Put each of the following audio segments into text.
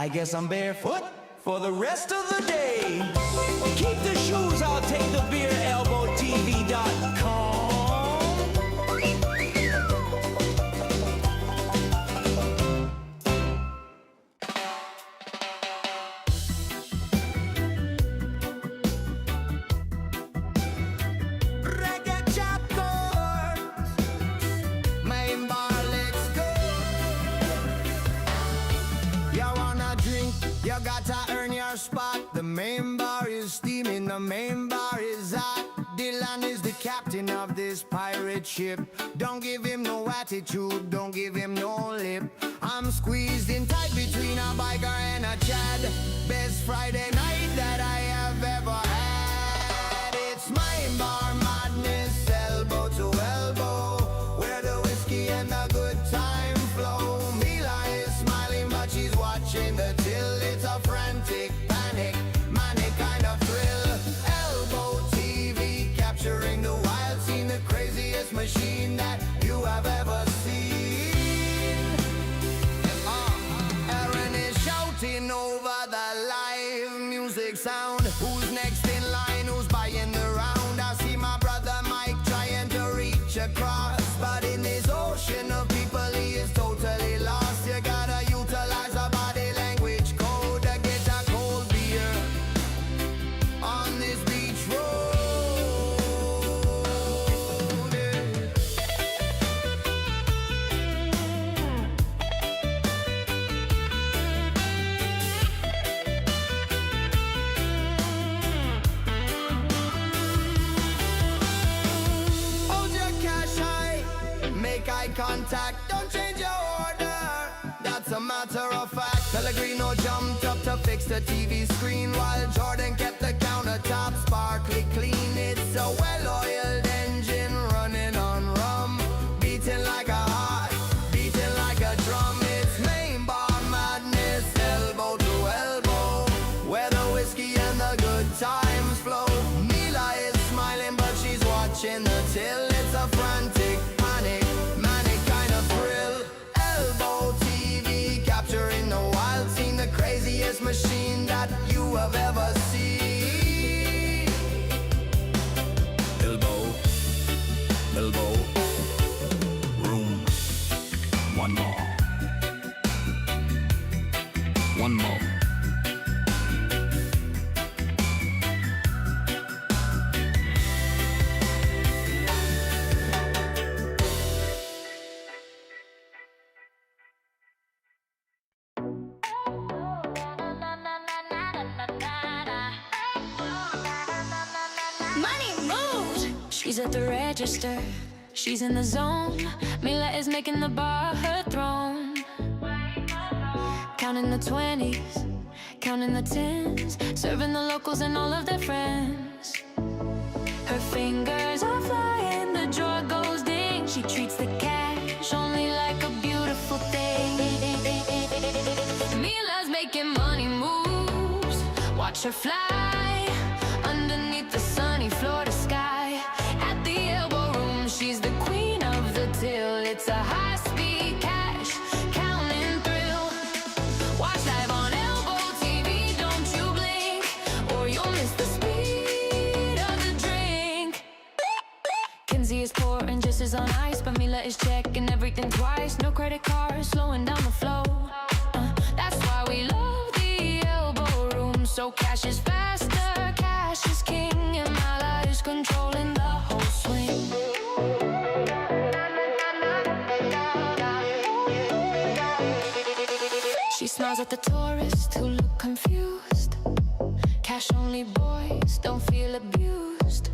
I guess I'm barefoot for the rest of the day. Keep the shoes, I'll take the beer, ElboTV.com. You gotta earn your spot. The main bar is steaming, the main bar is hot. Dylan is the captain of this pirate ship. Don't give him no attitude, don't give him no lip. I'm squeezed in tight between a biker and a Chad. Best Friday night that I have ever had. It's main bar madness, elbow to elbow, where the whiskey and the good time flow. Mila is smiling but she's watching the till. It's a frantic, panic, manic kind of thrill. Elbo TV capturing the wild scene, the craziest machine that you have ever seen. Aaron is shouting over the live music sound. Who's next in line? Who's buying the round? I see my brother Mike trying to reach across, but in this ocean of people he is totally lost. You gotta utilize a body language code to get a cold beer on this beach road. Hold your cash high, make eye contact, don't change your order. That's a matter of fact. Pellegrino jumped up to fix the TV screen, while Jordan kept the countertop sparkly clean. It's a well-oiled engine running on rum, beating like a heart, beating like a drum. It's main bar madness, elbow to elbow, where the whiskey and the good times flow. Mila is smiling but she's watching the till. It's a frantic, panic, manic kind of thrill. Elbo TV capturing the wild scene, the craziest machine that you have ever seen. Elbo Room. One more. One more. Money moves. She's at the register, she's in the zone. Mila is making the bar her throne. Counting the 20s, counting the 10s, serving the locals and all of their friends. Her fingers are flying, the drawer goes ding. She treats the cash only like a beautiful thing. Mila's making money moves, watch her fly underneath the sunny Florida sky. At the Elbo Room, she's the queen of the till. It's a high-speed cash counting thrill. Watch live on Elbo TV, don't you blink, or you'll miss the speed of the drink. Kenzie is pouring just as on ice, but Mila is checking everything twice. No credit cards, slowing down the flow. That's why we love the Elbo Room. So cash is faster, cash is king, and Mila is controlling the whole swing. She smiles at the tourists who look confused. Cash only boys don't feel abused.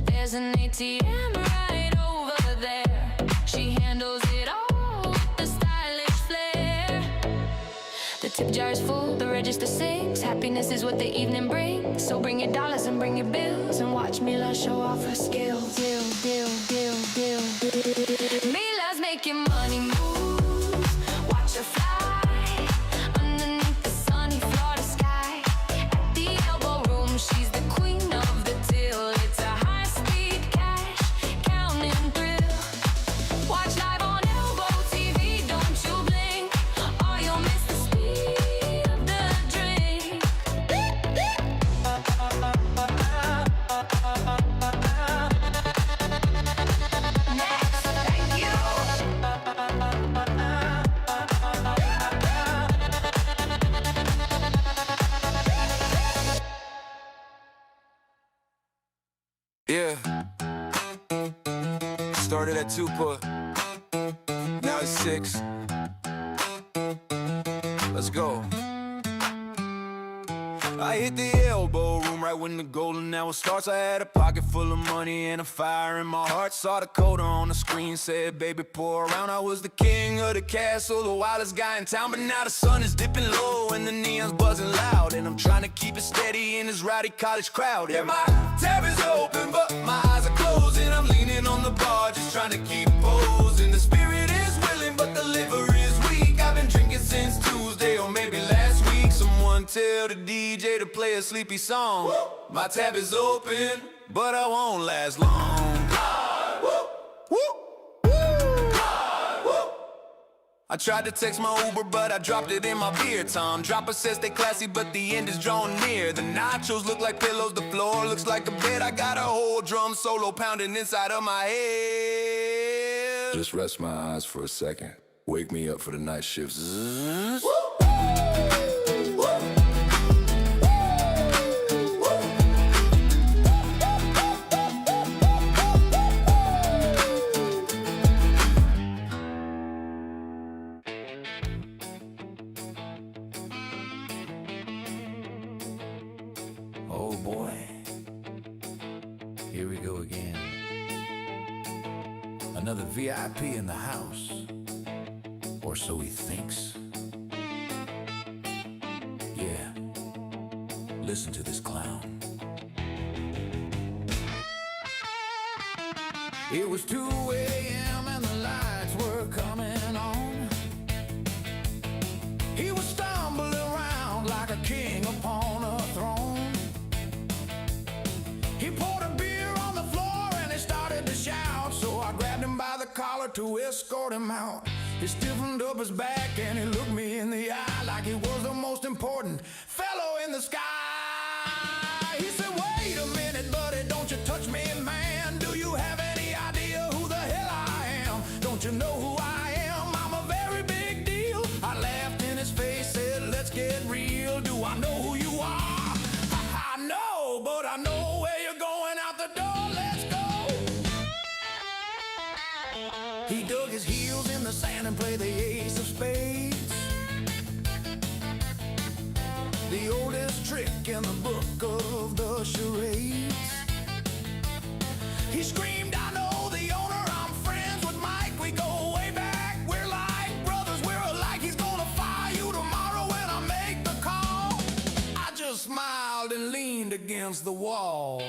There's an ATM right over there. She handles it all with the stylish flair. The tip jar is full, the register sings. Happiness is what the evening brings. So bring your dollars and bring your bills, and watch Mila show off her skills. Deal, deal, deal, deal. Mila's making money moves, watch her fly underneath the sunny Florida sky. At the Elbo Room, she's the queen of the till. It's a high-speed cash counting thrill. Watch live on Elbo TV, don't you blink, or you'll miss the speed of the Yeah. Started at 2 put. Now it's 6. Let's go. I hit the Elbo Room right when the golden hour starts. I had a pocket full of money and a fire in my heart. Saw the coda on the screen, said, baby, pour around. I was the king of the castle, the wildest guy in town. But now the sun is dipping low and the neon's buzzing loud, and I'm trying to keep it steady in this rowdy college crowd. Yeah, my tab is open, but my eyes are closed, and I'm leaning on the bar, just trying to keep posing. The spirit is willing, but the liver is weak. I've been drinking since Tuesday or maybe last week. Someone tell the DJ to play a sleepy song. Woo! My tab is open, but I won't last long. God, woo! Woo! God, woo! I tried to text my Uber, but I dropped it in my beer time. Dropper says stay classy, but the end is drawing near. The nachos look like pillows, the floor looks like a bed. I got a whole drum solo pounding inside of my head. Just rest my eyes for a second. Wake me up for the night shifts. Woo! Oh boy, here we go again. Another VIP in the house, or so he thinks. Yeah, listen to this clown. It was 2 a.m. and the lights were coming on. He was stumbling around like a king upon a throne. He poured a beer on the floor and he started to shout. So I grabbed him by the collar to escort him out. He stiffened up his back and he looked me in the eye like he was the most important fellow in the sky. He said, wait a minute, buddy, don't you touch me, man. Do you have any idea who the hell I am? Don't you know who I am? I'm a very big deal. I laughed in his face, said, let's get real. Do I know who you are? I know, but I know where you're going out the door. Let's go. He dug his heels in the sand and played the ace of spades. The oldest trick in the book of the charades. He screamed, I know the owner, I'm friends with Mike. We go way back, we're like brothers, we're alike. He's gonna fire you tomorrow when I make the call. I just smiled and leaned against the wall.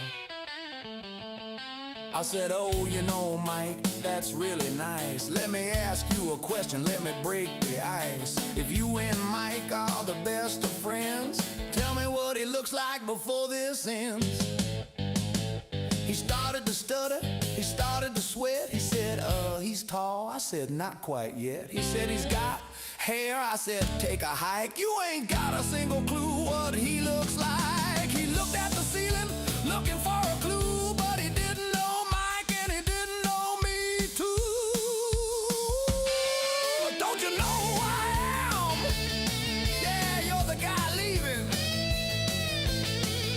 I said, oh, you know, Mike, that's really nice. Let me ask you a question, let me break the ice. If you and Mike are the best of friends, tell me what he looks like before this ends. He started to stutter, he started to sweat. He said, he's tall. I said, not quite yet. He said, he's got hair. I said, take a hike. You ain't got a single clue what he looks like. He looked at the ceiling, looking for a clue, but he didn't know Mike and he didn't know me too. Don't you know who I am? Yeah, you're the guy leaving.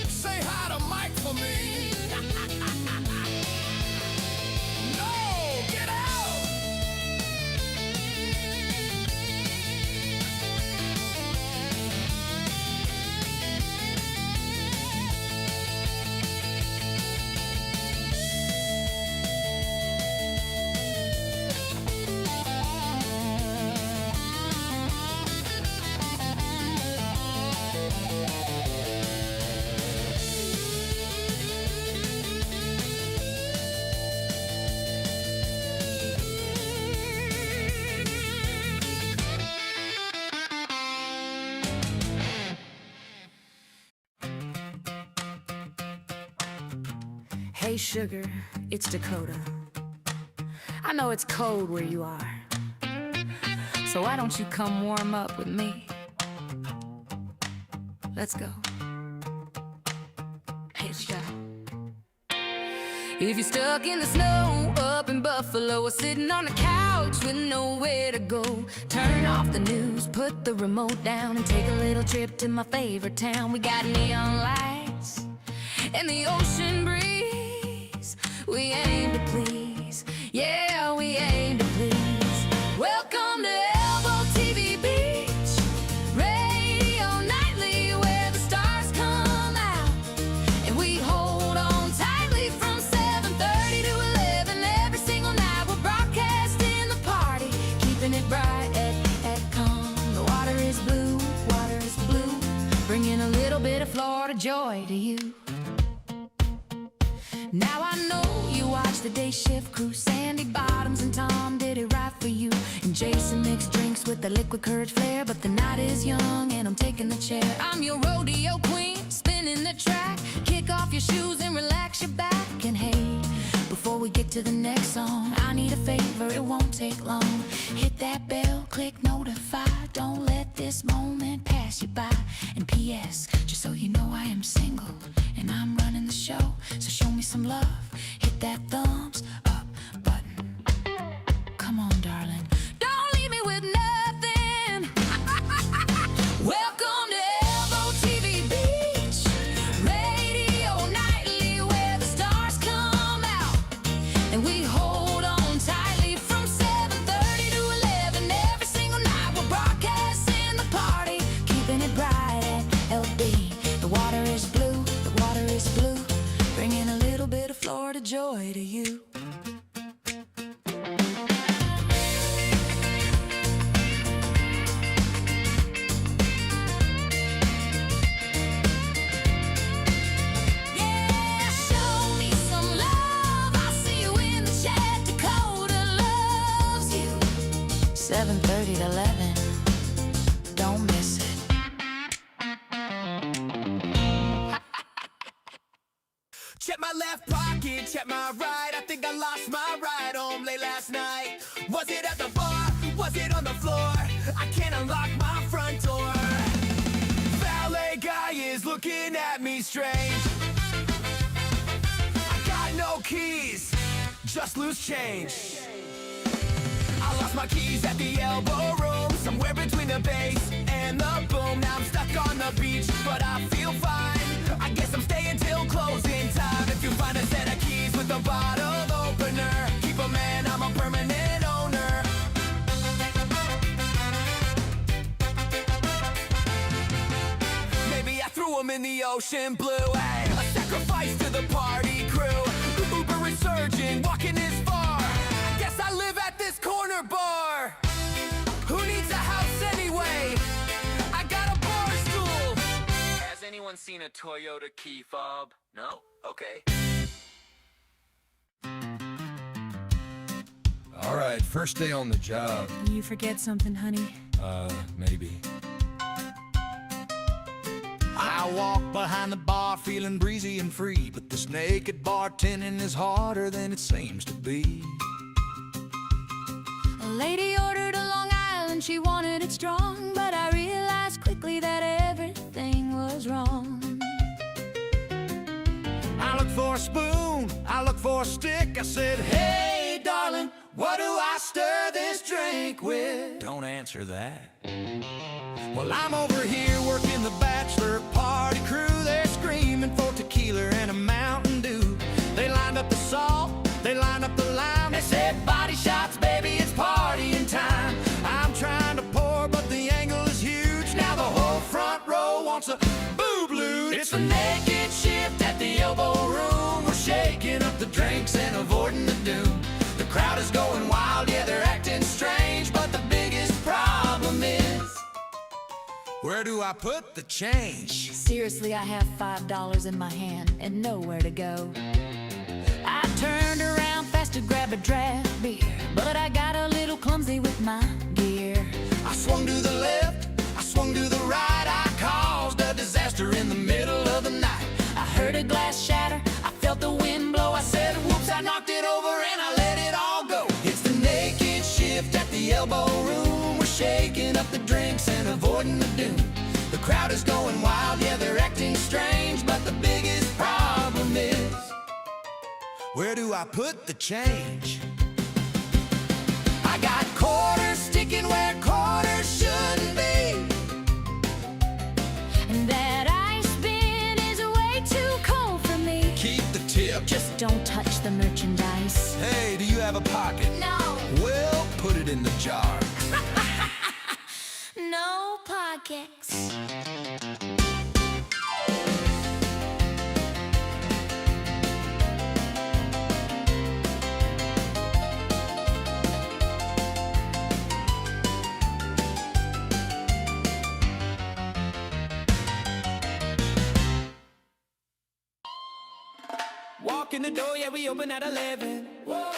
Say hi to Mike for me. No, get out. Hey sugar, it's Dakota. I know it's cold where you are, so why don't you come warm up with me? Let's go. Hey, shot. If you're stuck in the snow up in Buffalo or sitting on the couch with nowhere to go, turn off the news, put the remote down and take a little trip to my favorite town. We got neon lights and the ocean breeze We aim to please, yeah, we aim to please. Welcome to ElboTV Beach, radio nightly where the stars come out, and we hold on tightly from 7:30 to 11 every single night. We're broadcasting the party, keeping it bright at calm. The water is blue, bringing a little bit of Florida joy to you. Now I know you watch the day shift crew, Sandy Bottoms and Tom did it right for you, and Jason mixed drinks with the liquid courage flair. But the night is young and I'm taking the chair. I'm your rodeo queen, spinning the track. Kick off your shoes and relax your back. And hey, before we get to the next song, I need a favor, it won't take long. Hit that bell, click notify. Don't let this moment pass you by. And P.S., just so you know, I am single and I'm running the show, so show me some love. Hit that thumbs up button. Come on, darling, don't leave me with nothing. Welcome to ElboTV Beach, radio nightly where the stars come out, and we hold on tightly from 7:30 to 11 every single night. We're broadcasting the party, keeping it bright at LB. The water is blue, bringing a little bit of Florida joy to you. Yeah, show me some love. I see you in the chat. Dakota loves you. 7:30 to 11. Don't miss it. Check my left pocket, check my right. I think I lost my ride home late last night. Was it at the bar? Was it on the floor? I can't unlock my front door. Valet guy is looking at me strange. I got no keys, just loose change. I lost my keys at the Elbo Room, somewhere between the bass and the boom. Now I'm stuck on the beach, but I feel fine. I guess I'm staying till closing time. If you find a set of keys with a bottle opener, keep 'em, man, I'm a permanent owner. Maybe I threw 'em in the ocean blue. Hey, a sacrifice to the party crew. Uber resurgent, walking this far. I guess I live at this corner bar. Who needs a house anyway? I got a bar stool. Has anyone seen a Toyota key fob? No? Okay. All right, first day on the job. You forget something, honey? Maybe. I walk behind the bar feeling breezy and free, but this naked bartending is harder than it seems to be. A lady ordered a Long Island, she wanted it strong, but I realized quickly that everything was wrong. I look for a spoon, I look for a stick. I said, hey, darling, what do I stir this drink with? Don't answer that. Well, I'm over here working the bachelor party crew. They're screaming for tequila and a Mountain Dew. They lined up the salt, they lined up the lime. They said, body shots, baby, it's partying time. I'm trying to pour, but the angle is huge. Now the whole front row wants a boob-loot. It's the naked shift at the Elbo Room. We're shaking up the drinks and avoiding the doom. The crowd is going wild, yeah, they're acting strange, but the biggest problem is, where do I put the change? Seriously, I have $5 in my hand and nowhere to go. I turned around fast to grab a draft beer, but I got a little clumsy with my gear. I swung to the left, I swung to the right. I caused a disaster in the middle of the night. I heard a glass shatter, I felt the wind blow. I said, whoops, I knocked it over and I let it all go. It's the naked shift at the Elbo Room. We're shaking up the drinks and avoiding the doom. The crowd is going wild, yeah, they're acting strange, but the biggest problem is, where do I put the change? I got quarters sticking where quarters shouldn't be. And that ice bin is way too cold for me. Keep the tip. Just don't touch the merchandise. Hey, do you have a pocket? No. Well, put it in the jar. No pockets. Walk in the door, yeah, we open at 11. Whoa,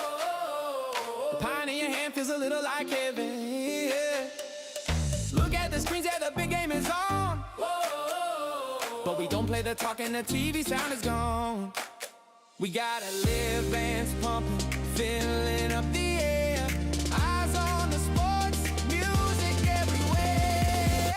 the pine in your hand feels a little like heaven. Yeah. Look at the screens, yeah, the big game is on. Whoa, but we don't play the talk and the TV sound is gone. We gotta live, bands pumping, filling up the air. Eyes on the sports, music everywhere.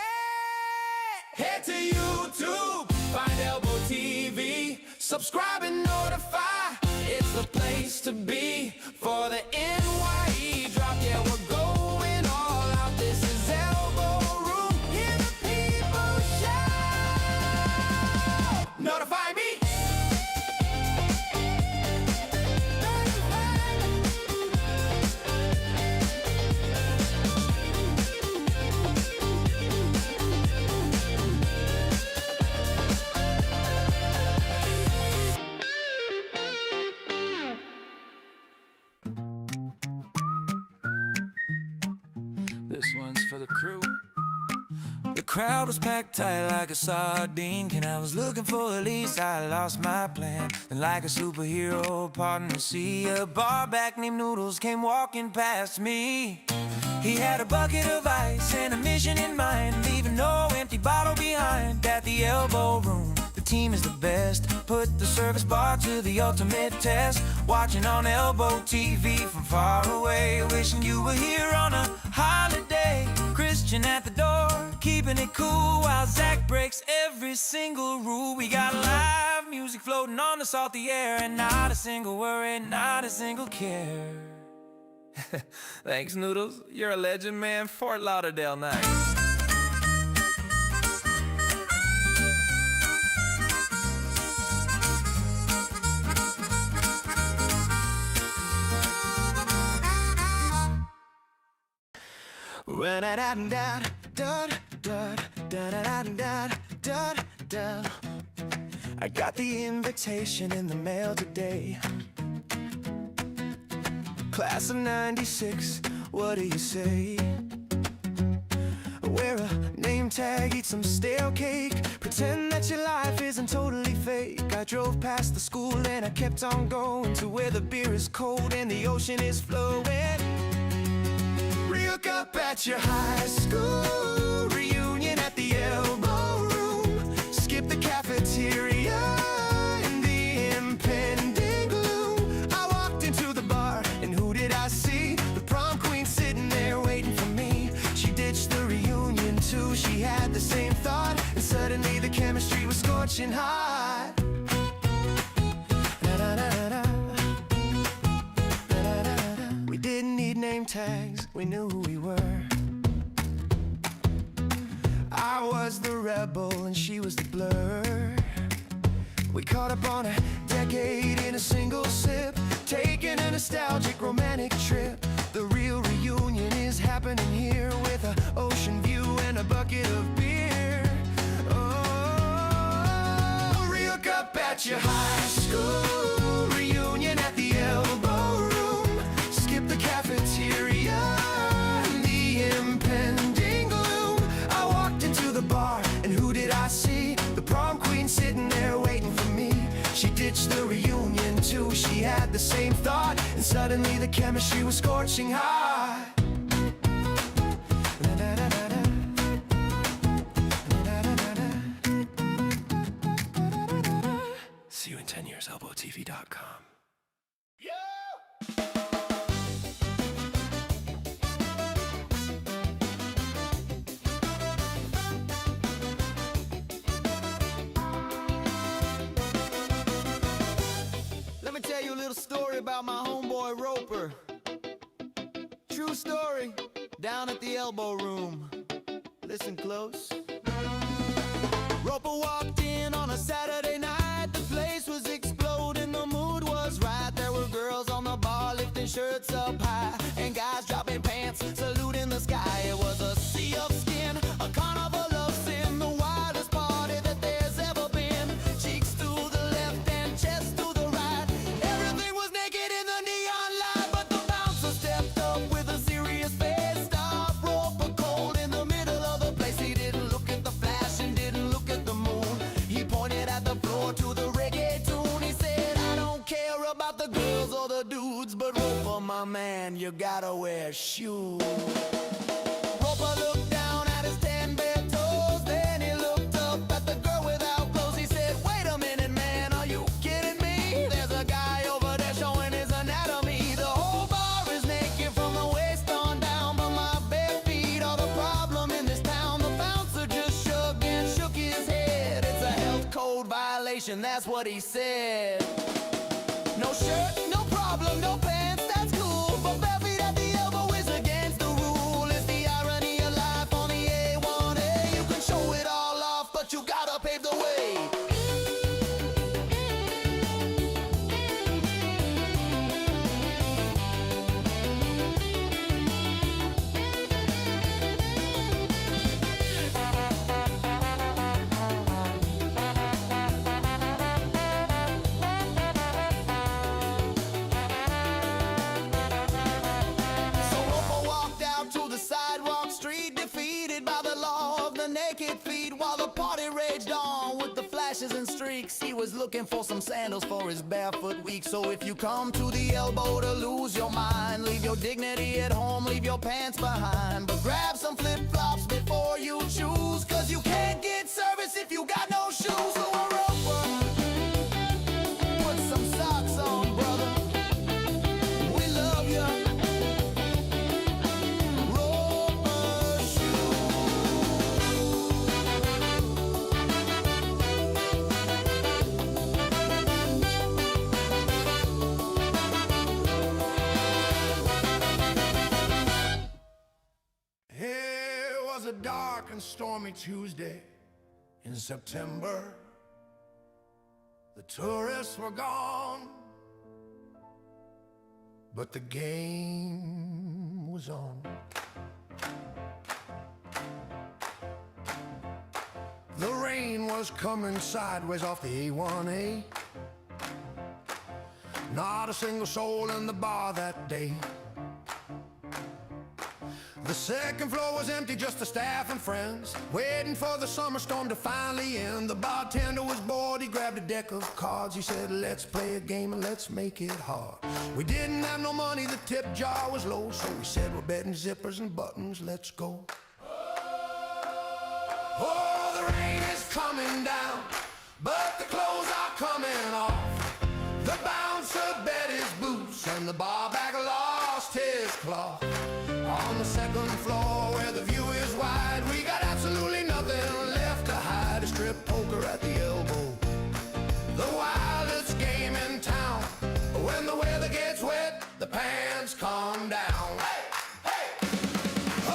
Head to YouTube, find ElboTV. Subscribe and notify, it's the place to be for the NYE drop. Yeah, we're going all out. This is Elbo Room, hear the people shout. Notify me. This one's for the crew. The crowd was packed tight like a sardine. And I was looking for Elise, I lost my plan. And like a superhero parting the sea, a bar back named Noodles came walking past me. He had a bucket of ice and a mission in mind, leaving no empty bottle behind. At the Elbo Room, the team is the best. Put the service bar to the ultimate test. Watching on ElboTV from far away, wishing you were here on a holiday. Christian at the door, keeping it cool while Zach breaks every single rule. We got live music floating on the salty air, and not a single worry, not a single care. Thanks, Noodles. You're a legend, man. Fort Lauderdale night. I got the invitation in the mail today. Class of 96, what do you say? Wear a name tag, eat some stale cake, pretend that your life isn't totally fake. I drove past the school and I kept on going to where the beer is cold and the ocean is flowing. Re-hook up at your high school reunion at the Elbo Room. Skip the cafeteria and the impending gloom. I walked into the bar and who did I see? The prom queen sitting there waiting for me. She ditched the reunion too, she had the same thought, and suddenly the chemistry was scorching hot. We didn't need name tags, we knew who we were. I was the rebel and she was the blur. We caught up on a decade in a single sip, taking a nostalgic romantic trip. The real reunion is happening here with an ocean view and a bucket of beer. Oh, re-hook up at your high school reunion at the Elbo Room. Skip the cafeteria and the impending gloom. I walked into the bar and who did I see? The prom queen sitting there waiting for me. She ditched the reunion too, she had the same thought, and suddenly the chemistry was scorching hot. See you in 10 years, ElboTV.com. Let me tell you a little story about my homeboy Roper. True story, down at the Elbo Room. Listen close. Roper walked in on a Saturday night. The place was exploding, the mood was right. shirts up high, and guys dropping pants, saluting the sky. It was a sea of skin, a carnival of sin, the wildest party that there's ever been. Cheeks to the left and chest to the right, everything was naked in the neon light. But the bouncer stepped up with a serious face, stopped rope a cold in the middle of the place. He didn't look at the flash and didn't look at the moon. He pointed at the floor to the reggae tune. He said, I don't care about the girls or the dudes, but Roper, my man, you gotta wear shoes. Roper looked down at his 10 bare toes, then he looked up at the girl without clothes. He said, wait a minute, man, are you kidding me? There's a guy over there showing his anatomy. The whole bar is naked from the waist on down, but my bare feet are the problem in this town. The bouncer just shrugged and shook his head. It's a health code violation, that's what he said. No shirt, no problem, no pants, that's cool, but bare feet at the elbow is against the rule. It's the irony of life on the A1A. You can show it all off, but you gotta pave the way. So Roper walked out to the sidewalk street, defeated by the law of the naked feet. While the party raged on with the flashes and streaks, he was looking for some sandals for his barefoot week. So if you come to the elbow to lose your mind, leave your dignity at home, leave your pants behind, but grab some flip-flops before you choose, cause you can't get service if you got no shoes. So Roper, put some socks on, brother. We love you. Roper It was a dark and stormy Tuesday in September. The tourists were gone, but the game was on. The rain was coming sideways off the A1A. Not a single soul in the bar that day. The second floor was empty, just the staff and friends, waiting for the summer storm to finally end. The bartender was bored, he grabbed a deck of cards. He said, let's play a game and let's make it hard. We didn't have no money, the tip jar was low, so we said, we're betting zippers and buttons, let's go. Oh, the rain is coming down, but the clothes are coming off. The bouncer bet his boots and the barback lost his cloth. On the second floor where the view is wide, we got absolutely nothing left to hide. A strip poker at the elbow, the wildest game in town. When the weather gets wet, the pants come down. Hey, hey!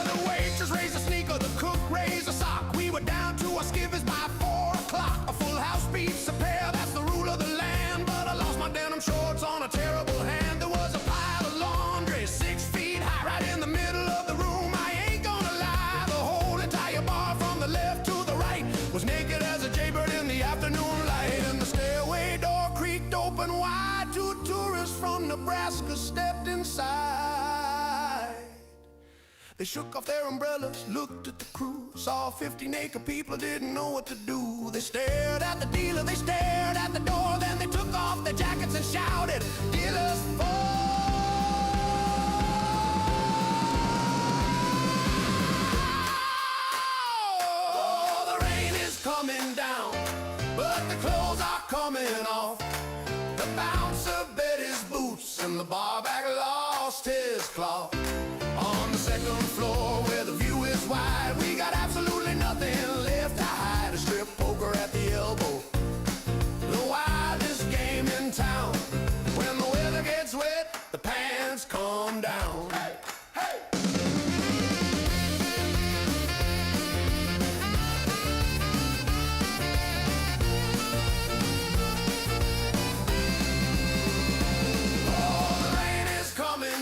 The waitress raised a sneaker, the cook raised a sock. We were down to our skivvies by 4 o'clock. A full house beats a pair, that's the rule of the land. But I lost my denim shorts on a terrible hand. There was a pile of laundry 6 feet high, right in the middle of the room. I ain't gonna lie, the whole entire bar from the left to the right was naked as a jaybird in the afternoon light. And the stairway door creaked open wide. 2 tourists from Nebraska stepped inside. They shook off their umbrellas, looked at the crew, saw 50 naked people, didn't know what to do. They stared at the dealer, they stared at the door, then they took off their jackets and shouted, dealers for. Coming down, but the clothes are coming off. The bouncer bet his boots and the barback lost his cloth. On the second floor where the view is wide, we got absolutely nothing left to hide. A strip poker at the elbow, the wildest game in town. When the weather gets wet, the pants come down. Hey, hey! Coming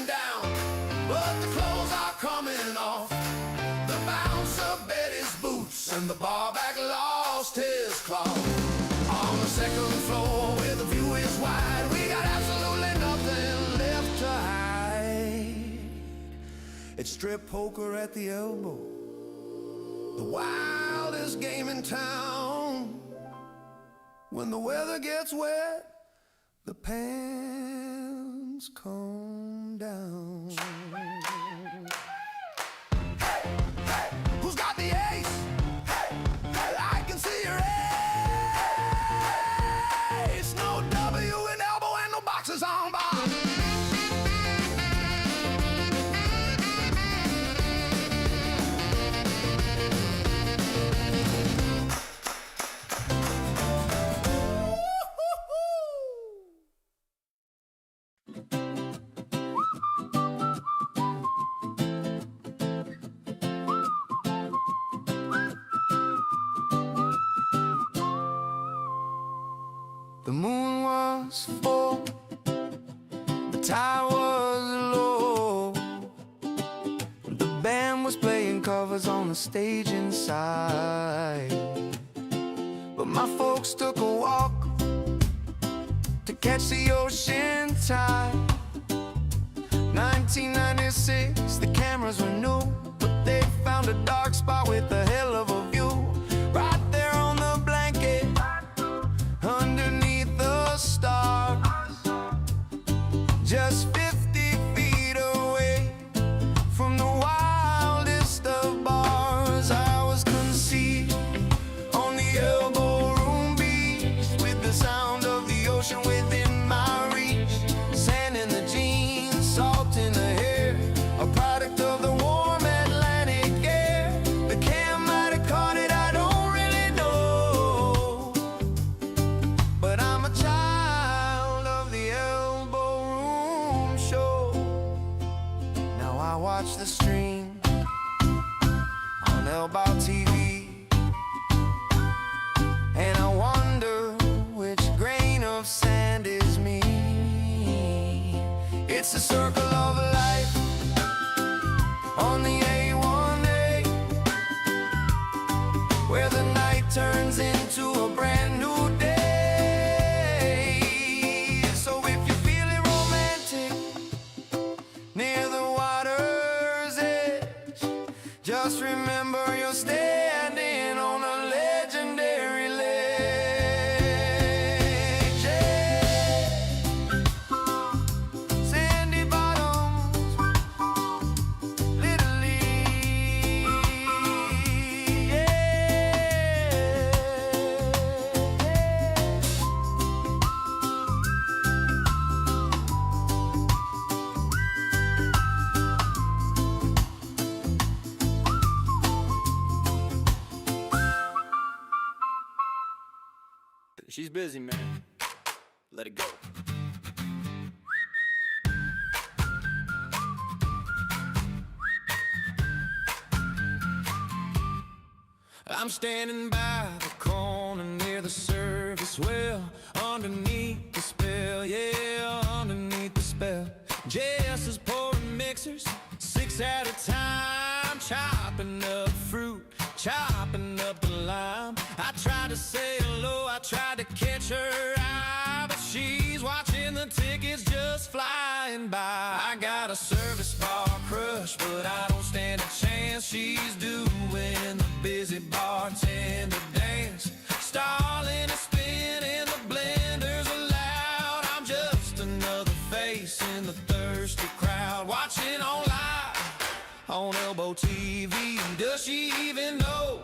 and the barback lost his claws. On the second floor where the view is wide, we got absolutely nothing left to hide. It's strip poker at the Elbo, the wildest game in town. When the weather gets wet, the pants come down. Hey, hey, who's got the ace? Hey, hey, I can see your ace. No W in elbow and no boxes on bar. The moon was full, the tide was low. The band was playing covers on the stage inside. But my folks took a walk to catch the ocean tide. 1996, the cameras were new, but they found a dark spot with a hell of a view. Right there on the blanket, underneath the stars, just 50 feet away from the wildest of bars. I was conceived on the Elbo Room beach, with the sound of the ocean within my reach. Sand in the jeans, salt in the hair, a product of the warm Atlantic air. The cam might have caught it, I don't really know, but I'm a child of the Elbo Room show. Now I watch the stream on ElboTV, and I wonder which grain of sand is me. It's the circle of life on the A1A, where the night turns into a brand new day. So if you're feeling romantic near the water's edge, just remember you're standing on a legendary ledge. Yeah. Sandy bottoms, Italy. She's busy, man. Let it go. I'm standing by the corner near the service well, underneath the spell, yeah, underneath the spell. Jess is pouring mixers, 6 at a time, chopping up fruit, chopping up the lime. I tried to say hello, I tried to catch her eye, but she's watching the tickets just flying by. I got a service bar crush, but I don't stand a chance. She's doing the busy bartender dance, stalling and spinning, the blenders are loud. I'm just another face in the thirsty crowd, watching on live on ElboTV. Does she even know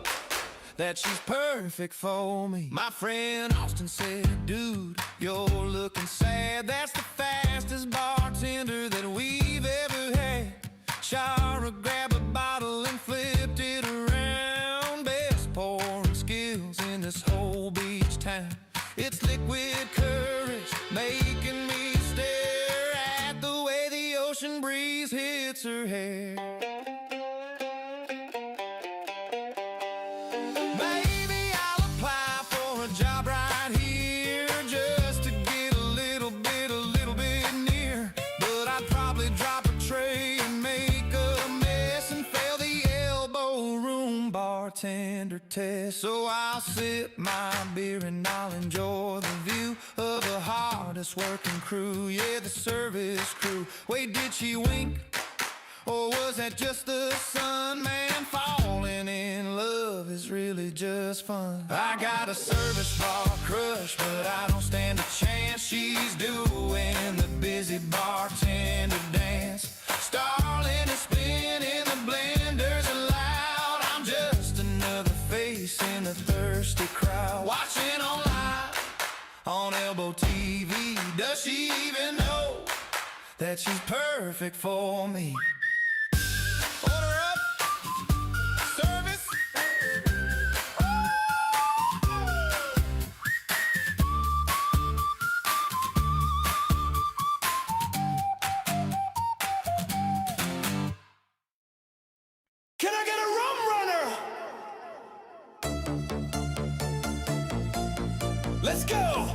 that she's perfect for me? My friend Austin said, dude, you're looking sad. That's the fastest bartender that we've ever had. Shara grabbed a bottle and flipped it around. Best pouring skills in this whole beach town. It's liquid courage making me stare at the way the ocean breeze hits her hair. Maybe I'll apply for a job right here, just to get a little bit near. But I'd probably drop a tray and make a bartender test. So I'll sip my beer and I'll enjoy the view of the hardest working crew. Yeah, the service crew. Wait, did she wink? Or was that just the sun? Man, falling in love is really just fun. I got a service bar crush, but I don't stand a chance. She's doing the busy bartender dance. Starling is spinning, the blenders are loud. I'm just another face in the thirsty crowd. Watching on live on ElboTV. Does she even know that she's perfect for me? Order up, service. Can I get a rum runner? Let's go.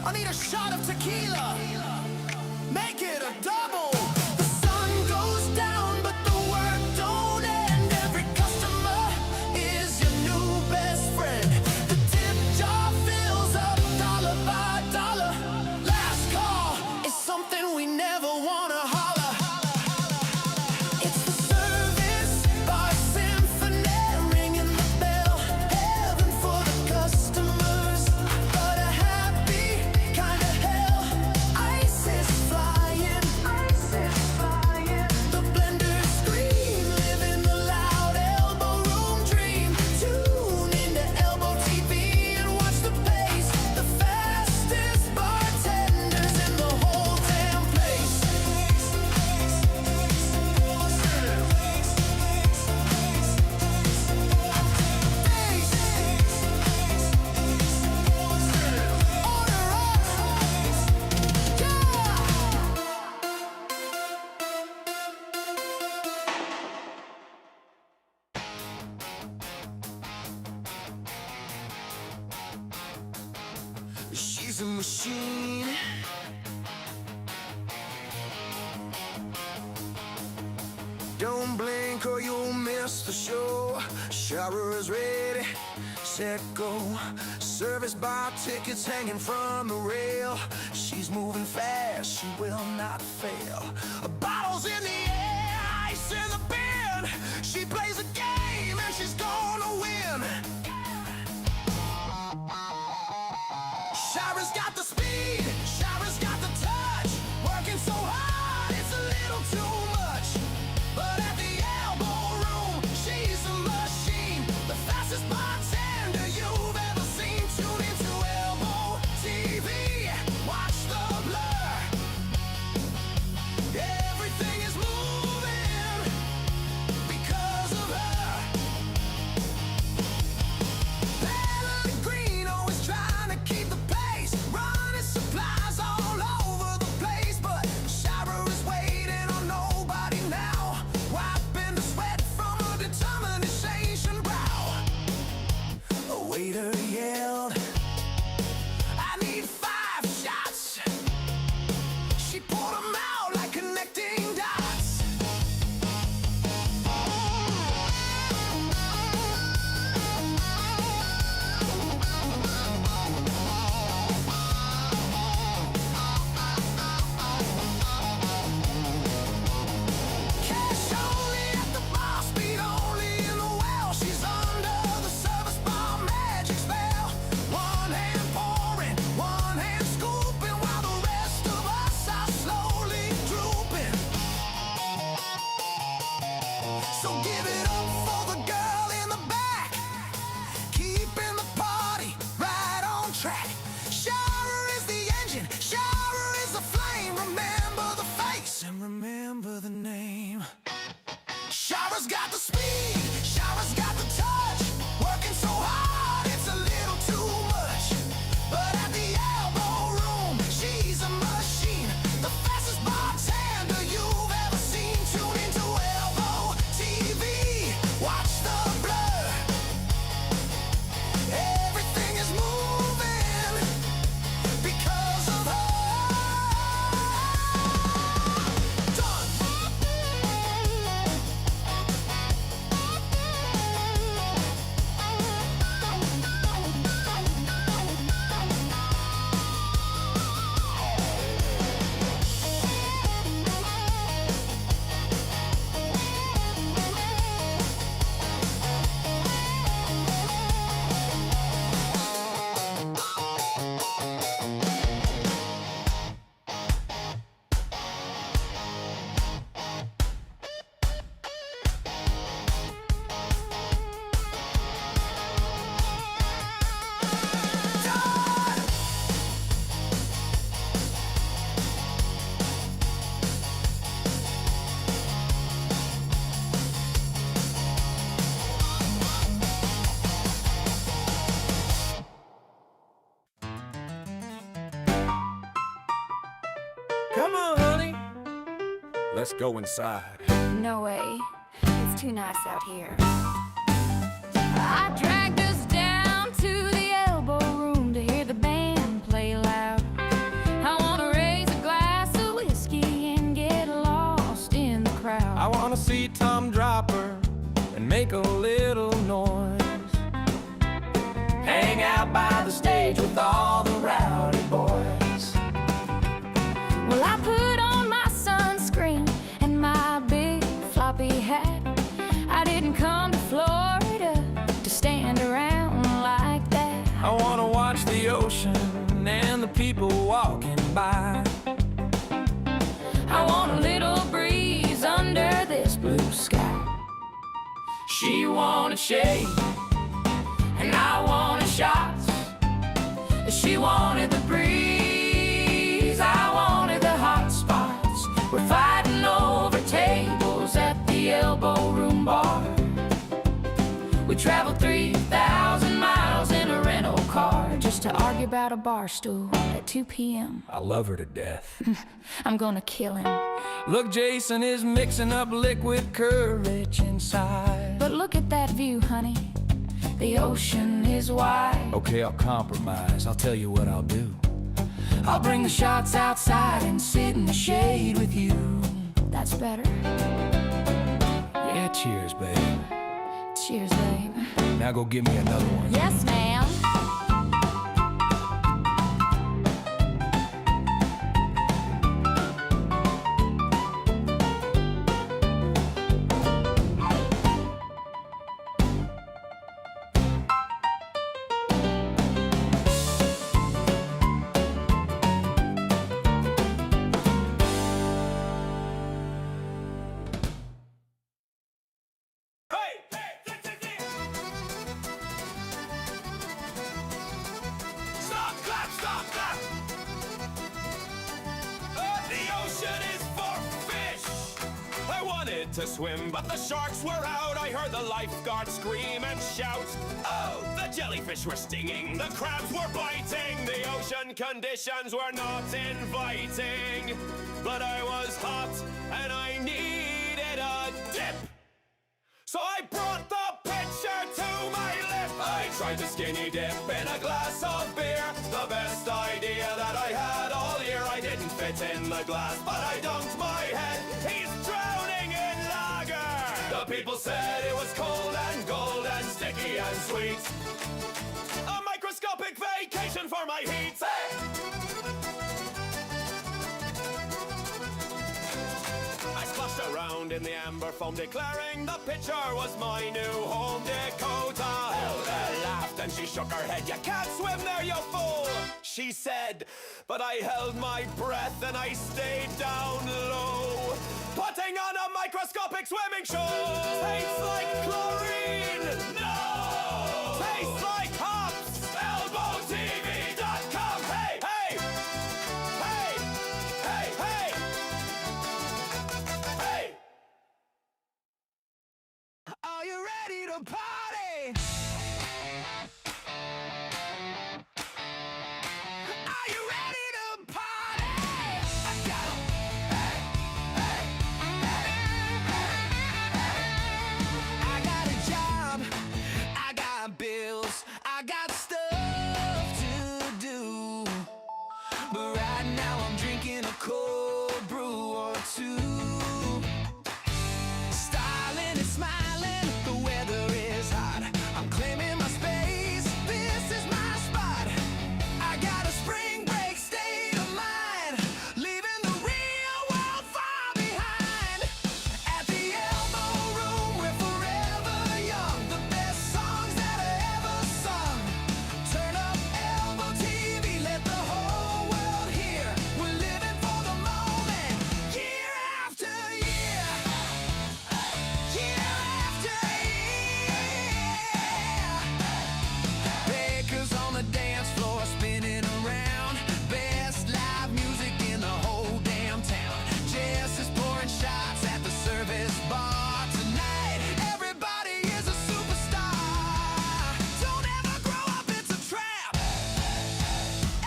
I need a shot of tequila. Make it a double. The sun goes down, but the work don't end. Every customer is your new best friend. The tip jar fills up dollar by dollar. Last call is something we never wanna holler. It's the service bar symphony, ringing the bell. Heaven for the customers, but a happy kind of hell. Ice is flying, the blenders scream, living the loud Elbo Room dream. Tune into ElboTV and watch the pace. The fastest bartenders in the whole damn place. Order up, yeah! She's a machine. Don't blink or you'll miss the show. Shower is ready, set, go. Service bar tickets hanging from the rail. She's moving fast, she will not fail. Bottles in the air, ice in the bin. She plays a game and she's gonna win. Shira's got the speed, Shira's got the touch. Working so hard, it's a little too much. But at the Elbo Room, she's a machine. The fastest bartender you've ever seen. Tune into ElboTV, watch the blur. Everything is moving because of her. Pellegrino is trying to keep the pace, running supplies all over the place. But Shira is way got the speed, showers got the touch. Working so hard, it's a little too much. But at the Elbo Room, she's a machine. The fastest bartender you've ever seen. Tune into ElboTV, watch the blur. Everything is moving because of her. Done. Come on, honey. Let's go inside. No way. It's too nice out here. I dragged us down to the Elbo Room to hear the band play loud. I wanna raise a glass of whiskey and get lost in the crowd. I wanna see Tom Dropper and make a little noise. Hang out by the stage with all the rowdy boys. Well, I put on my sunscreen and my big floppy hat. I didn't come to Florida to stand around like that. I wanna watch the ocean and the people walking by. I want a little breeze under this blue sky. She wanted shade And I wanted shots. She wanted the breeze. I wanted the hot spots. We're fighting over tables at the Elbo Room bar. We traveled 3,000 miles in a rental car just to argue about a bar stool at 2 p.m. I love her to death. I'm gonna kill him. Look, Jason is mixing up liquid courage inside. But look at that view, honey. The ocean is wide. Okay, I'll compromise. I'll tell you what I'll do. I'll bring the shots outside and sit in the shade with you. That's better. Yeah, cheers, babe. Cheers, babe. Now go give me another one. Yes, ma'am. Stop, clap, stop, clap. The ocean is for fish. I wanted to swim, but the sharks were out. I heard the lifeguard scream and shout. Oh, the jellyfish were stinging. The crabs were biting. The ocean conditions were not inviting. But I was hot and I needed a dip. So I brought the pitcher to my lip. I tried to skinny dip in a glass of beer. The best idea that I had all year. I didn't fit in the glass, but I dunked my head. He's drowning in lager. The people said it was cold and gold and sticky and sweet. A microscopic vacation for my heat. I splashed around in the amber foam, declaring the pitcher was my new home. Dakota Elda laughed and she shook her head. You can't swim there, you fool, she said. But I held my breath and I stayed down low, putting on a microscopic swimming show. Tastes like chlorine. No. Tastes like hops. ElboTV.com. Hey, hey, hey, hey, hey. Hey! to party? Are you ready to party? I got 'em. Hey, hey, hey, hey, hey. I got a job, I got bills, I got stuff to do. But right now I'm drinking a cold brew or two. Styling and smiling, the weather is hot. I'm claiming my space, this is my spot. I got a spring break state of mind, leaving the real world far behind. At the Elbo Room, we're forever young. The best songs that I ever sung. Turn up ElboTV, let the whole world hear. We're living for the moment, year after year. Year after year. Bakers on the dance floor spinning around. Best live music in the whole damn town. Jess is pouring shots at the service bar tonight. Everybody is a superstar. Don't ever grow up, it's a trap.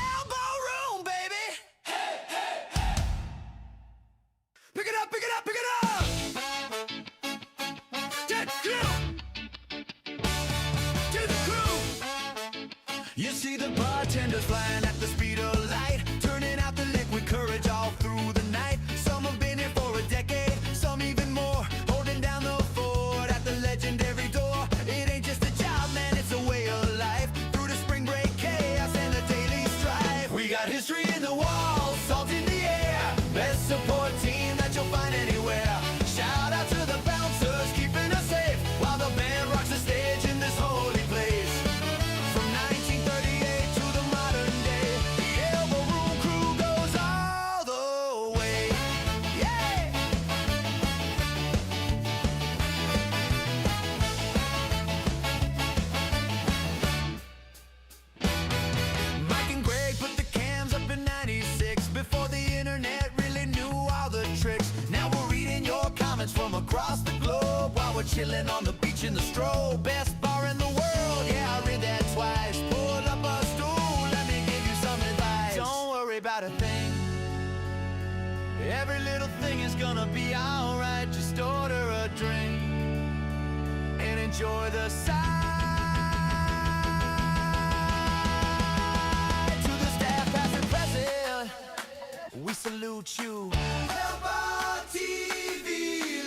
Elbo Room, baby. Pick it up, pick it up, pick it up. To the crew. You see the bartenders flying at the speed of light, turning out the liquid courage all through the night. Some have been here for a decade, some even more, holding down the fort at the legendary door. It ain't just a job, man, it's a way of life. Through the spring break chaos and the daily strife, we got history in the walls, salt in the air. Best support team that you'll find anywhere. Shout out to the bouncers keeping us safe while the band rocks the stage in this holy place. From 1938 to the modern day, the Elbo Room crew goes all the way. Yeah! Mike and Greg put the cams up in 96 before the internet really knew all the tricks. Now we're reading your comments from across the globe while we're chilling on the beach in the stroll. Best bar in the world, yeah, I read that twice. Pull up a stool, let me give you some advice. Don't worry about a thing, every little thing is gonna be alright. Just order a drink and enjoy the sight. To the staff, past and present, we salute you. ElboTV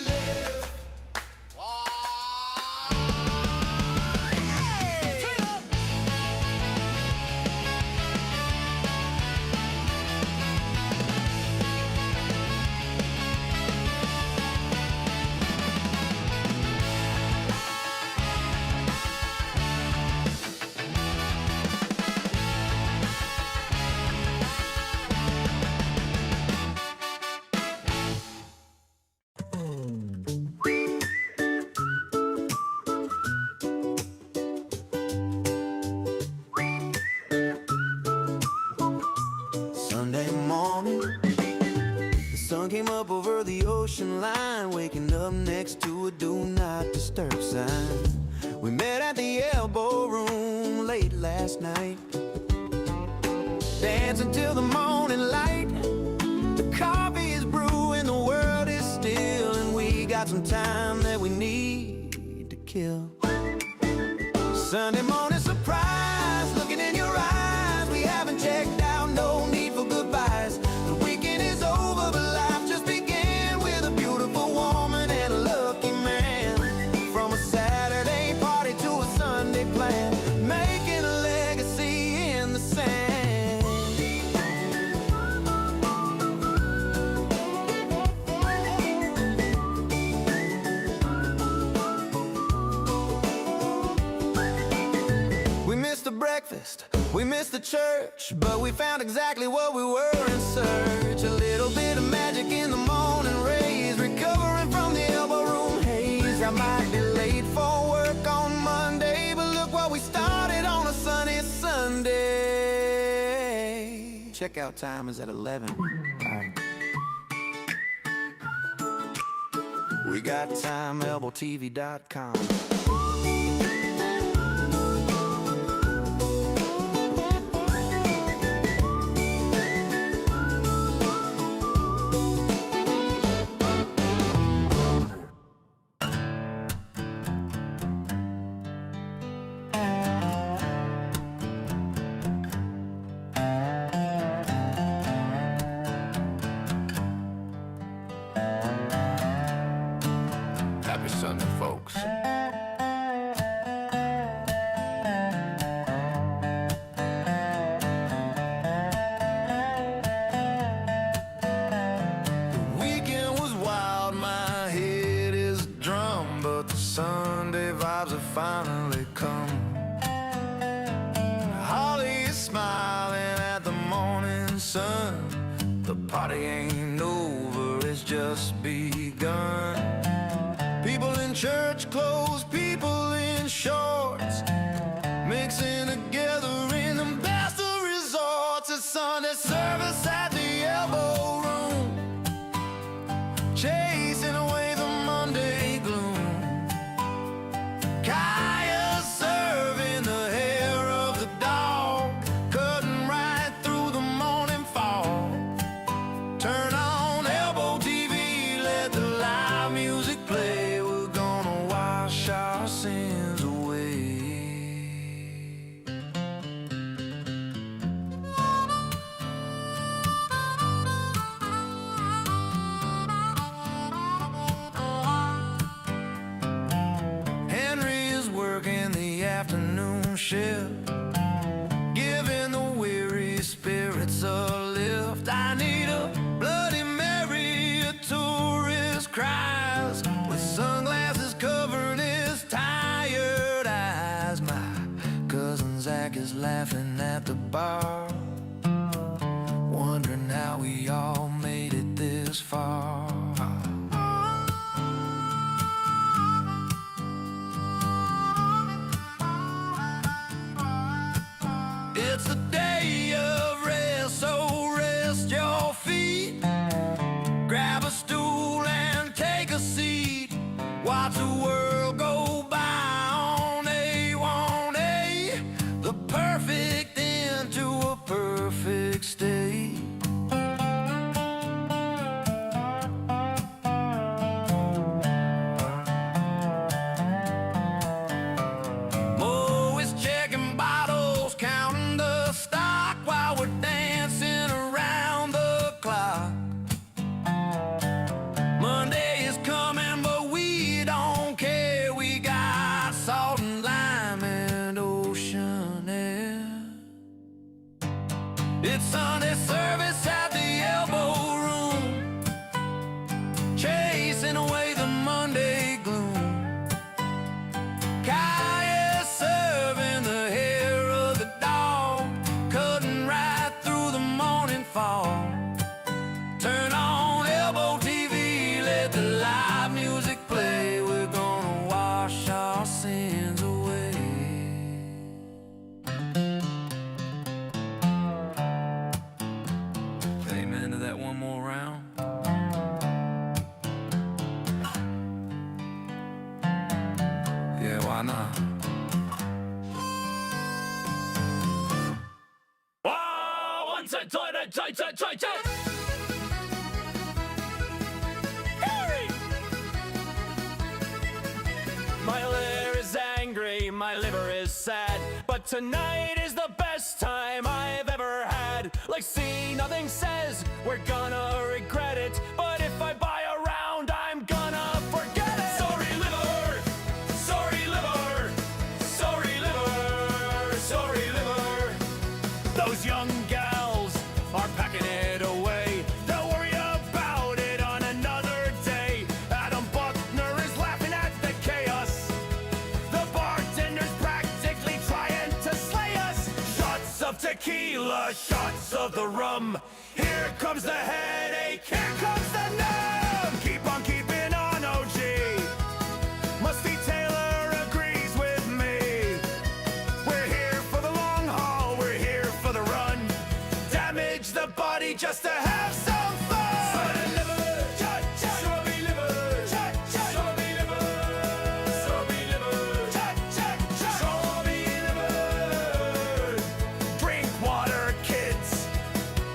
live. Hey! Turn up. Sunday morning, the sun came up over the ocean line, waking up next to a do not disturb sign. We met at the Elbo Room late last night, dancing till the morning light. The coffee is brewing, the world is still, and we got some time that we need to kill. Sunday morning surprise, looking in your eyes. We haven't checked out, no need for goodbyes. The weekend is over, but life just began with a beautiful woman and a lucky man. From a Saturday party to a Sunday plan, making a legacy in the sand. We missed the breakfast, we missed the church, but we found exactly what we were in search. A little bit of magic in the morning rays, recovering from the Elbo Room haze. I might be late for work on Monday, but look what we started on a sunny Sunday. Checkout time is at 11. All right. We got time, ElboTV.com. Happy Sunday, folks. Weekend was wild, my head is a drum, but the Sunday vibes have finally come. Holly is smiling at the morning sun. The party ain't over, it's just begun. People in church clothes, people in shorts, mixing together in the best of resorts. It's Sunday service at the Elbo Room, chasing away the Monday gloom. Kaya serving the hair of the dog, cutting right through the morning fog. Turn on ElboTV, let the live music play. We're gonna wash our sins away. Henry is working the afternoon shift, giving the weary spirits a lift. I need a Bloody Mary, a tourist cries, with sunglasses covering his tired eyes. My cousin Zach is laughing at the bar, wondering how we all made it this far. It's the day of rest, so rest your feet. Grab a stool and take a seat. Watch the world go by on A1A, the perfect end to a perfect state. Mo is checking bottles, counting the stock while we're dancing around the clock. Monday is coming, but we don't care. We got salt and lime and ocean air. It's Sunday service at the Elbo Room, chasing away the Monday gloom. Kaya serving the hair of the dog, cutting right through the morning fog. Turn on ElboTV, let the live music play. We're gonna wash our sins away. Amen to that one more round. Yeah, why not? One, two, two. My liver is angry, my liver is sad, but tonight is the best time I've ever had. Like, see, nothing says we're gonna regret it, but if I buy a round, I'm gonna forget it. Sorry liver, sorry liver, sorry liver, sorry liver. Those young gals are packing it away. They'll worry about it on another day. Adam Buckner is laughing at the chaos. The bartender's practically trying to slay us. Shots of tequila, shots of the rum. Here comes the headache, here comes the numb. Keep on keeping on, OG. Musty Taylor agrees with me. We're here for the long haul, we're here for the run. Damage the body just to have some fun. Sorry liver, sorry liver, sorry liver, sorry liver, sorry liver. Drink water, kids.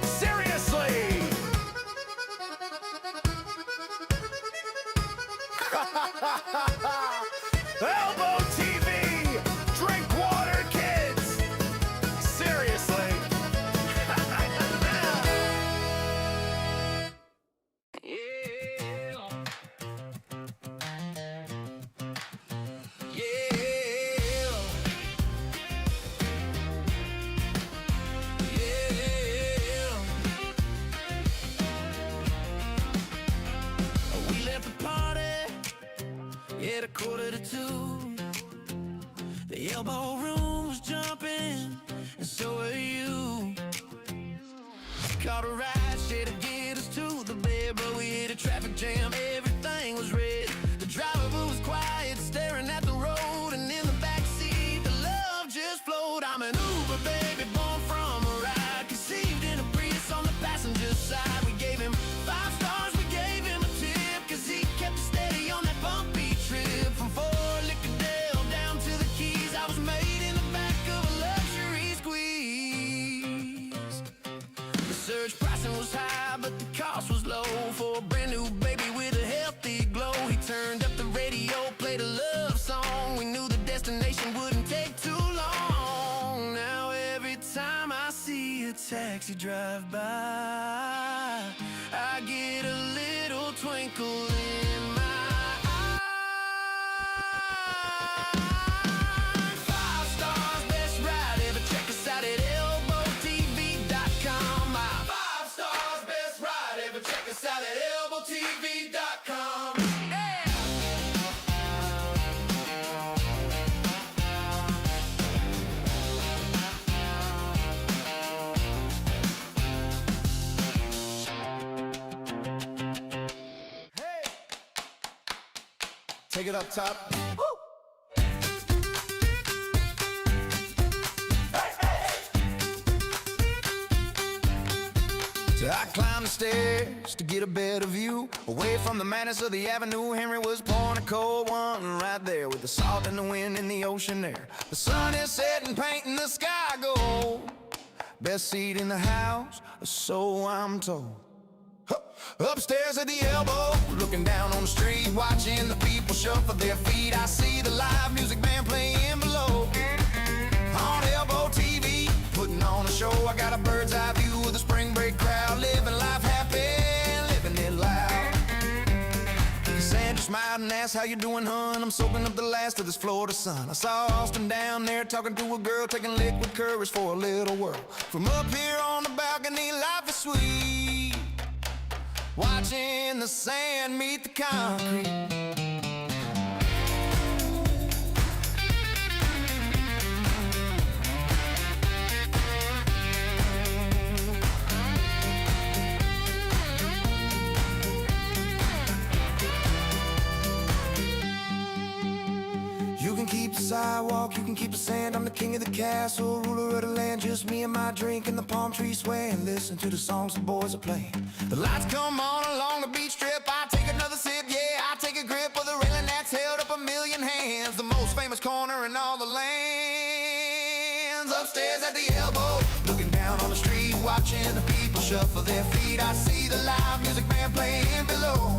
Seriously. ElboTV! Drink water, kids! Seriously. We left the party at 1:45. The Elbo Room was jumping, and so were you. Caught a ride, shit to get us to the bed, but we hit a traffic jam, everything was red. The driver was quiet, staring at the road, and in the backseat, the love just flowed. I'm an Uber, baby, born from a ride, conceived in a Prius on the passenger side. We gave him 5 stars, we gave him a tip, cause he kept it steady on that bumpy trip. From Fort Lauderdale down to the Keys, I was made in the back of a luxury squeeze. The surge pricing was high, but the cost was low for a brand new baby with a healthy glow. He turned up the radio, played a love song. We knew the destination wouldn't take too long. Now every time I see a taxi drive by, I get a little twinkle in my eye. 5 stars, best ride ever. Check us out at ElboTV.com. 5 stars, best ride ever. Check us out at ElboTV.com. Take it up top. So I climbed the stairs to get a better view. Away from the madness of the avenue, Henry was pouring a cold one right there, with the salt and the wind in the ocean there. The sun is setting, painting the sky gold. Best seat in the house, so I'm told. Upstairs at the Elbo, looking down on the street, watching the people shuffle their feet. I see the live music band playing below. On ElboTV, putting on a show. I got a bird's eye view of the spring break crowd, living life happy, living it loud. Sandra smiled and asked, how you doing, hun? I'm soaking up the last of this Florida sun. I saw Austin down there talking to a girl, taking liquid courage for a little whirl. From up here on the balcony, life is sweet, watching the sand meet the concrete. You can keep the sidewalk, you can keep the sand. I'm the king of the castle, ruler of the land. Just me and my drink and the palm trees swaying. Listen to the songs the boys are playing. The lights come on along the beach strip. I take another sip, yeah, I take a grip of the railing that's held up a million hands. The most famous corner in all the lands. Upstairs at the Elbo, looking down on the street, watching the people shuffle their feet. I see the live music band playing below.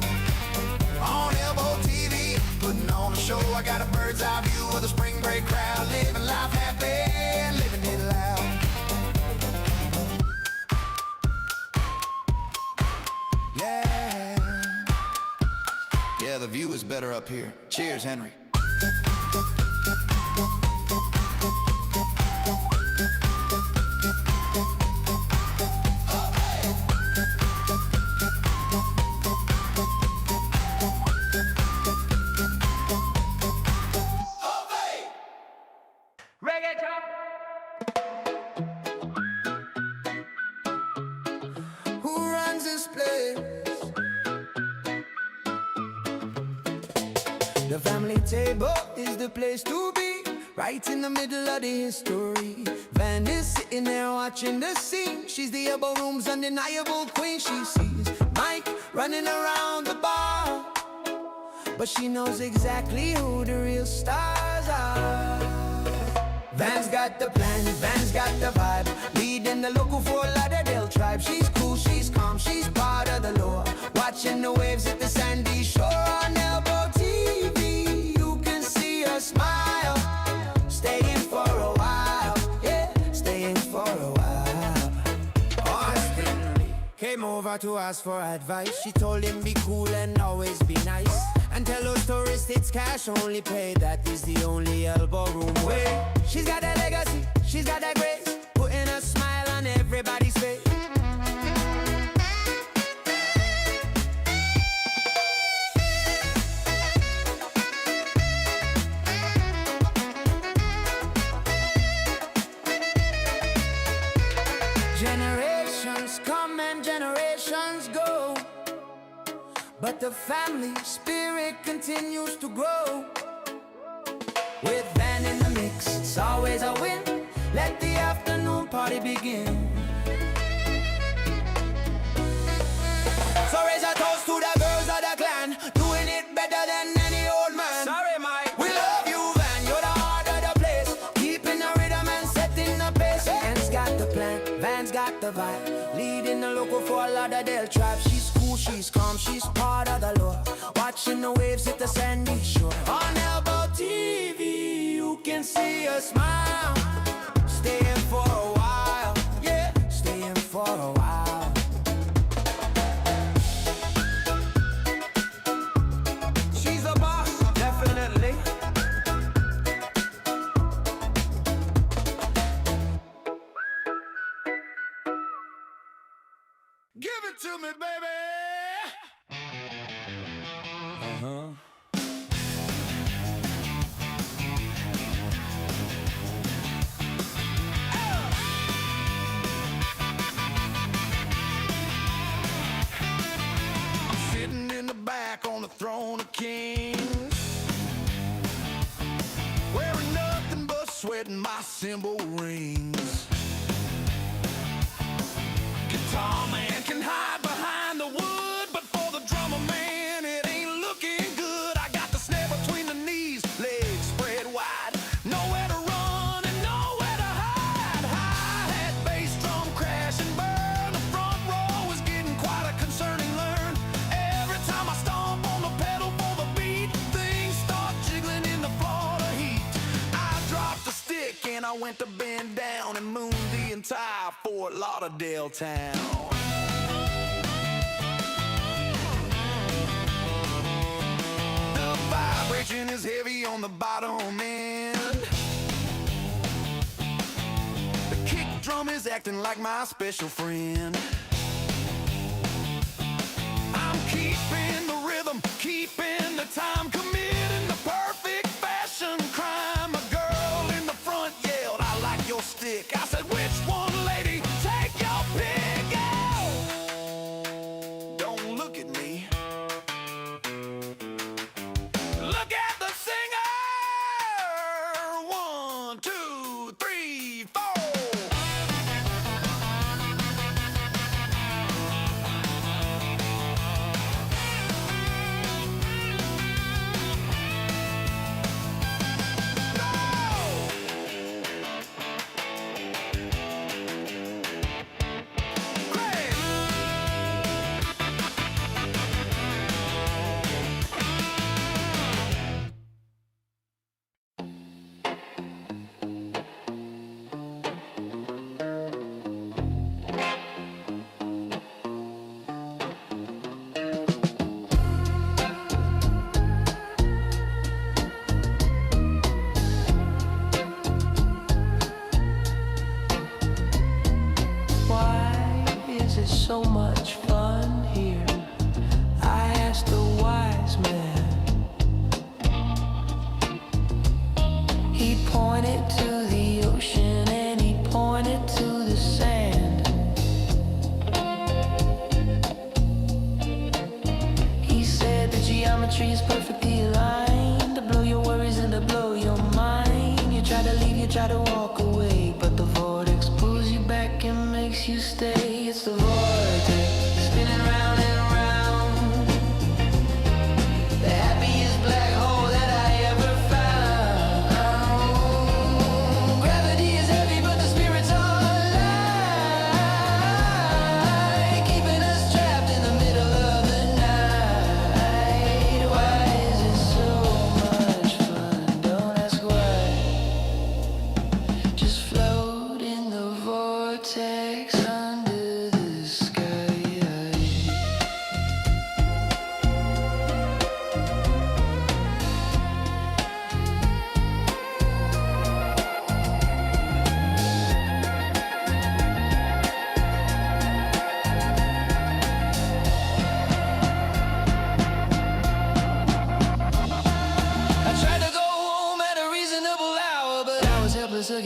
On ElboTV, putting on a show. I got a bird's eye view of the spring break crowd, living life happy, living it loud. Yeah, yeah, the view is better up here. Cheers, Henry. Who runs this place? The family table is the place to be, right in the middle of the history. Van is sitting there watching the scene. She's the Elbo Room's undeniable queen. She sees Mike running around the bar, but she knows exactly who the real stars are. Van's got the plan, Van's got the vibe, leading the local for Lauderdale tribe. She's cool, she's calm, she's part of the lore, watching the waves at the sandy shore on ElboTV. over to ask for advice. She told him be cool and always be nice, and tell those tourists it's cash only pay. That is the only Elbo Room way. She's got that legacy, she's got that grace, putting a smile on everybody's face. Generations come and generations go, but the family spirit continues to grow. With band in the mix, it's always a win. Let the afternoon party begin. So raise a toast to the girls of the clan, doing it better than any old man. Sorry, Mike. We love you, Van. You're the heart of the place, keeping the rhythm and setting the pace. Van's got the plan, Van's got the vibe, leading the local for Lauderdale tribe. She's cool, she's calm, she's part of the law, watching the waves hit the sandy shore. On ElboTV, you can see a smile, staying for a while, yeah, staying for a while. She's a boss, definitely. Give it to me, baby. Sitting in the back on the throne of kings, wearing nothing but sweat and my cymbal rings. Guitar man can hide behind the wood, but for the drummer man it ain't looking good. I got the snare between the knees, legs spread wide, nowhere to run and nowhere to hide. Hi-hat, bass drum crash and burn. The front row is getting quite a concerning learn. Every time I stomp on the pedal for the beat, things start jiggling in the Florida heat. I dropped the stick and I went to bend down and moon the entire Fort Lauderdale town. The vibration is heavy on the bottom end. The kick drum is acting like my special friend. I'm keeping the rhythm, keeping the time, committing the perfect fashion crime. A girl in the front yelled, I like your stick. I said, which one, lady? Take your pick. Oh! Don't look at me. Look at the singer. 1, 2, 3, 4. So much fun here, I asked the wise man. He pointed to the ocean and he pointed to the sand. He said the geometry is perfectly aligned, to blow your worries and to blow your mind. You try to leave, you try to walk away, but the vortex pulls you back and makes you stay. It's the vortex, spinning round and round, the happiest black hole that I ever found. Gravity is heavy, but the spirit's alive, keeping us trapped in the middle of the night. Why is it so much fun? Don't ask why. Just float in the vortex under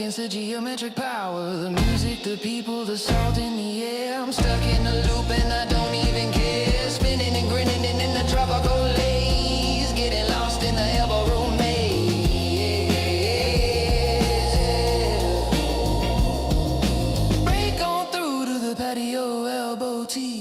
against the geometric power. The music, the people, the salt in the air. I'm stuck in a loop and I don't even care. Spinning and grinning in the tropical lace. Getting lost in the Elbo Room maze. Break on through to the Patio, ElboTV.com.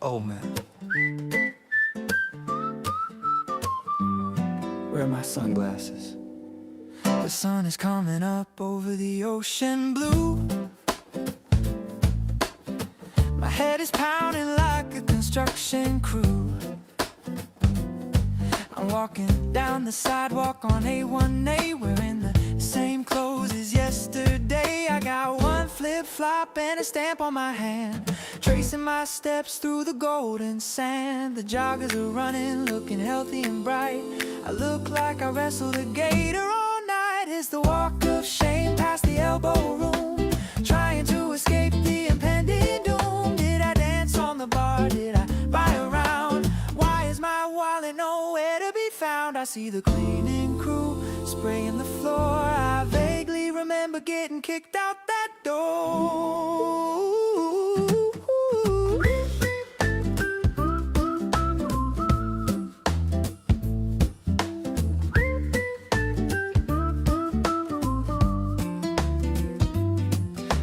Oh man, where are my sunglasses? The sun is coming up over the ocean blue. My head is pounding like a construction crew. I'm walking down the sidewalk on A1A, wearing the same clothes as yesterday. I got one flip-flop and a stamp on my hand, tracing my steps through the golden sand. The joggers are running, looking healthy and bright. I look like I wrestled a gator all night. It's the walk of shame past the Elbo Room, trying to escape the impending doom. Did I dance on the bar? Did I buy a round? Why is my wallet nowhere to be found? I see the cleaning crew spraying the floor. I vaguely remember getting kicked out that door.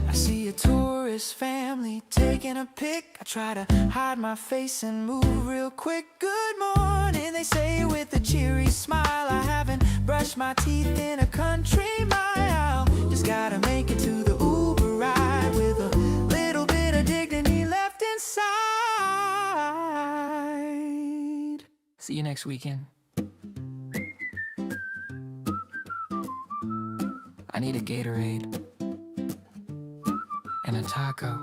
I see a tourist family taking a pic. I try to hide my face and move real quick. Good morning, they say with a cheery smile. I haven't brushed my teeth in a country mile. Just gotta make it to the Uber ride with a little bit of dignity left inside. See you next weekend. I need a Gatorade and a taco.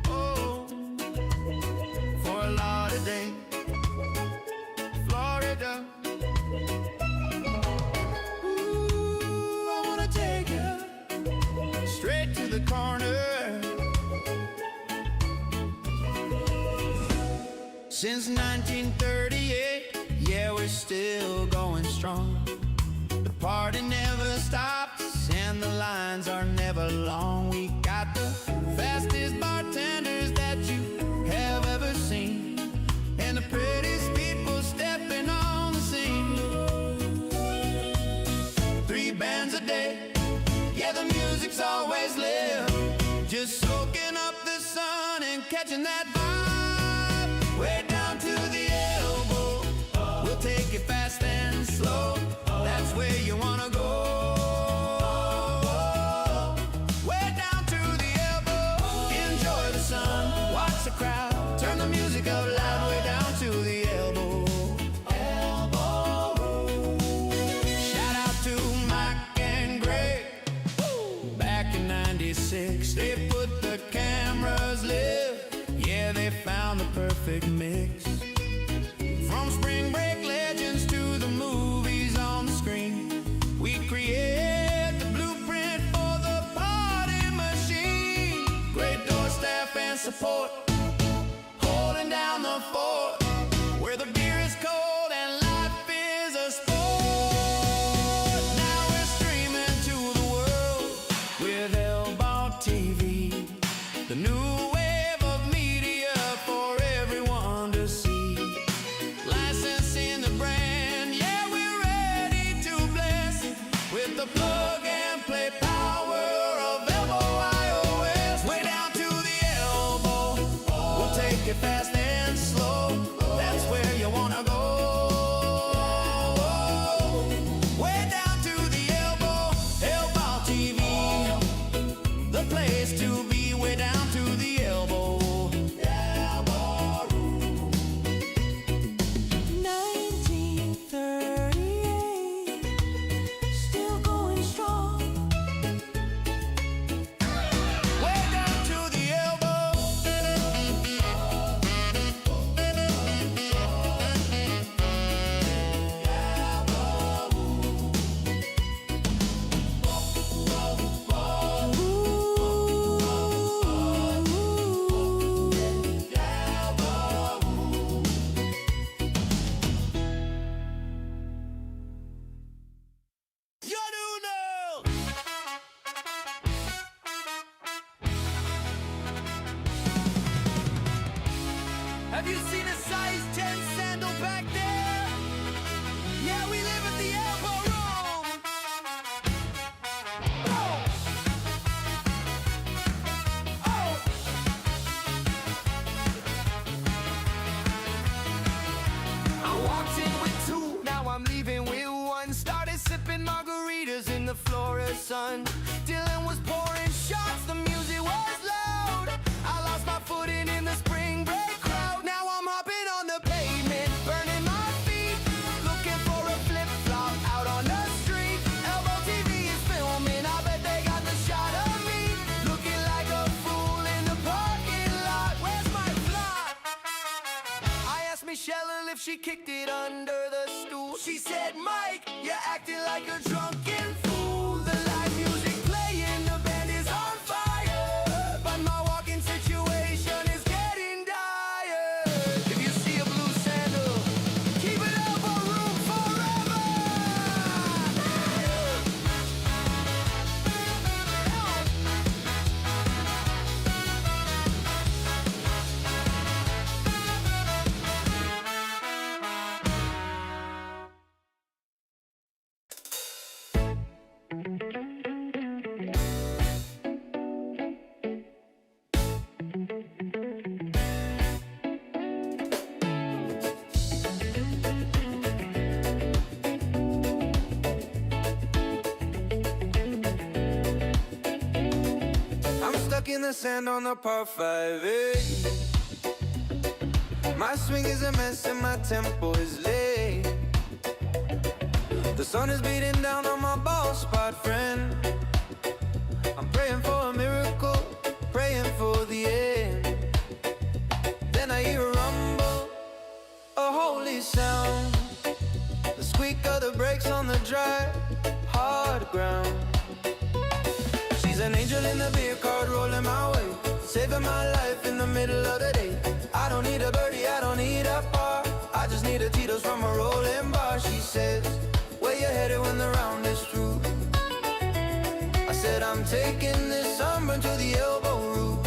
Oh, for Lauderdale, Florida. Ooh, I wanna take you straight to the corner. Since 1938, yeah, we're still going strong. The party never stops and the lines are never long. We got the fastest bartenders that you have ever seen, and the prettiest people stepping on the scene. 3 bands a day, yeah, the music's always lit. Just soaking up the sun and catching that vibe. Way down to the elbow, we'll take it fast and slow. That's where you wanna go. Way down to sipping margaritas in the Florida sun. Dylan was pouring shots, the music was loud. I lost my footing in the spring break crowd. Now I'm hopping on the pavement, burning my feet, looking for a flip-flop out on the street. ElboTV is filming, I bet they got the shot of me, looking like a fool in the parking lot. Where's my fly? I asked Michelle if she kicked it under the stool. She said, Mike, you're acting like a drunken fool. The live music playing, the band is on fire, but my walking situation is getting dire. If you see a blue sandal, keep it Elbo Room forever. I'm stuck in the sand on the par 5. My swing is a mess and my tempo is late. The sun is beating down on my ball spot, friend. I'm praying for a miracle, praying for the end. Then I hear a rumble, a holy sound, the squeak of the brakes on the dry, hard ground. She's an angel in the beer cart rolling my way, saving my life in the middle of the day. I don't need a birdie, I don't need a par, I just need a Tito's from a rolling bar. She says, where you headed when the round is through? I said, I'm taking this sunburn to the elbow root.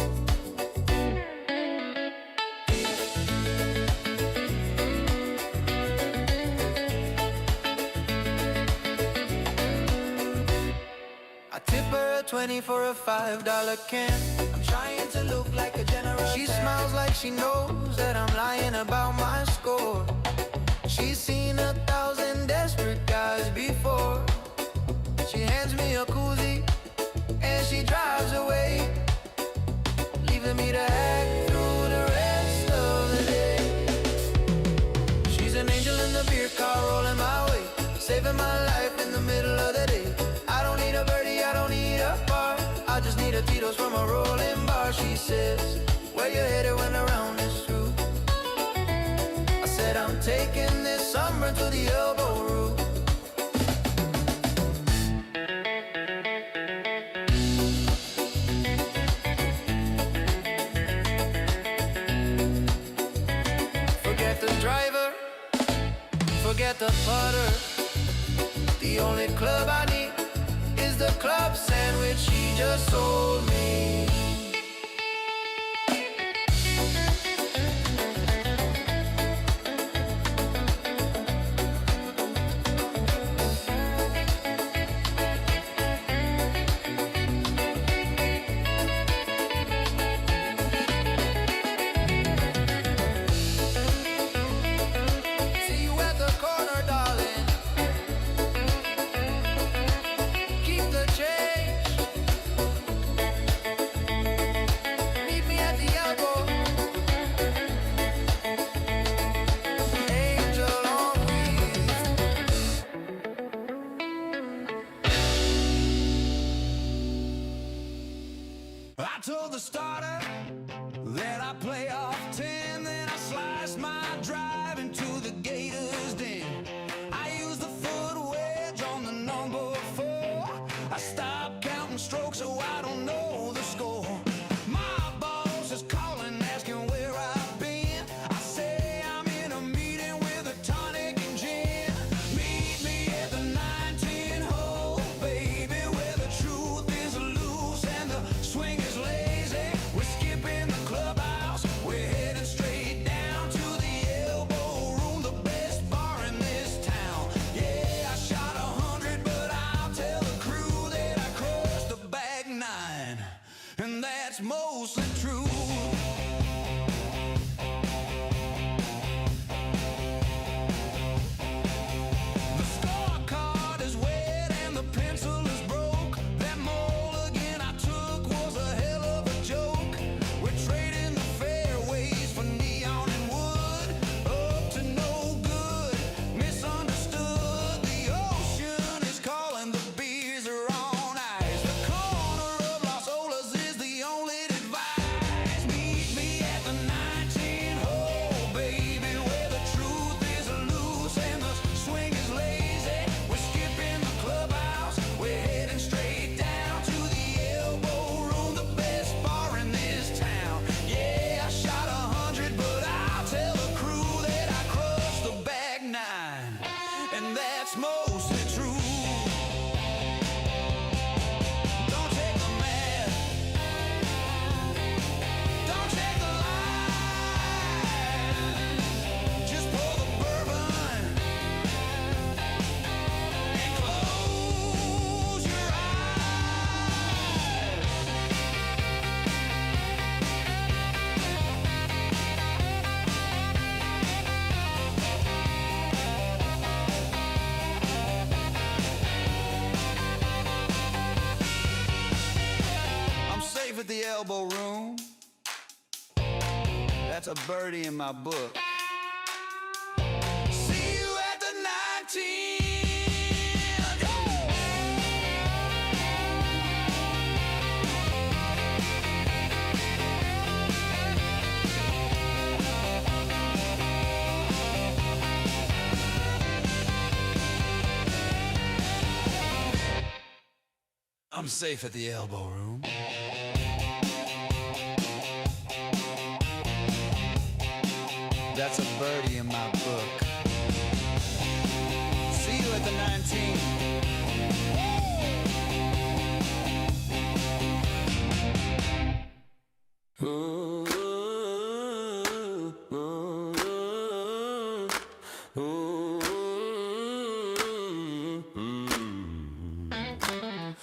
I tip her a 20 for a $5 can. I'm trying to look like a general. She smiles like she knows that I'm lying about my score. She's seen 1,000 desperate guys before. She hands me a koozie and she drives away, leaving me to act through the rest of the day. She's an angel in the beer car rolling my way, saving my life in the middle of the day. I don't need a birdie, I don't need a bar, I just need a Tito's from a rolling bar. She says, where you headed when the round is through? I said, I'm taking this sunburn to the elbow root. Forget the driver, forget the putter. The only club I need is the club sandwich she just sold me. See you at the corner, darling. Keep the change. Meet me at the elbow. Angel on wheels. I told the starter that I play off 10, then I sliced my drive into the Gators den. I used the foot wedge on the number 4. I stopped counting strokes so I don't know the score. My boss is calling, asking where I've been. I say I'm in a meeting with a tonic and gin. Meet me at the 19 hole, baby, where the truth is loose and the swing is lazy. With Elbo Room. That's a birdie in my book. See you at the 19. I'm safe at the Elbo Room. That's a birdie in my book. See you at the 19.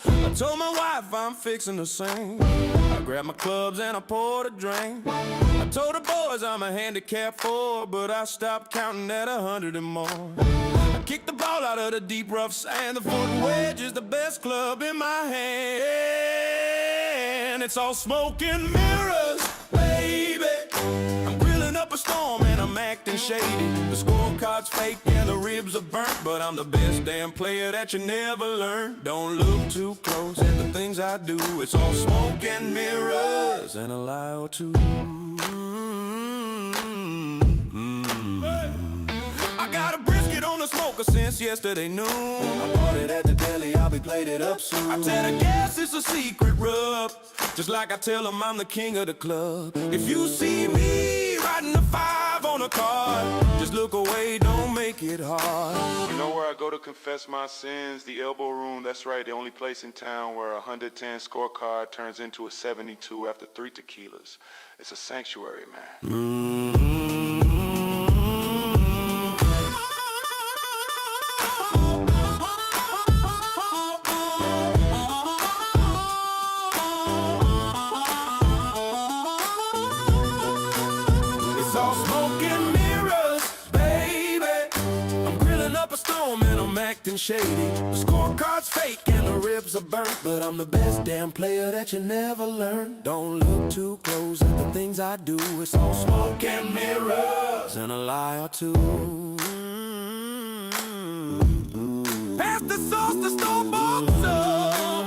I told my wife I'm fixing to sing. I grabbed my clubs and I poured a drink. I told the boys I'm a handicap 4, but I stopped counting at 100 and more. I kicked the ball out of the deep rough sand. The foot wedge is the best club in my hand. It's all smoke and mirrors, baby. I'm grilling up a storm and I'm acting shady. The scorecard's fake and the ribs are burnt, but I'm the best damn player that you never learned. Don't look too close at the things I do. It's all smoke and mirrors and a lie or two. I got a brisket on the smoker since yesterday noon. I bought it at the deli, I'll be plated up soon. I tell the gas it's a secret rub, just like I tell them I'm the king of the club. If you see me riding a 5 on a car, just look away, don't make it hard. You know where I go to confess my sins? The Elbo Room, that's right, the only place in town where a 110 scorecard turns into a 72 after 3 tequilas. It's a sanctuary, man. It's all smoke and mirrors, baby. I'm grilling up a storm and I'm acting shady. The scorecard's fake and the ribs are burnt, but I'm the best damn player that you never learned. Don't look too close at the things I do. It's all smoke and mirrors and a lie or two. Pass the sauce to store-bought some.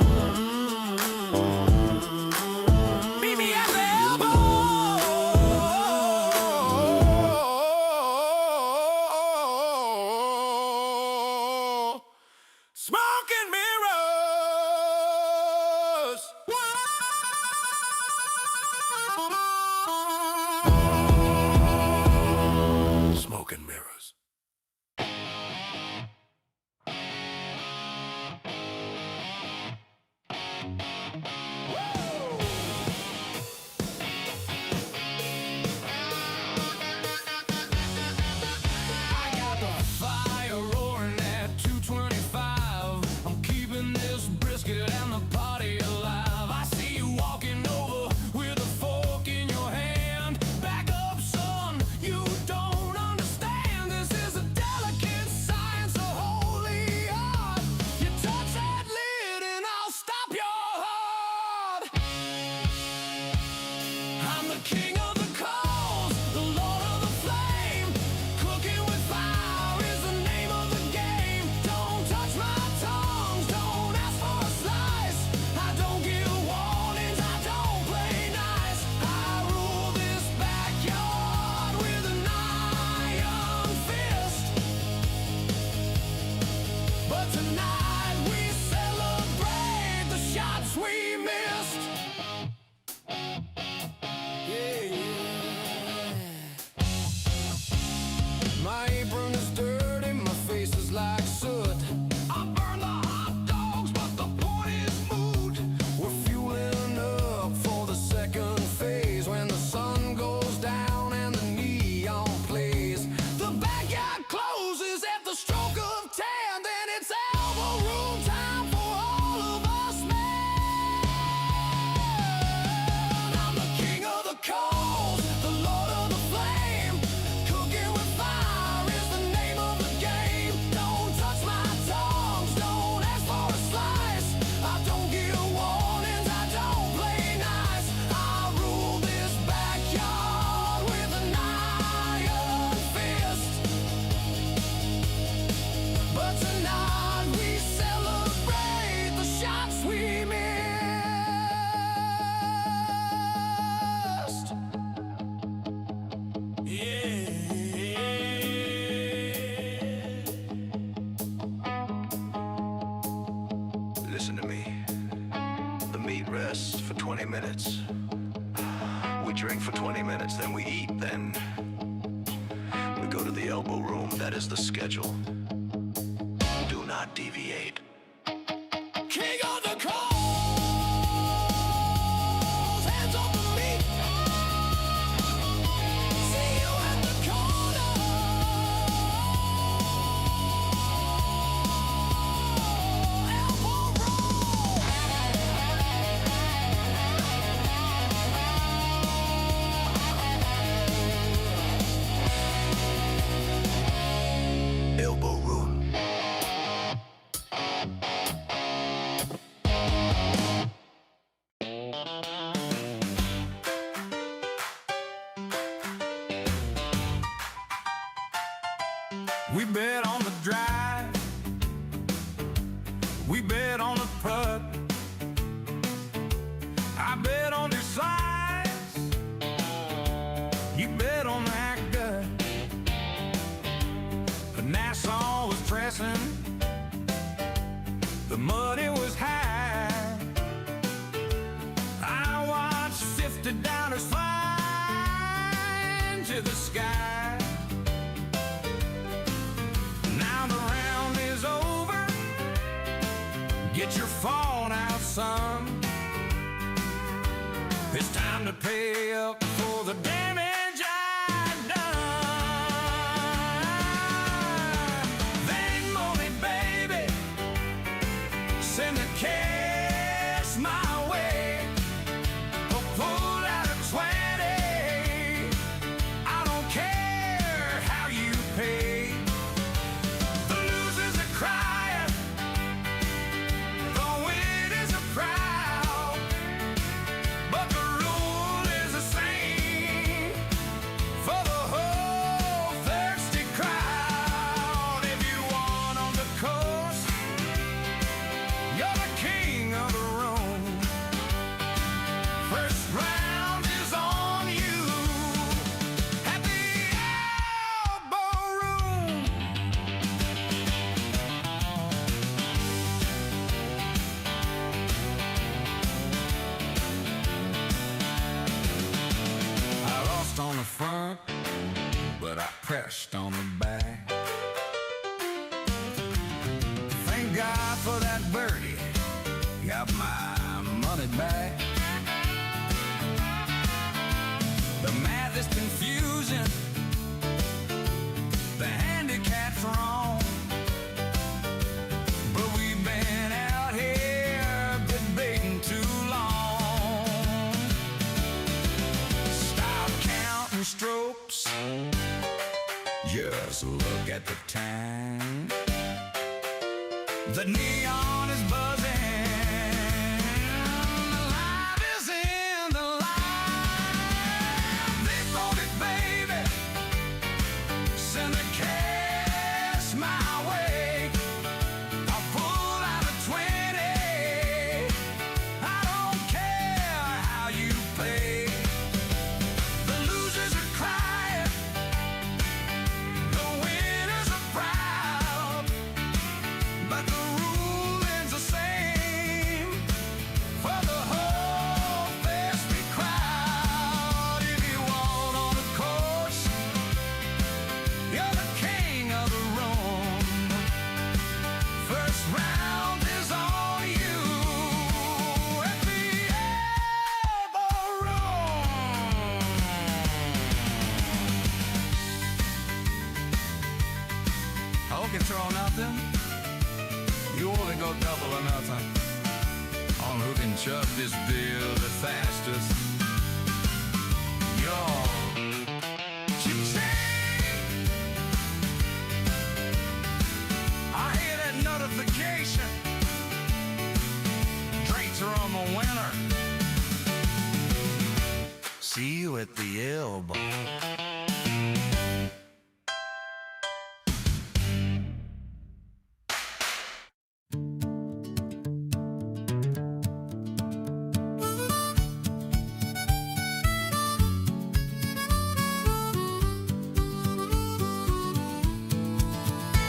Meet me at the elbow. Smoke and mirrors. Smoke and mirrors. Fire roaring at 225. I'm keeping this brisket and the party alive. I see you walking over with a fork in your hand. Back up, son, you don't understand. This is a delicate science, a holy art. You touch that lid and I'll stop your heart. I'm the king of the coals, the lord of the flame. Cooking with fire is the name of the game. Don't touch my tongues, don't ask for a slice. I don't give warnings, I don't play nice. I rule this backyard with an iron fist. But tonight we celebrate the shots we missed. My apron is dirty, my face is like soot. I burn the hot dogs, but the point is moot. We're fueling up for the second phase when the sun goes down and the neon plays. The backyard closes at the stroke of 10, then it's Elbo meat rests for 20 minutes. We drink for 20 minutes, then we eat, then we go to the Elbo Room. That is the schedule. Do not deviate. King of the coals, hands on the meat. See you at the corner. Elbow roll. Elbo Room. We bet on the drive, we bet on the putt, I bet on your size, you bet on that gut. The Nassau was pressing, the muddy was high. I watched 50 dollars fly into the sky. Now the round is over, get your phone out, son. It's time to pay up for the damage I've done. Thank money, baby, send the cash my way. Or pull out a 20, I don't care how you pay. The losers are crying, the winners are proud, but the rule is the same for the whole thirsty crowd. If you want on the coast, you're the king of the room. First round is on you at the Elbo Room. I lost on the front, but I pressed on the back. Thank God for that birdie, got my money back. The math is confusing, the handicap's wrong, but we've been out here debating too long. Stop counting strokes, just look at the time. The neon is buzzing, the light is in the line. They bought it, baby, send the cash my way. I'll pull out a 20, I don't care how you play. The losers are crying, the winners are proud, but the rule is the same for the whole thirsty crowd. If you want on the course, you're the king of the room. First round is on you at the Elbo Room. Hole control nothing. You only go double or nothing on who can chug this beer the fastest. Yo, ching. I hear that notification. Drinks are on the winner. See you at the Elbo.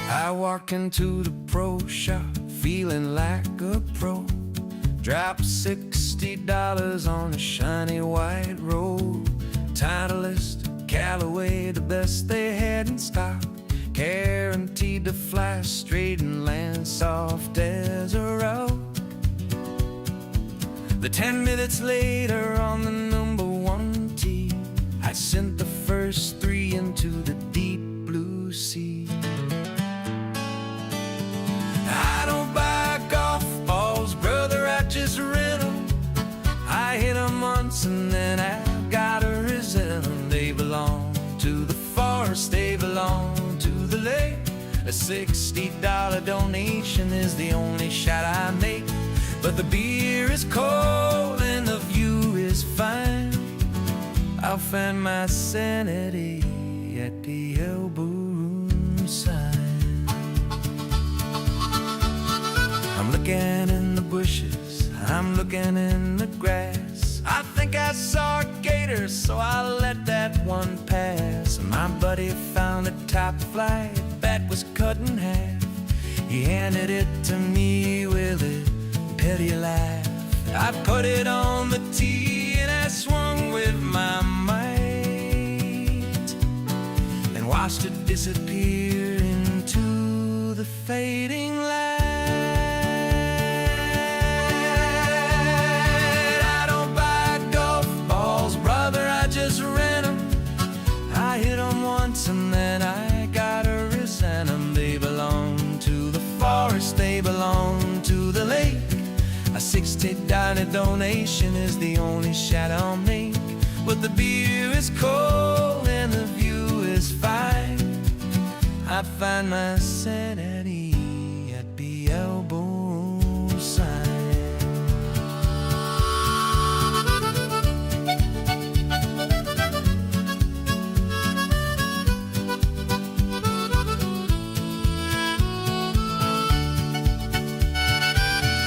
I walked into the pro shop feeling like a pro, Drop $60 on a shiny white road. Titleist, Callaway, the best they had in stock. Guaranteed to fly straight and land soft as a rock. The 10 minutes later on the #1 tee, I sent the first 3 into the deep blue sea. I don't buy golf balls, brother, I just rent them. I hit them once and then I gotta resent them. They belong to the forest, they belong to the lake. A $60 donation is the only shot I make. But the beer is cold and the view is fine. I'll find my sanity at the Elbo Room sign. I'm looking in the bushes, I'm looking in the grass. I think I saw a gator, so I let that one pass. My buddy found a top flight that was cut in half. He handed it to me with a pity laugh. I put it on the tee and I swung with my might, then watched it disappear into the fading light. I don't buy golf balls, brother, I just rent them. I hit them once and then I gotta resent them. They belong to the forest, they belong to the lake. A $60 donation is the only shot I'll make. But the beer is cold and the view is fine. I find my sanity at the Elbo sign.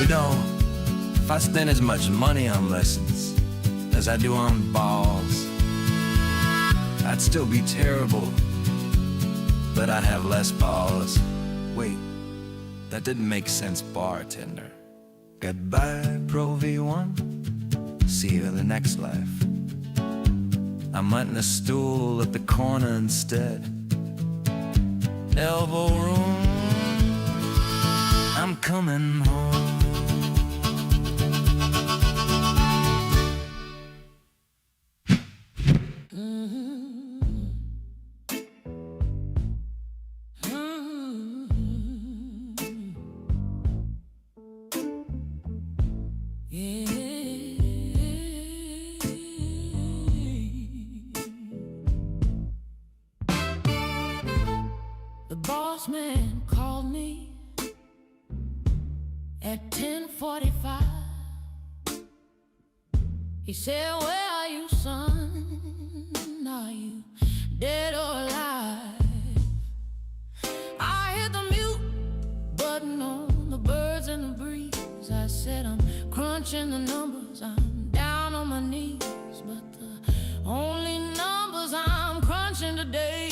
You know, if I spend as much money on lessons as I do on balls, I'd still be terrible, but I'd have less balls. Wait, that didn't make sense, bartender. Goodbye, Pro V1. See you in the next life. I'm renting a stool at the corner instead. Elbo Room, I'm coming home. The boss man called me at 10:45. He said, "Where are you, son? Are you dead or alive?" I hit the mute button on the birds and the breeze. I said, "I'm crunching the numbers, I'm down on my knees. But the only numbers I'm crunching today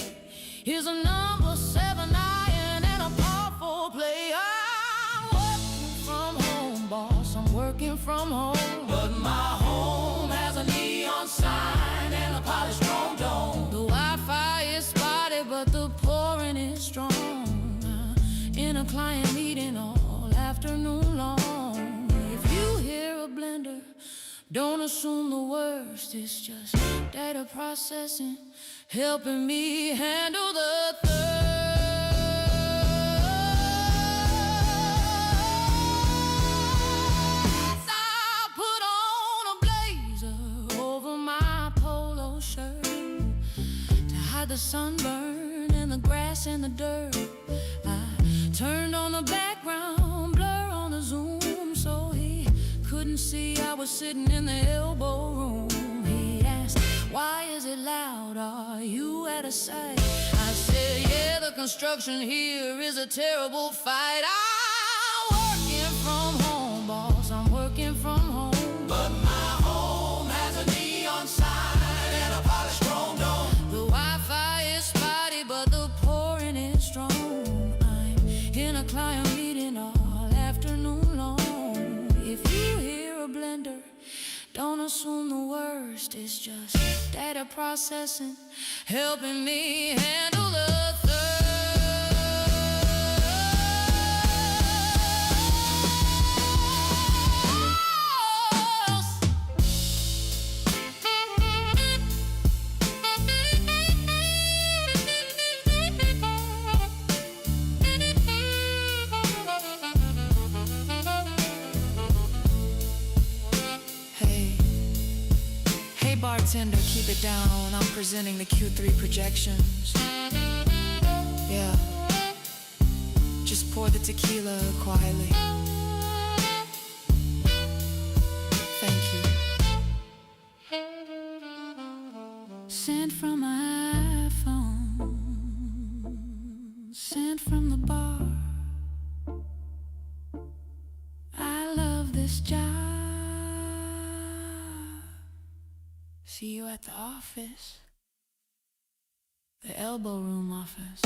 is a number 7 iron and a par 4 play." I'm working from home, boss, I'm working from home. But my home has a neon sign and a polished chrome dome. The Wi-Fi is spotty, but the pouring is strong. In a client meeting all afternoon long. If you hear a blender, don't assume the worst. It's just data processing, helping me handle the thirst. I put on a blazer over my polo shirt to hide the sunburn and the grass and the dirt. I turned on the background blur on the Zoom so he couldn't see I was sitting in the Elbo Room. He asked, "Why is it loud? Are you out of sight?" I said, "Yeah, the construction here is a terrible fight." I'm working from home, boss, I'm working from home. But my home has a neon sign and a polished chrome dome. The Wi-Fi is spotty, but the pouring is strong. I'm in a client meeting all afternoon long. If you hear soon the worst is just data processing, helping me handle the bartender, keep it down. I'm presenting the Q3 projections. Yeah. Just pour the tequila quietly. Thank you. Sent from my iPhone. Sent from the bar. I love this job. See you at the office. The Elbo Room office.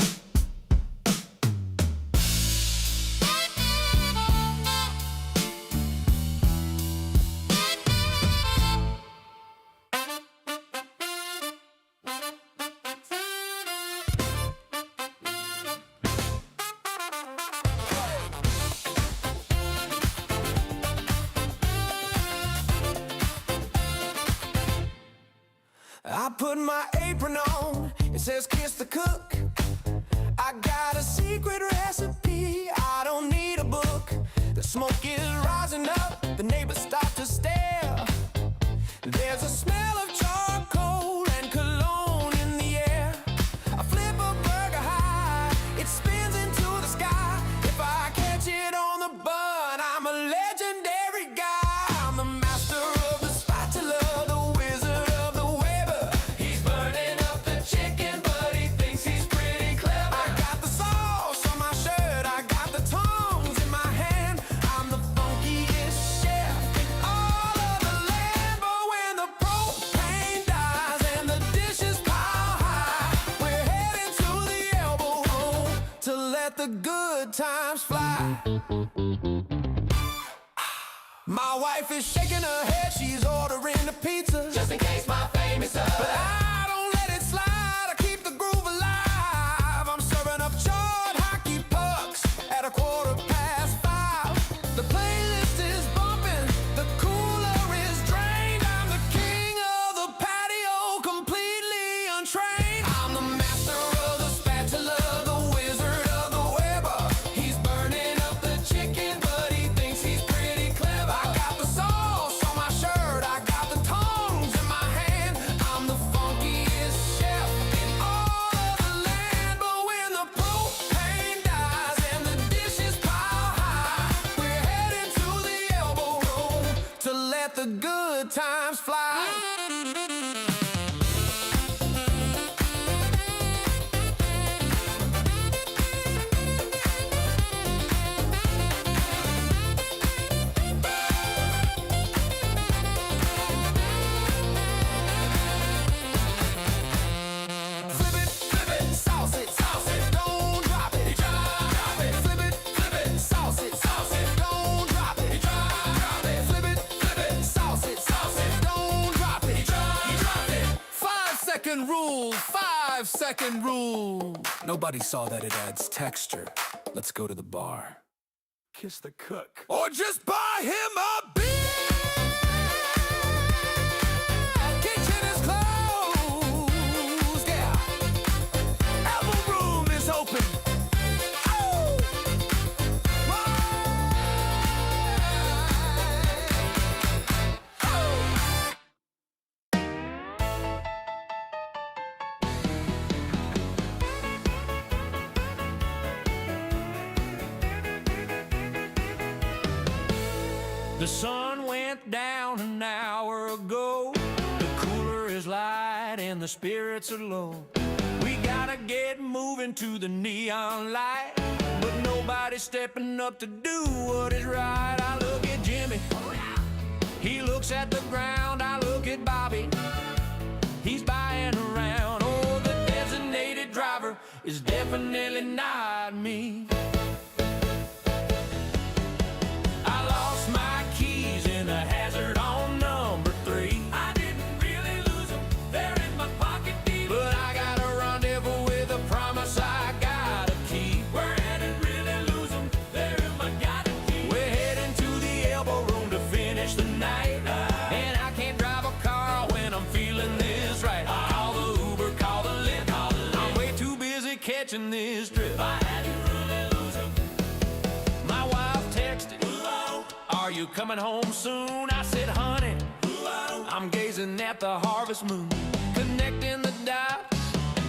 I put my apron on, it says kiss the cook. I got a secret recipe, I don't need a book. The smoke is rising up, the neighbors start to stare. There's a smell of charcoal and cologne in the air. I flip a burger high, it spins into the sky. If I catch it on the bun, I'm a legendary guy. I'm the master of the spatula, the wizard of the Weber. He's burning up the chicken, but he thinks he's pretty clever. I got the sauce on my shirt, I got the tongs in my hand. I'm the funkiest chef in all of the land. But when the propane dies and the dishes pile high, we're heading to the Elbo Room to let the good times fly. My wife is shaking her head, she's ordering a pizza, just in case my fame is up. But I don't let it slide, I keep the groove alive. I'm serving up charred hockey pucks at 5:15. The playlist is bumping, the cooler is drained. I'm the king of the patio, completely untrained. I'm the master of the spatula, the wizard of the Weber. He's burning up the chicken, but he thinks he's pretty clever. I got the sauce on my shirt, I got the tongs in my hand. I'm the funkiest chef in all of the land. But when the propane dies and the dishes pile high, we're heading to the Elbo Room to let the good times fly. Flip it, sauce it, don't drop it, drop it. Flip it, sauce it, don't drop it, drop it. Flip it, sauce it, don't drop it, drop it. 5-second rule, 5-second rule. Nobody saw that it adds texture. Let's go to the bar. Kiss the cook. Or just buy him a beer. Kitchen is closed, yeah. Elbo Room is open. Oh! The sun went down an hour ago. The cooler is light and the spirits are low. We gotta get moving to the neon light, but nobody's stepping up to do what is right. I look at Jimmy, he looks at the ground. I look at Bobby, he's buying around. Oh, the designated driver is definitely not me. I lost my keys in a hazard on number 3. you coming home soon? I said, honey, I'm gazing at the harvest moon, connecting the dots,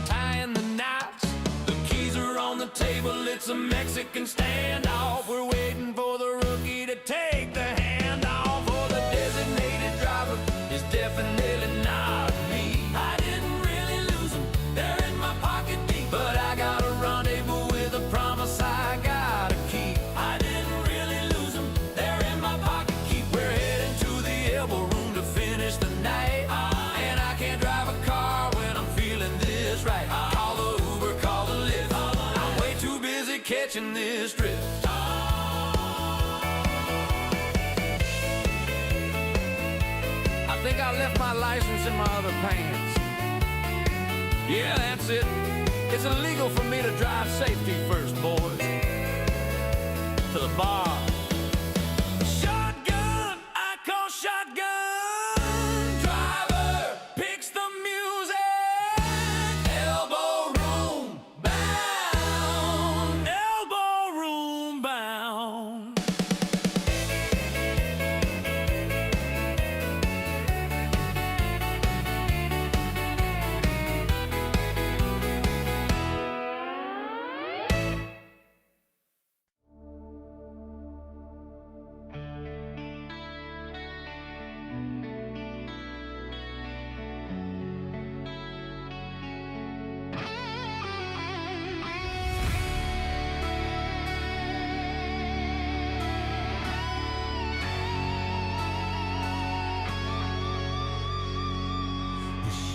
tying the knots. The keys are on the table, it's a Mexican standoff. We're waiting for the rookie to take the handoff. For the designated driver is definitely not me. I didn't really lose them, they're in my pocket deep. But I got a rendezvous with a promise I gotta keep. I didn't really lose them, they're in my pocket keep. We're heading to the Elbo Room to finish the night. And I can't drive a car when I'm feeling this right. Call the Uber, call the Lyft, I'm way too busy catching this drift. I think I left my license in my other pants. Yeah, that's it. It's illegal for me to drive safety first, boys. To the bar. Shotgun, I call shotgun. Driver picks the music. Elbo Room bound. Elbo Room bound.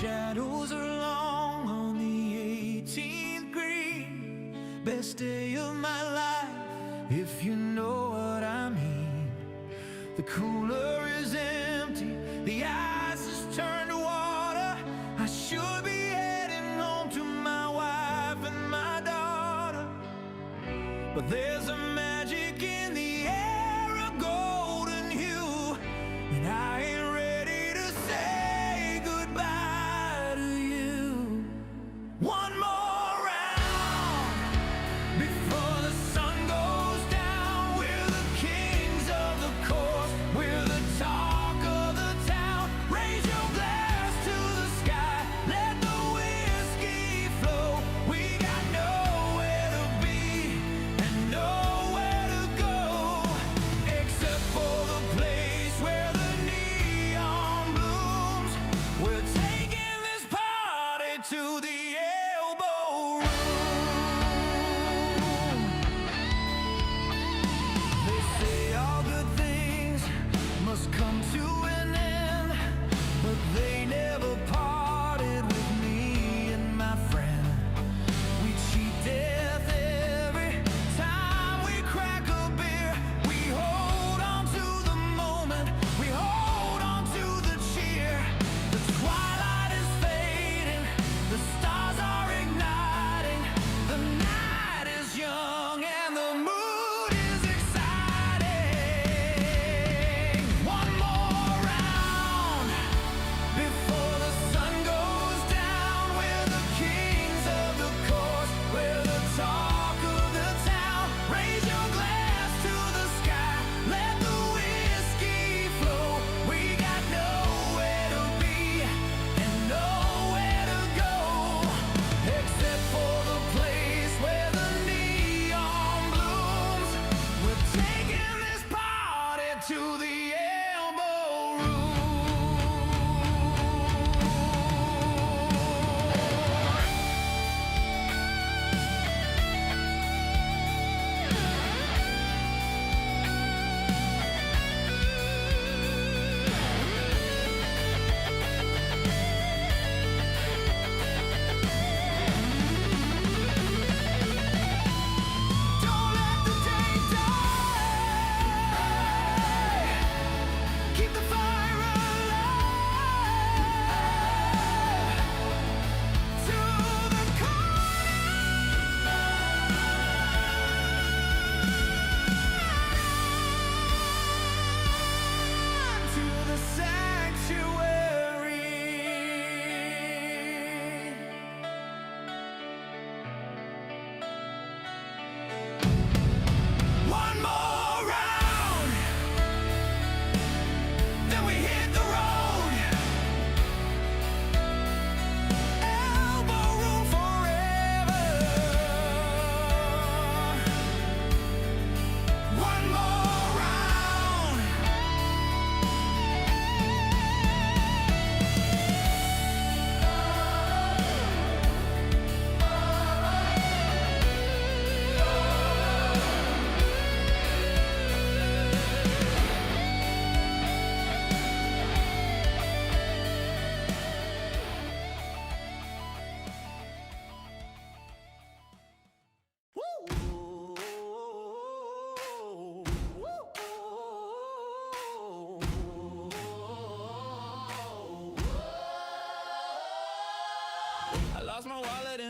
Shadows are long on the 18th green. Best day of my life, if you know what I mean. The cooler is empty, the ice has turned to water. I should be heading home to my wife and my daughter. But there's a magic in the air, a golden hue, and I ain't ready to say goodbye to you. One more round before the sun goes down. We're the kings of the course, we're the talk of the town. Raise your glass to the sky, let the whiskey flow. We got nowhere to be and nowhere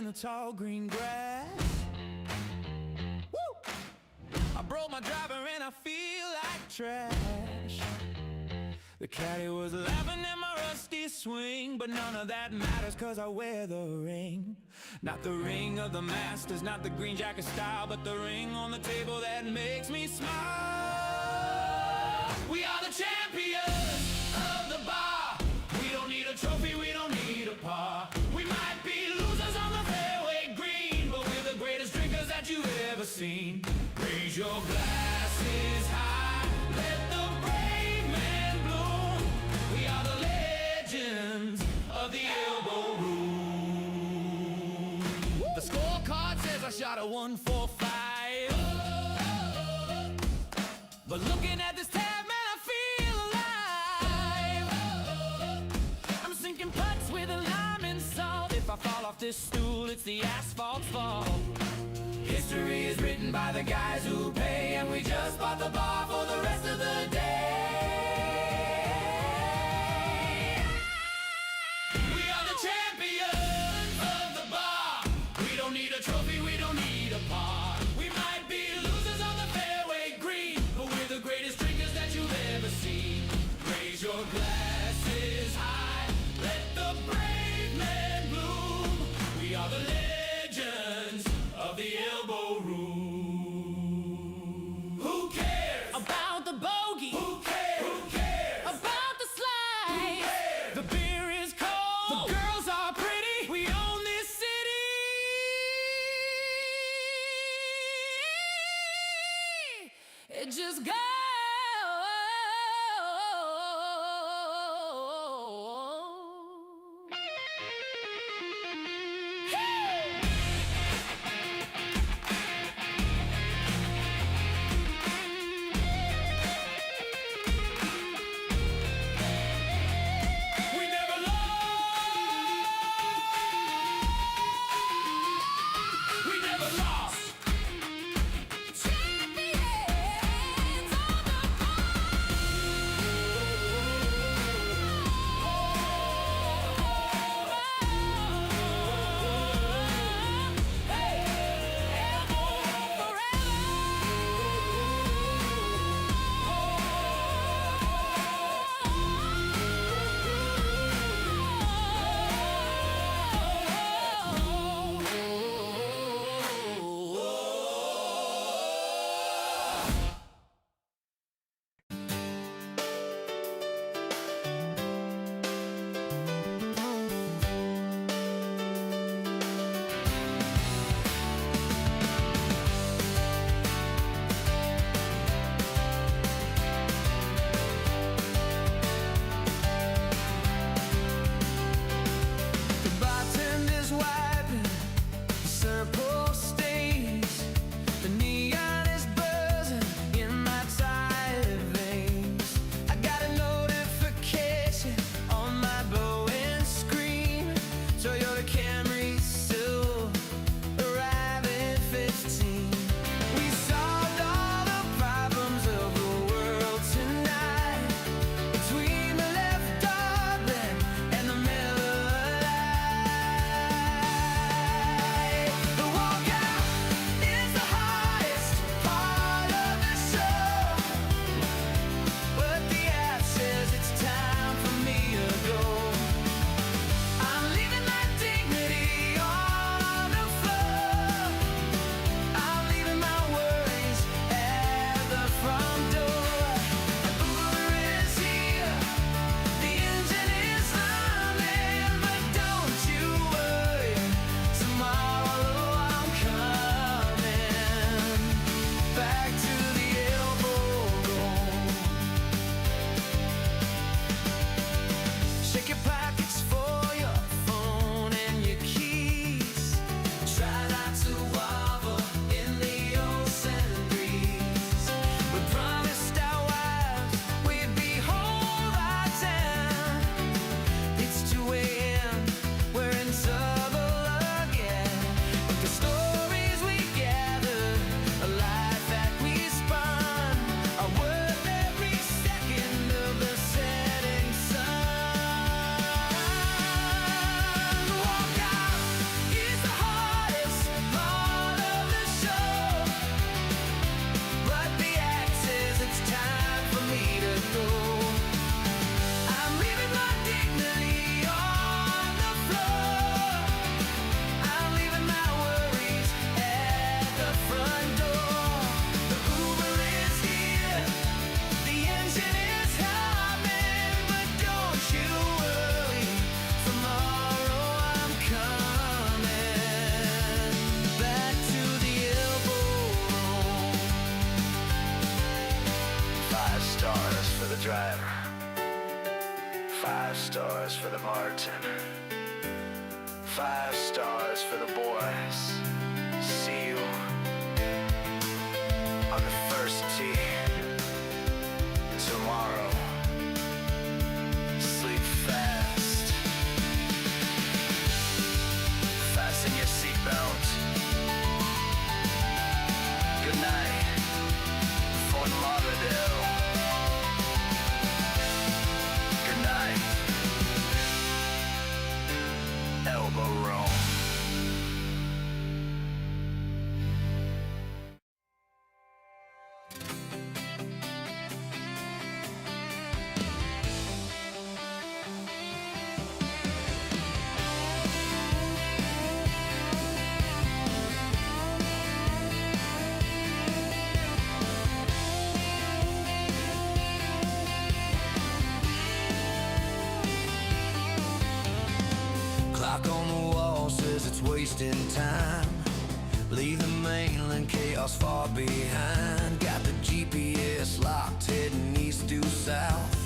the tall green grass. Woo! I broke my driver and I feel like trash. The caddy was laughing at my rusty swing, but none of that matters cause I wear the ring. Not the ring of the masters, not the green jacket style, but the ring on the table that makes me smile. We are the champions of the bar. We don't need a trophy, we don't need a par. We might be losers on the fairway green, but we're the greatest drinkers that you've ever seen. Raise your glasses high, let the brave man bloom. We are the legends of the Elbo Room. The scorecard says I shot a 145, but looking at this tab, man, I feel alive. I'm sinking putts with a lime and salt. If I fall off this stool, it's the asphalt's fault. History is written by the guys who pay, and we just bought the bar for the rest of the day. We are the champions of the bar. We don't need a trophy, we don't need a par. We might be losers on the fairway green, but we're the greatest drinkers that you've ever seen. Raise your glasses high, let the brave man bloom. We are the legends of the Elbo Room. Who cares about the bogey? Who cares? Who cares about the slide? Who cares? The beer is cold, the girls are pretty. We own this city. It just goes. stars for the driver, 5 stars for the bartender, 5 stars for the boys. See you on the first tee tomorrow. Sleep fast. Fasten your seatbelt. Good night, Fort Lauderdale. Good night, Elbo Room. Clock on the wall says it's wasting time. Leave the mainland chaos far behind. Got the GPS locked, heading east due south.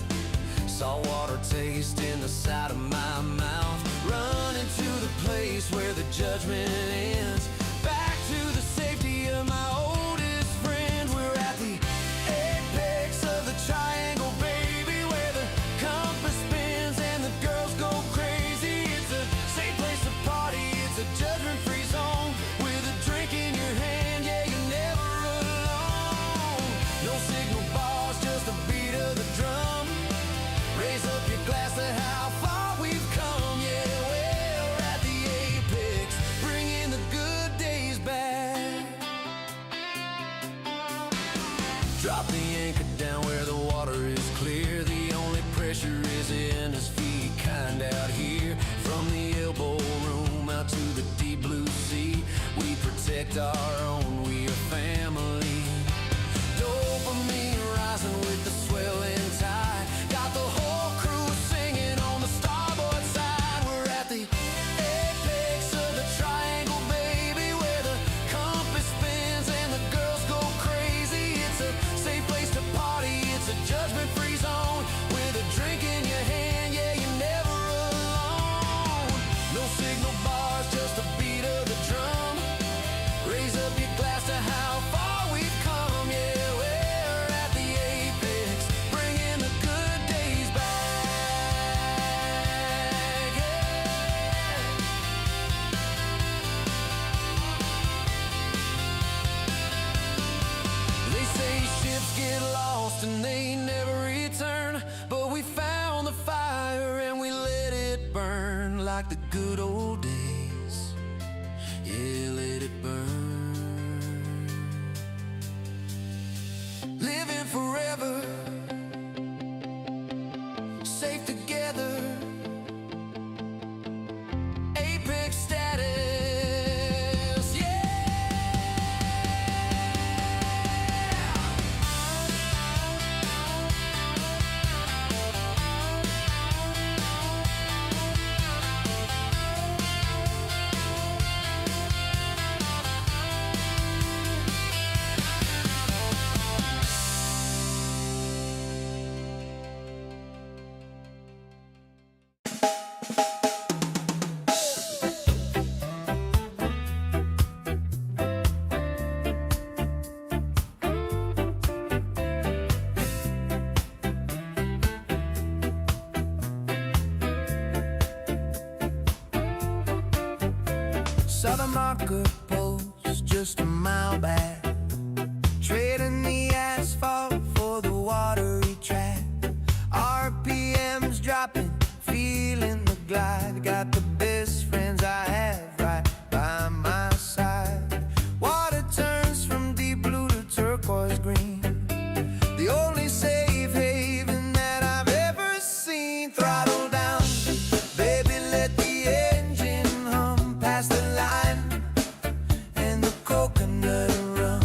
Saltwater taste in the side of my mouth. Running to the place where the judgment ends. Back to the safety of my oldest friend. We're at the apex of the triangle, baby, where the compass spins and the girls go crazy. It's a safe place to party, it's a judgment-free zone. With a drink in your hand, yeah, you're never alone. No signal bars, just the beat of the drum. Raise up your glass to how far we've come. Yeah, we're at the apex, bringing the good days back. Drop the anchor down where the water is clear. The only pressure is in his feet, kind out here. From the elbow room out to the deep blue sea, we protect our own, we are family. Dopamine rising with the swelling tide. Got the whole crew singing on the starboard side. We're at the apex of the triangle, baby, where the compass spins and the girls go crazy. It's a safe place to party, it's a judgment-free zone. With a drink in your hand, yeah, you're never alone. No signal bars, just the beat of the drum. Raise up your glass to how far we've come. Yeah, we're at the apex, bringing the good days back. Yeah. They say ships get lost and they never return, but we found the fire and we let it burn like the good old days. Yeah, let it burn. Living forever, safe together. Apex status, yeah. Saw the marker post just a mile back, trading the asphalt for the watery track. RPMs dropping, feeling the glide. Got the best friends I have right by my side. Water turns from deep blue to turquoise green. The only safe haven that I've ever seen. Throttle down, baby, let the engine hum past the line and the coconut rum.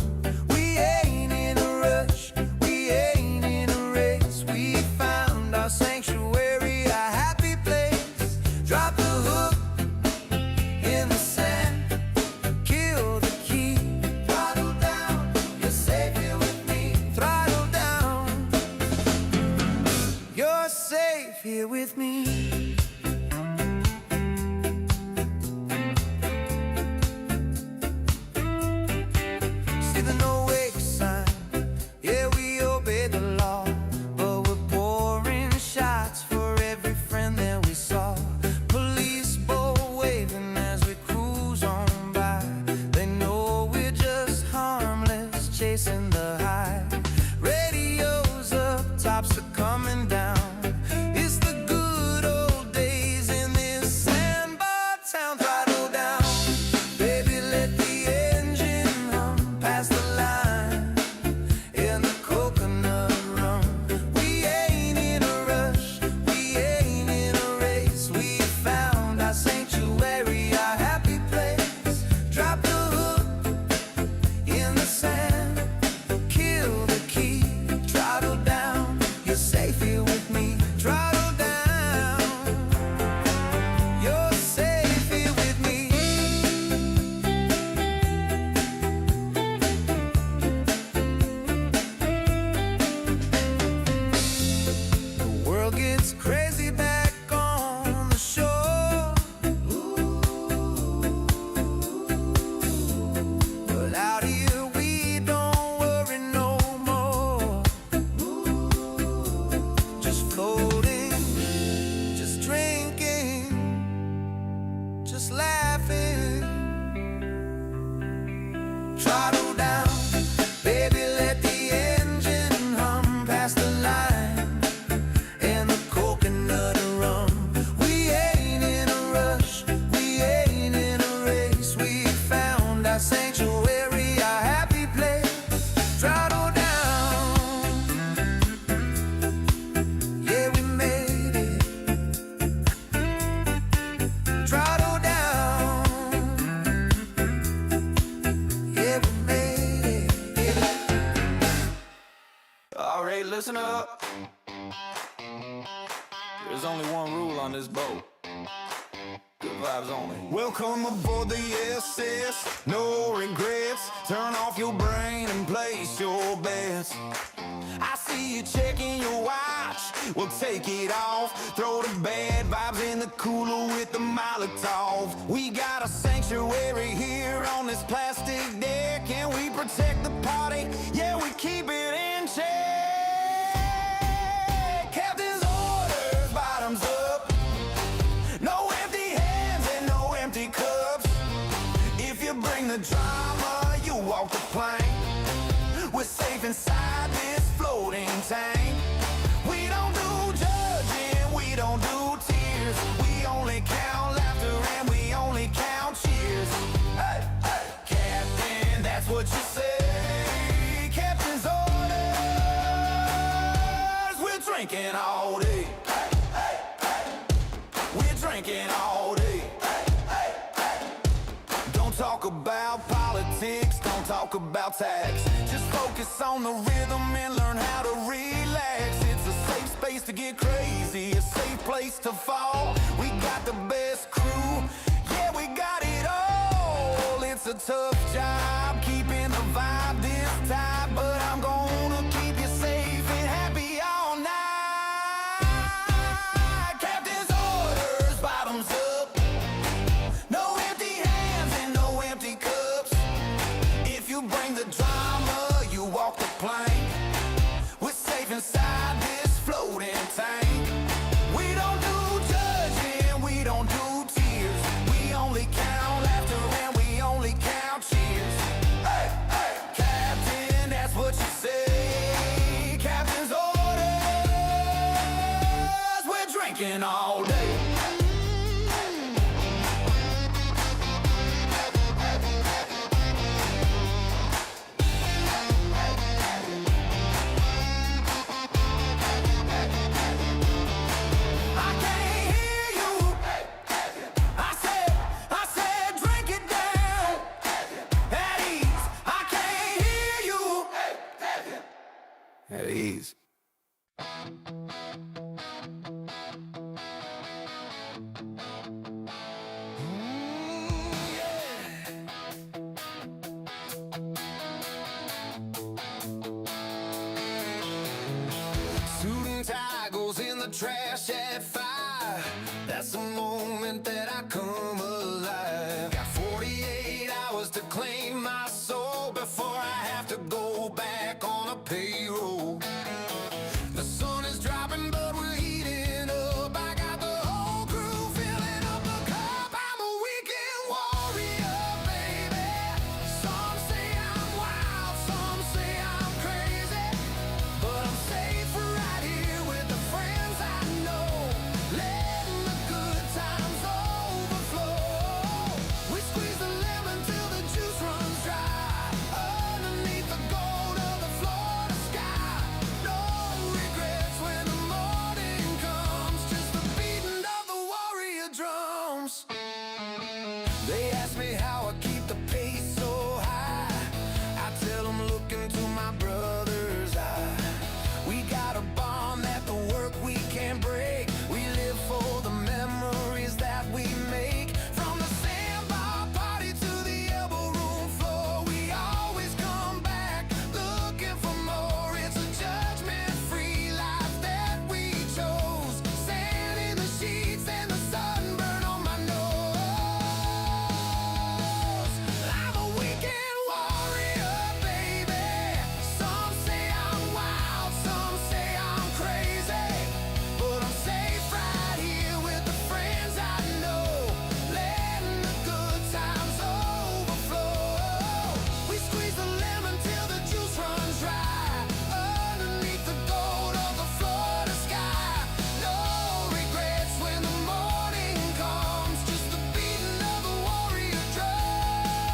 here with me. See the no wake sign, yeah, we obey the law, but we're pouring shots for every friend that we saw. Police bolt waving as we cruise on by. They know we're just harmless, chasing the high. Radios up, tops are coming down. It's the good old days in this sandbar town. Throttle down, baby, let the engine hum past the line in the coconut rum. We ain't in a rush, we ain't in a race. We found our sanctuary, our happy place. Drop the hook in the sand, kill the key, throttle down. You're safe here with me. Throttle down, you're safe here with me. The world gets crazy back on the shore, but out here we don't worry no more. Just floating, just drinking, just laughing. Throttle down, baby, let the engine hum past the line and the coconut rum. We ain't in a rush, we ain't in a race. We found our sanctuary, our happy place. Throttle down, yeah, we made it. Throttle down, yeah, we made it. Alright, listen up. There's only one rule on this boat. Good vibes only. Welcome aboard the SS, no regrets. Turn off your brain and place your bets. I see you checking your watch, we'll take it off. Throw the bad vibes in the cooler with the Molotov. We got a sanctuary here on this plastic deck, and we protect the party, yeah, we keep it in check. Captain's orders, bottoms up. No empty hands and no empty cups. If you bring the drama, you walk the plank. We're safe inside this floating tank. We don't do judging, we don't do tears. We only count laughter and we only count cheers. Hey, hey, Captain, that's what you say. Captain's orders. We're drinking all day. Hey, hey, hey. We're drinking all day. Hey, hey, hey. Don't talk about politics, don't talk about tax. Just focus on the rhythm and learn how to relax. It's a safe space to get crazy, a safe place to fall. We got the best crew, yeah, we got it all. It's a tough job keeping the vibe this tight, but I'm gonna keep you safe and happy all night. Captain's orders, bottoms up. No empty hands and no empty cups. If you bring the drama, you walk the plank. We're safe inside this floating tank. We don't do judging, we don't do tears. We only count laughter and we only count cheers. Hey, hey, Captain, that's what you say. Captain's orders. We're drinking all day. I can't hear you. I said, drink it down. At ease. I can't hear you. At ease. trash at 5. That's the moment that I come alive. Got 48 hours to claim my soul before I have to go back on a payroll. The sun is dropping, but we're heating up. I got the whole crew filling up the cup. I'm a weekend warrior, baby. Some say I'm wild, some say I'm crazy, but I'm safe right here with the friends I know, letting the good times overflow. We squeeze the lemon till the juice runs dry, underneath the gold of the Florida sky. No regrets when the morning comes, just the beating of the warrior drums. They ask me how I keep the pace so high. I tell them, look into my brother's eye. We got a bond that the work we can't break. We live for the memories that we make. From the sandbar party to the elbow room floor, we always come back looking for more. It's a judgment-free life that we chose. Sand in the sheets and the sunburn on my nose. I'm a weekend warrior, baby. Some say I'm wild, some say I'm crazy, but I'm safe right here with the friends I know, letting the good times overflow. We squeeze the lemon till the juice runs dry, underneath the gold of the Florida sky. No regrets when the morning comes, just the beating of the warrior drums.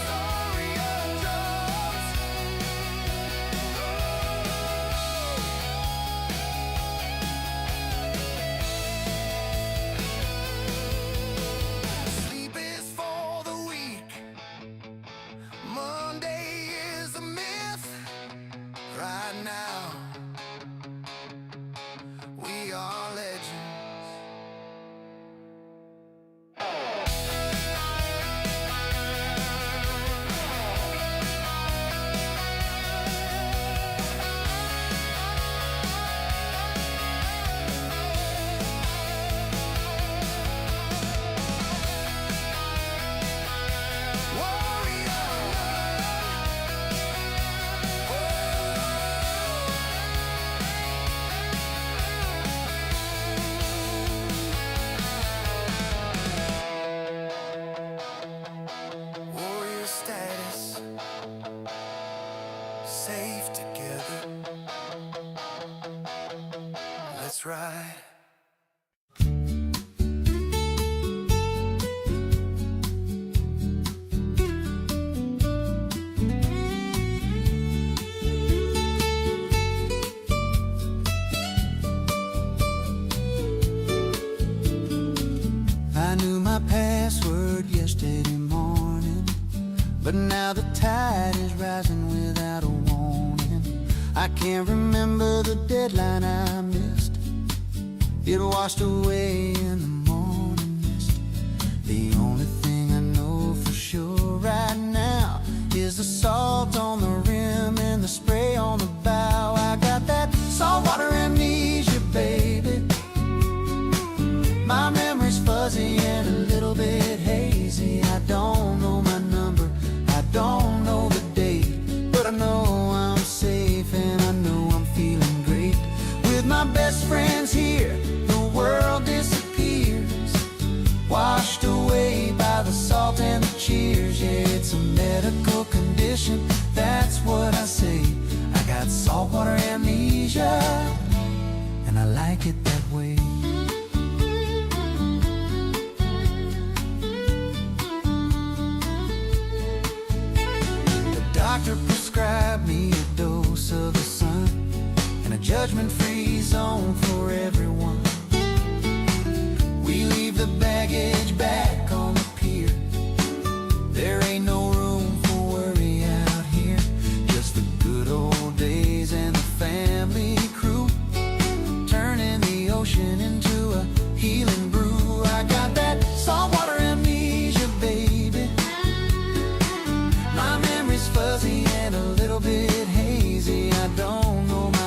Warrior drums. Sleep is for the weak. Monday is a myth. Right now, we are legends. Warrior status, safe together. Let's ride. I knew my password yesterday morning, but now the tide is rising without a warning. I can't remember the deadline I missed. It washed away in the morning mist. The only thing I know for sure right now is the salt on the rim and the spray on the bow. I got that saltwater amnesia, baby. My memory's fuzzy and a little bit hazy. I don't know my number, I don't know the date, but I know I'm safe and I know I'm feeling great. With my best friends here, the world disappears, washed away by the salt and the cheers. Yeah, it's a medical condition, that's what I say. I got saltwater amnesia, and I like it that way. Doctor prescribed me a dose of the sun and a judgment-free zone for everyone. We leave the baggage back on the pier. There ain't no room for worry out here. Just the good old days and the family crew, turning the ocean into a healing brew. I got that saltwater amnesia, baby. My memory's fuzzy and a little bit hazy. I don't know my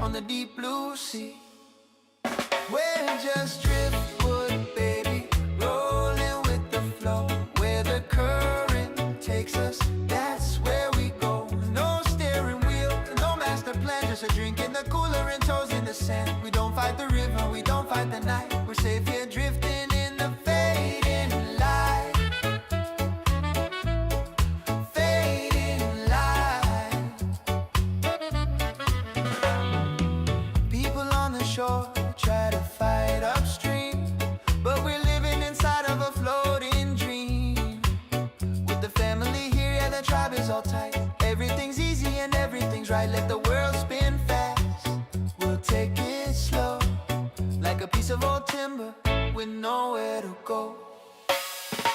on the deep blue sea. We're just driftwood, baby, rolling with the flow. Where the current takes us, that's where we go. No steering wheel, no master plan, just a drink in the cooler and toes in the sand. We don't fight the river, we don't fight the night. We're safe here drifting in the fading light. Fading light. People on the shore try to fight upstream, but we're living inside of a floating dream. With the family here, yeah, the tribe is all tight. Everything's easy and everything's right. Let the world spin fast, we'll take it slow, like a piece of old timber with nowhere to go.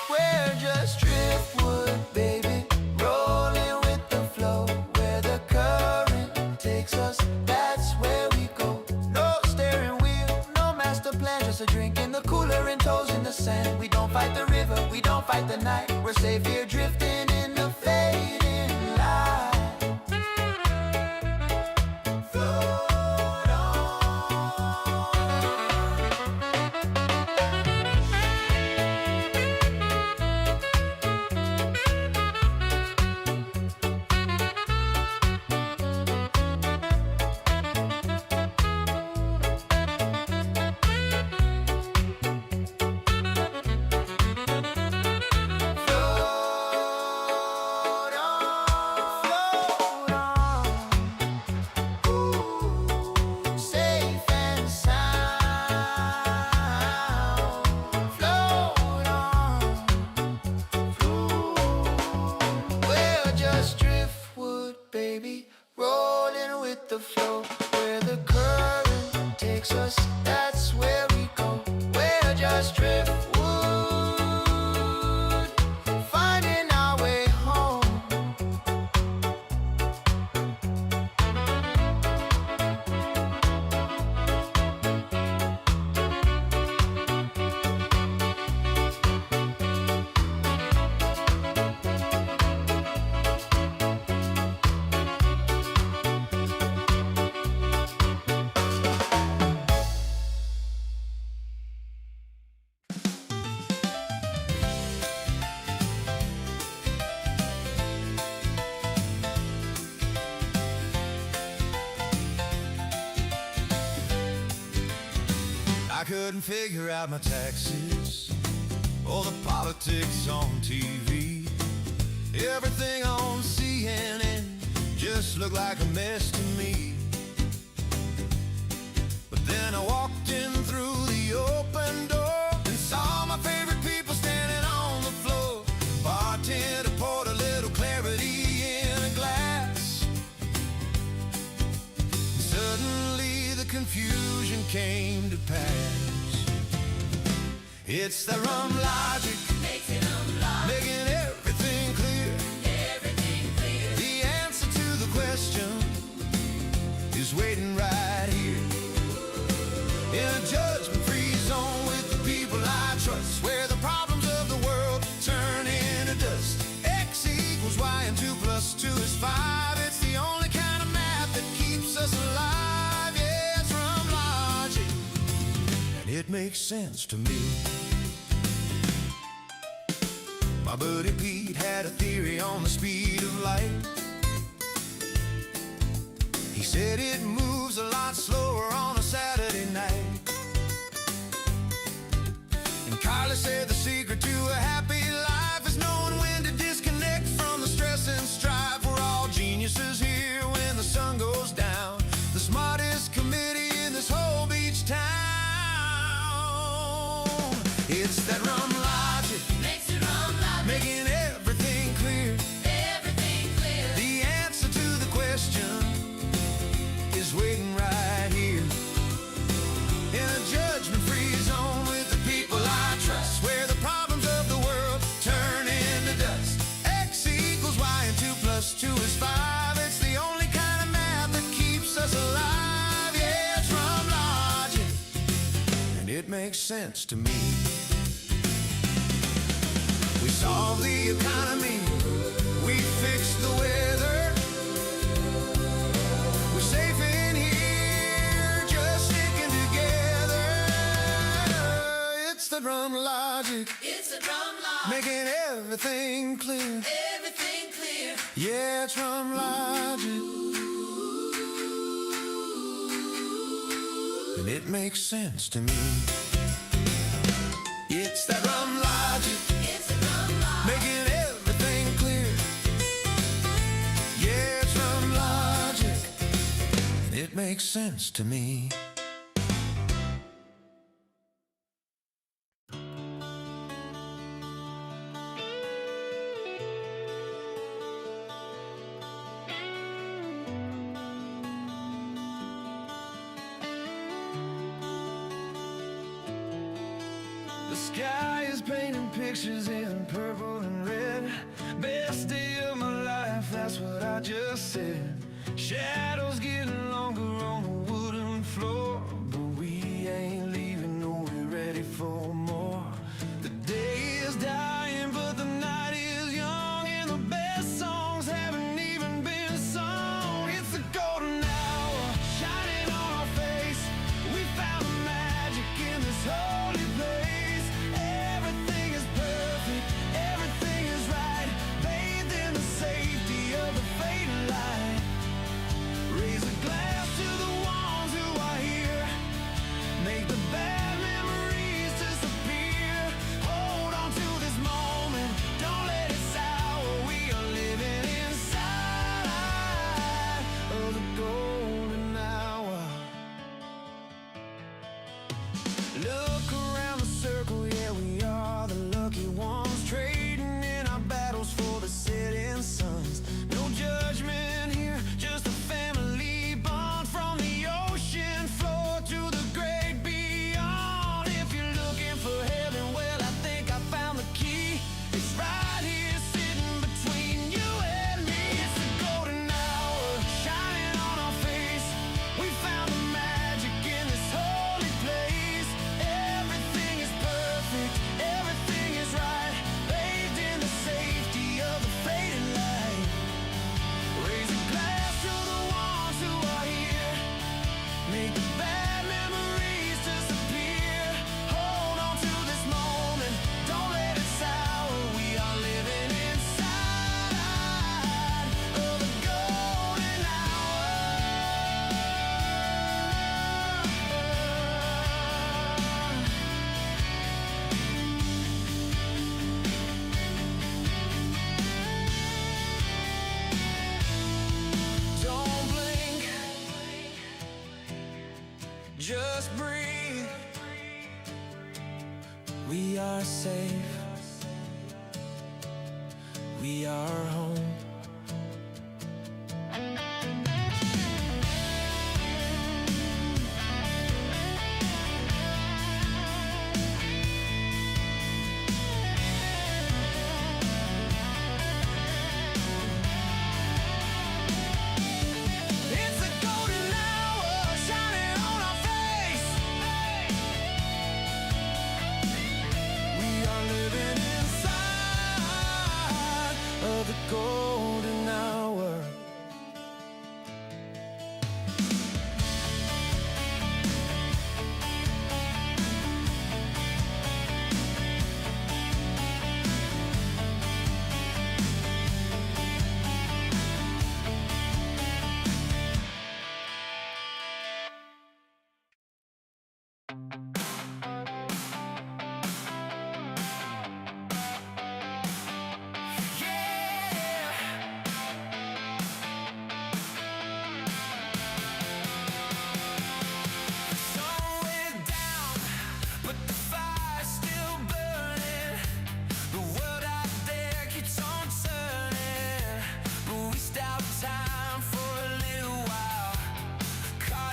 We're just driftwood, baby, rolling with the flow. Where the current takes us, that's where we go. No steering wheel, no master plan, just a drink in the cooler and toes in the sand. We don't fight the river, we don't fight the night. We're safe here drifting in the fading light. Float on. Float on. Ooh, safe and sound. Float on. We're just driftwood, baby, rolling with the flow. Where the current takes us, that's where we go. We're just driftwood, finding our way home. I couldn't figure out my taxes or the politics on TV. Everything on CNN just looked like a mess to me. But then I walked in through the open door and saw my favorite people standing on the floor. Bartender poured a little clarity in a glass. Suddenly the confusion came to pass. It's that rum logic, making everything clear. The answer to the question is waiting right here. In a judgment-free zone with the people I trust, where the problems of the world turn into dust. X equals Y and 2 plus 2 is 5. It's the only kind of math that keeps us alive. Yeah, it's rum logic, and it makes sense to me. My buddy Pete had a theory on the speed of light. He said it moves a lot slower on a Saturday night. And Carly said the secret to a happy life is knowing when to disconnect from the stress and strife. We're all geniuses here when the sun goes down. The smartest committee in this whole beach town. It's that rum logic, making everything clear. The answer to the question is waiting right here. In a judgment-free zone with the people I trust, where the problems of the world turn into dust. X equals Y and 2 plus 2 is 5. It's the only kind of math that keeps us alive. Yeah, it's rum logic, and it makes sense to me. We solve the economy, we fix the weather. We're safe in here the drum logic. It's the drum logic. Making everything clear. Everything clear. Yeah, drum logic. And it makes sense to me. It's that drum logic. It's the drum logic. Making everything clear. Yeah, drum logic. And it makes sense to me. The sky is painting pictures in purple and red. Best day of my life, that's what I just said. Shadows getting longer on the wooden floor, but we ain't leaving, no, we're ready for more. The day is dying, but the night is young, and the best songs haven't even been sung. It's the golden hour, shining on our face. We found the magic in this holy place. Everything is perfect, everything is right, bathed in the safety of the fading light. Raise a glass to the ones who are here. Make the bad memories disappear. Hold on to this moment, don't let it sour. We are living inside of the golden hour. Look around the circle, yeah, we are the lucky ones, trading in our battles for the setting suns. No judgment here, just a family bond, from the ocean floor to the great beyond. If you're looking for heaven, well, I think I found the key. It's right here, sitting between you and me. It's the golden hour, shining on our face. We found the magic in this holy place. Everything is perfect, everything is right, bathed in the safety of the fading light. Raise a glass to the ones who are here. Make the bad memories disappear. Hold on to this moment, don't let it sour. We are living inside of the golden hour. Don't blink, just breathe. We are safe, we are home. It's a golden hour, shining on our face. We are living inside of the golden hour.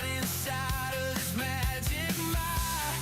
Inside of this magic mind,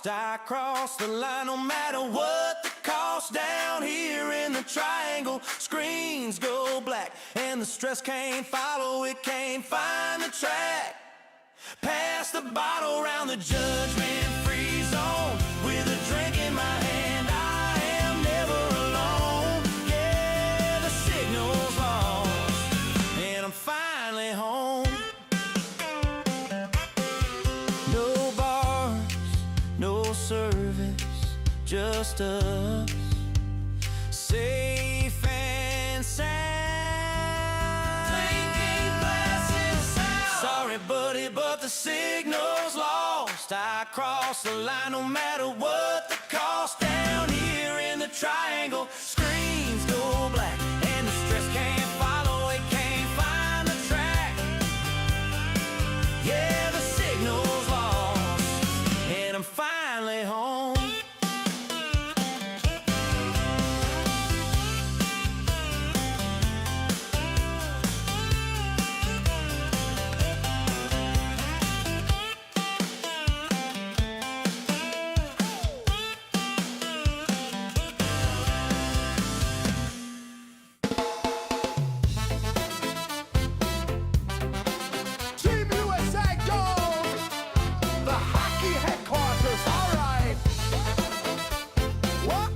lost. I cross the line no matter what the cost. Down here in the triangle, screens go black, and the stress can't follow, it can't find the track. Pass the bottle round the judgment-free zone with a drink in my hand. I am never alone. Yeah, the signal's lost, and I'm finally home. No bars, no service, just us, safe and sound. Clinking glasses out. Sorry, buddy, but the signal's lost. I cross the line no matter what the cost. Down here in the triangle, screens go black, and the stress can't follow, it can't find the track. Yeah, the signal's lost, and I'm finally home. Team USA goes! The hockey headquarters, alright! What?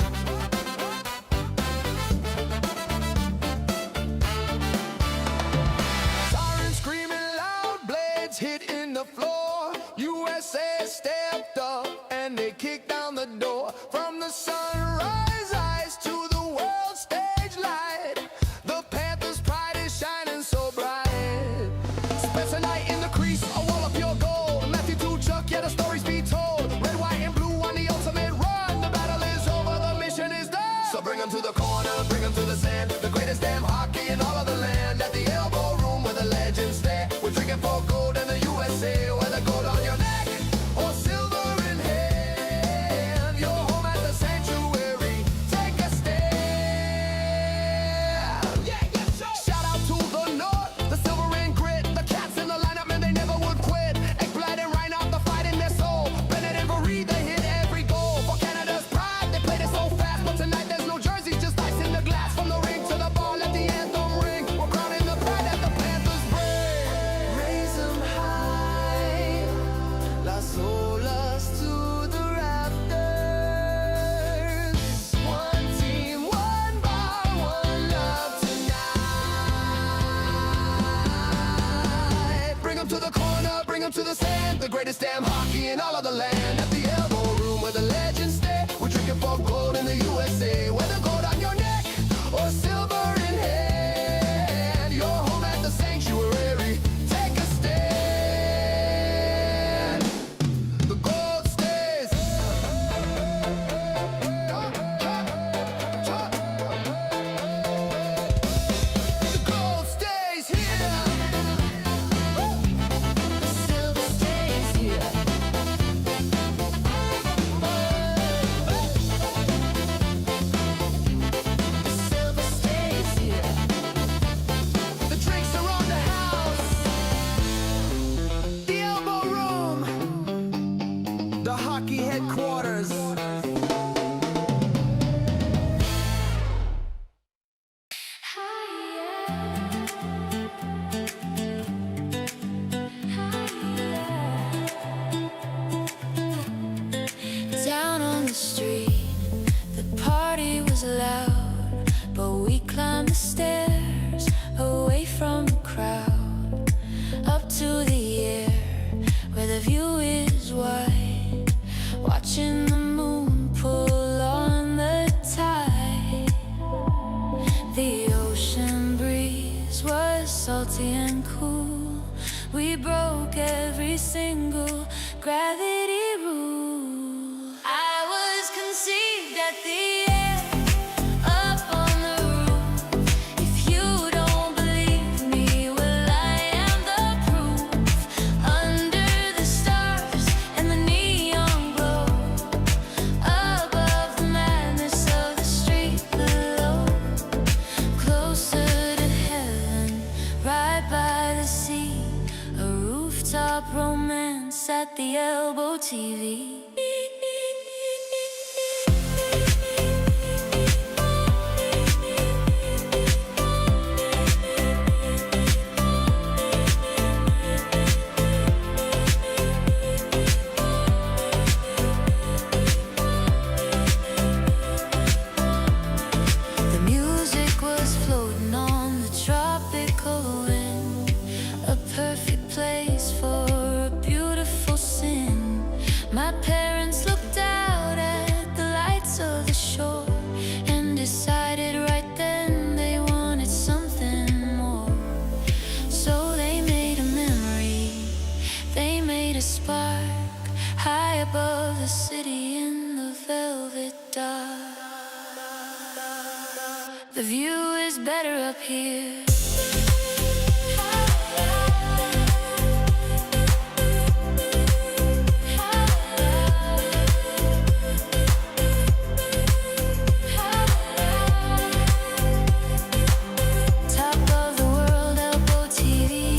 Sirens screaming loud, blades hitting the floor. USA stepped up and they kicked down the door. From the sunrise eyes to the world stage light, the Panthers' pride is shining so bright. Spencer Knight in the crease, a wall of pure gold. Matthew Tuchuk, yeah, the stories be told. Red, white, and blue on the ultimate run. The battle is over, the mission is done. So bring 'em to the corner, bring 'em to the sand. The greatest damn hockey in all of the land. At the Elbo Room where the legends stand. We're drinking for gold in the USA. Whether gold on your neck or silver in hand, you're home at the sanctuary. Take a stand. Shout out to the North, the silver and grit. The cats in the lineup, man, they never would quit. Ekblad and Reinhardt, the fight in their soul. Bennett and Fareed, they hit every goal. For Canada's pride, they played it so fast. But tonight there's no jerseys, just ice in the glass. From the ring to the ball, let the anthem ring. We're crowning the pride that the Panthers bring. Raise 'em high, Las Olas to the rafters. One team, one bar, one love tonight. Bring 'em to the corner, bring 'em to the sand. The greatest damn hockey in all of the land. At the Elbo Room where the legends stay. We're drinking for gold in the USA. Whether gold on your neck or silver in hand, you're home at the sanctuary. Take a stand. The gold stays. The gold stays here. The silver stays here. The silver stays here. The drinks are on the house. The Elbo Room. The hockey headquarters. Down on the street, the party was loud, but we climbed the stairs away from the crowd, up to the air where the view is wide, watching the moon pull on the tide. The ocean breeze was salty and cool. We broke every single gravity rule. I was conceived at the end, up on the roof. If you don't believe me, well, I am the proof. Under the stars and the neon glow, above the madness of the street below, closer to heaven, right by the sea. A rooftop romance at the ElboTV. My parents looked out at the lights of the shore and decided right then they wanted something more. So they made a memory, they made a spark high above the city in the velvet dark. The view is better up here. Top of the world, ElboTV.com.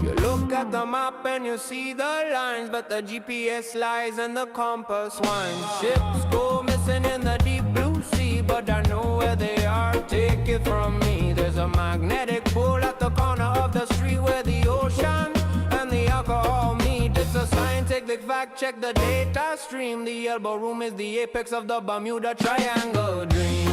You look at the map and you see the lines, but the GPS lies and the compass winds. Ships go missing in the deep blue sea, but I know where they are, take it from me. There's a magnetic pull at the corner of the street where the ocean and the alcohol meet. It's a scientific fact, check the data stream. The Elbo Room is the apex of the Bermuda Triangle dream.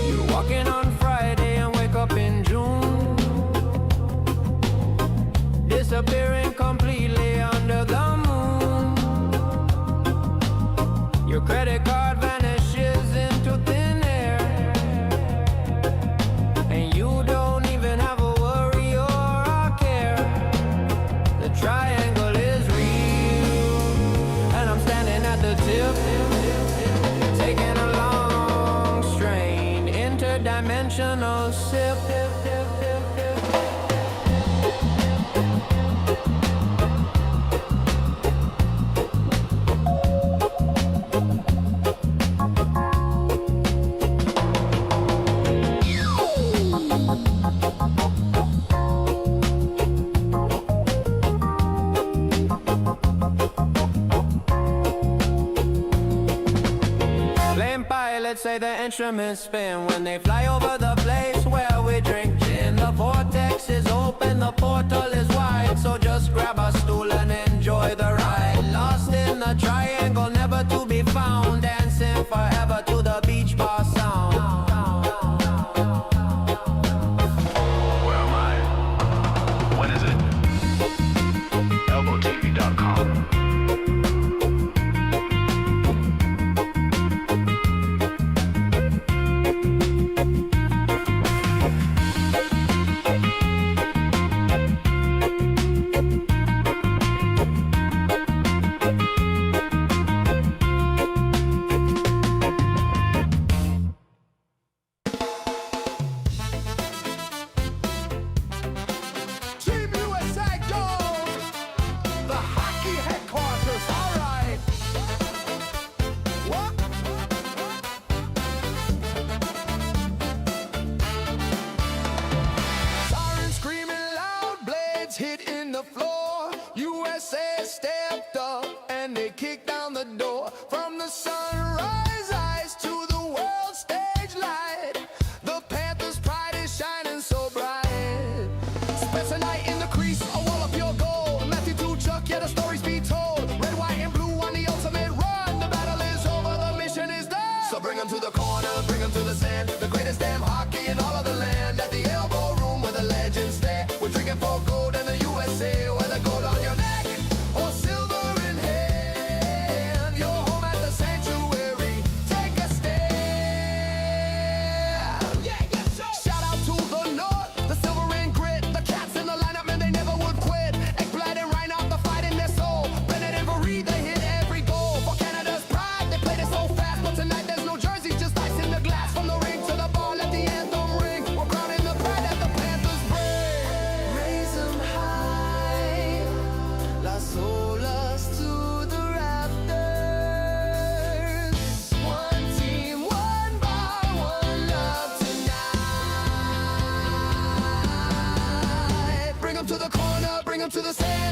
You're walking on Friday and wake up in June, disappearing completely under the moon. Your credit card vanishes into thin air, and you don't even have a worry or a care. The triangle is real, and I'm standing at the tip, taking a long, strained, interdimensional sip. Plane pilots say the instruments spin when they fly over the place where we drink gin. The vortex is open, the portal is wide, so just grab a stool and enjoy the ride. Lost in the triangle, never to be found, dancing forever to the beach bar sound. Where am I? When is it? ElboTV.com.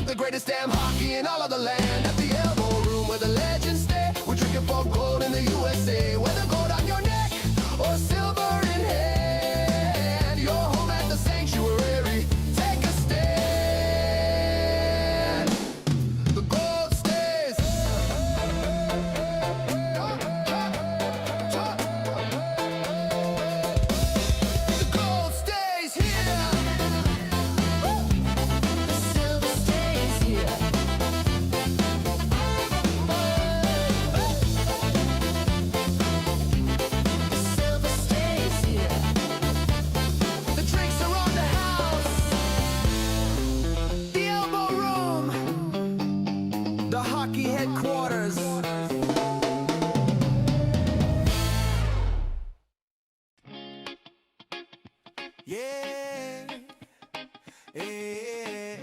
the greatest damn hockey in all of the land. At the Elbo Room where the legends stay, we're drinking for gold in the USA. Whether gold on your neck or silver in hand, you're home at the sanctuary. Take a stand. The gold stays. The gold stays here. The silver stays here. The silver stays here. The drinks are on the house. The Elbo Room. The hockey headquarters. Yeah. Hey.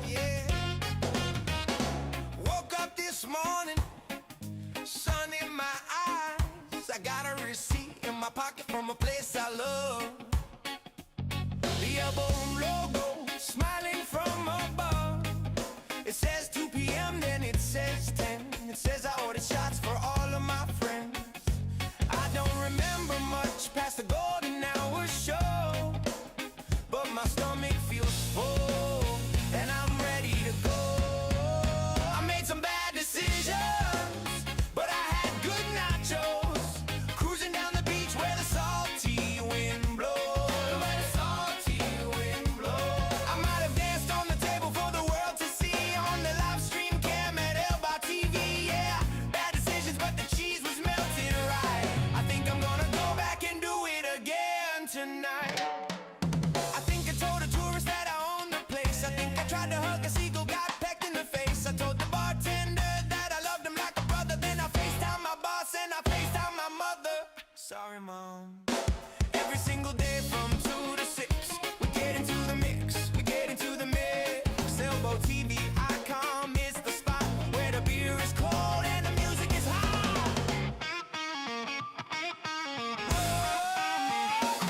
Yeah. Woke up this morning, sun in my eyes. I got a receipt in my pocket from a place I love. The Elbo Room logo, smiling from above. It says 2 p.m., then it says 10. It says I ordered shots for all of my friends. I don't remember much past the golden hour show, but my stomach feels full, and I'm ready to go. I made some bad decisions, but I had good nachos. Cruising down the beach where the salty wind blows. I might have danced on the table for the world to see on the live stream cam at ElboTV. Yeah, bad decisions, but the cheese was melted right. I think I'm gonna go back and do it again tonight. I think I told a tourist that I own the place. I think I tried to hug a seagull, got pecked in the face. I told the bartender that I loved him like a brother. Then I FaceTime my boss and I FaceTime my mother. Sorry, Mom. Every single day from 2 to 6, we get into the mix, we get into the mix. ElboTV icon is the spot where the beer is cold and the music is hot.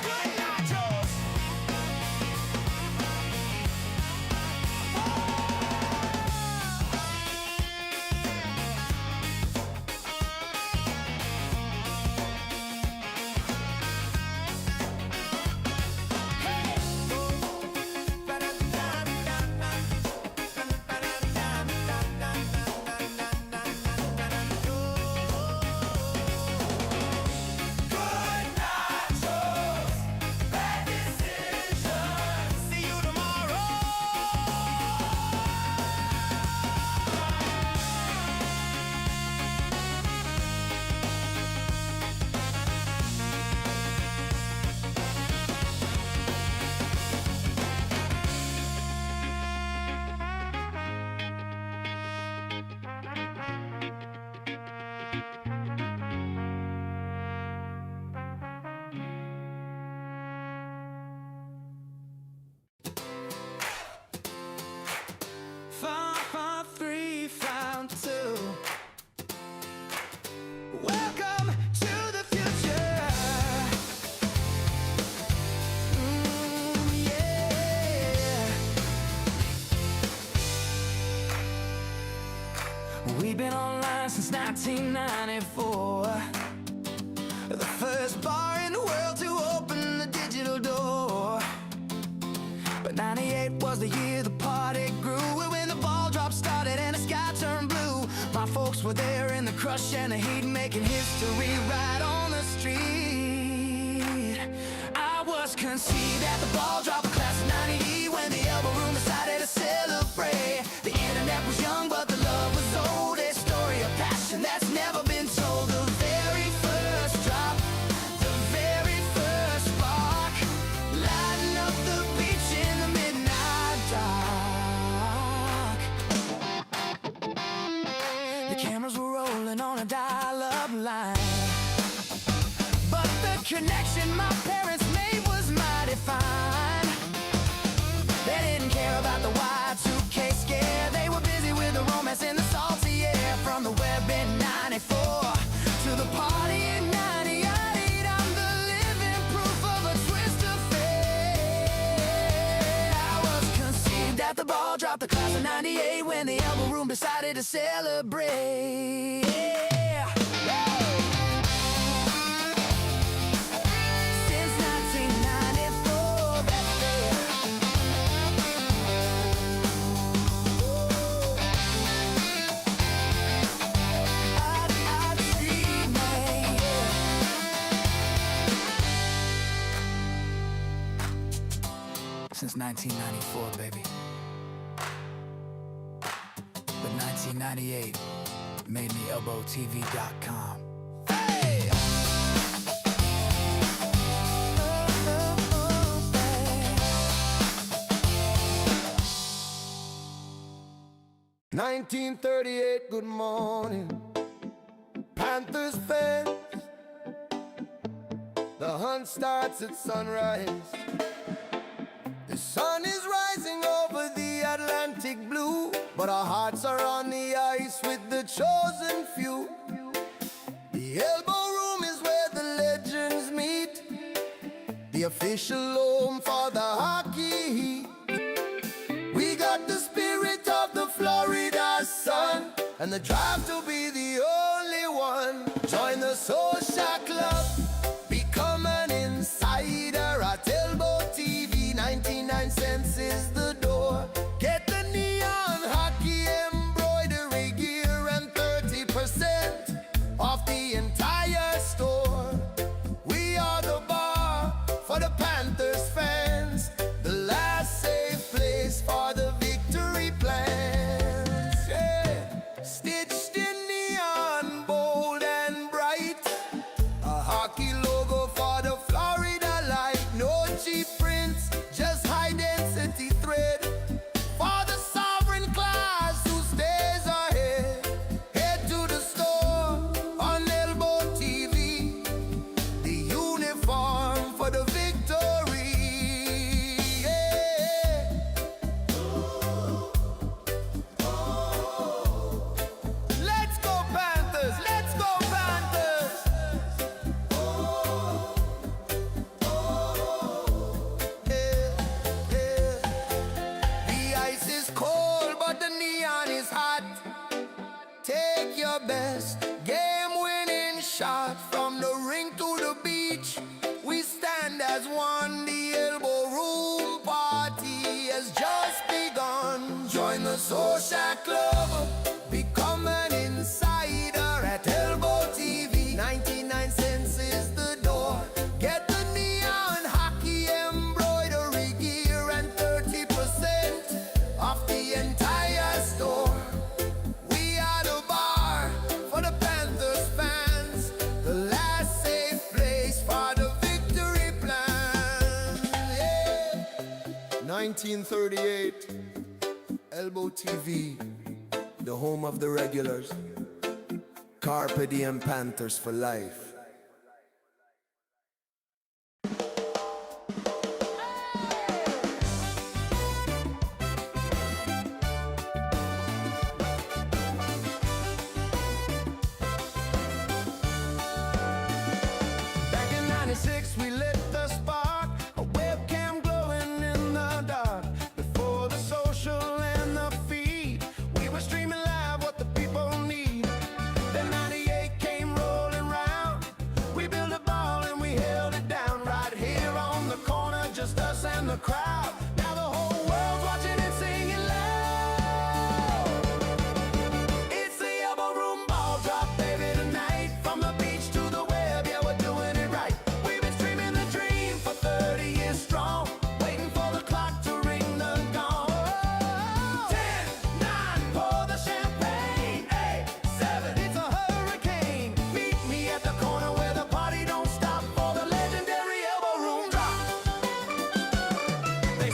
Good nachos. Good nachos, bad decisions. See you tomorrow. Found, found 3, found 2. Welcome to the future. Yeah. We've been online since 1994. The first bar in the world to open the digital door. But 98 was the year the party grew. When the ball drop started and the sky turned blue. My folks were there in the crush and the heat, making history right on the street. I was conceived at the ball drop of class of 90 when the Elbo Room decided to celebrate. The internet was young but the love was old. A story of passion that's never been told. The very first drop, the very first spark, lighting up the beach in the midnight dark. The cameras were rolling on a dial-up line, but the connection my parents made was mighty fine. at the ball drop, the class of '98, when the Elbo Room decided to celebrate. Yeah. Since 1994, that's there. I'd see me, Since 1994, baby. But 1998 made me ElboTV.com. Hey! 1938, good morning, Panthers fans. The hunt starts at sunrise. The sun is rising over the Atlantic blue, but our hearts are on the ice with the chosen few. The Elbo Room is where the legends meet, the official home for the hockey heat. We got the spirit of the Florida sun, and the drive to be the only one. Join the social club, become an insider at ElboTV. 99 cents is the door. Get the neon hockey embroidery gear and 30% off the entire store. We are the bar for the Panthers fans, the last safe place for the victory plans. Yeah. Stitched in neon, bold and bright, a hockey logo for the Florida light. No cheap prints, just high density thread for the sovereign class who stays ahead. Head to the store on ElboTV, the uniform for the victory. Yeah. Let's go Panthers! Let's go Panthers! The ice is cold, but the neon is hot. Take your best game-winning shot from the ring to the beach. We stand as one. The Elbo Room party has just begun. Join the social club, become an insider at ElboTV. 99 cents is the door. Get the neon hockey embroidery gear and 30% off the entire store. We are the bar for the Panthers fans, the last safe place for the victory plan. Yeah. 1938, ElboTV, the home of the regulars. Carpe diem Panthers for life. Back in '96, we lit the spark, a webcam glowing in the dark. Before the social and the feed, we were streaming live what the people need. Then '98 came rolling round. We built a ball and we held it down right here on the corner, just us and the crowd. Now the whole world's watching and singing loud. It's the Elbo Room ball drop, baby, tonight. From the beach to the web, yeah, we're doing it right. We've been streaming the dream for 30 years strong, waiting for the clock to ring the gong. 10, 9, pour the champagne. 8, 7, it's a hurricane. Meet me at the corner where the party don't stop for the legendary Elbo Room drop. They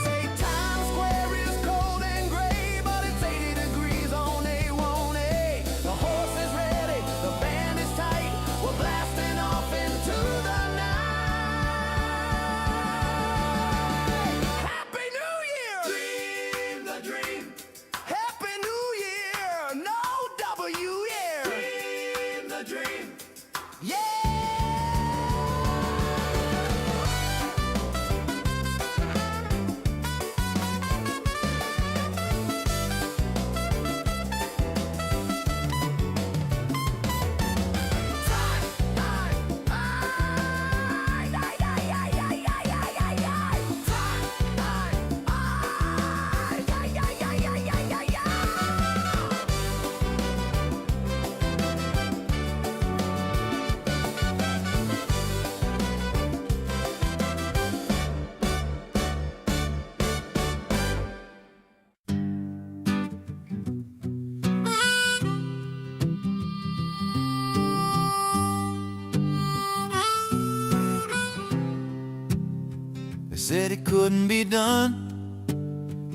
said it couldn't be done.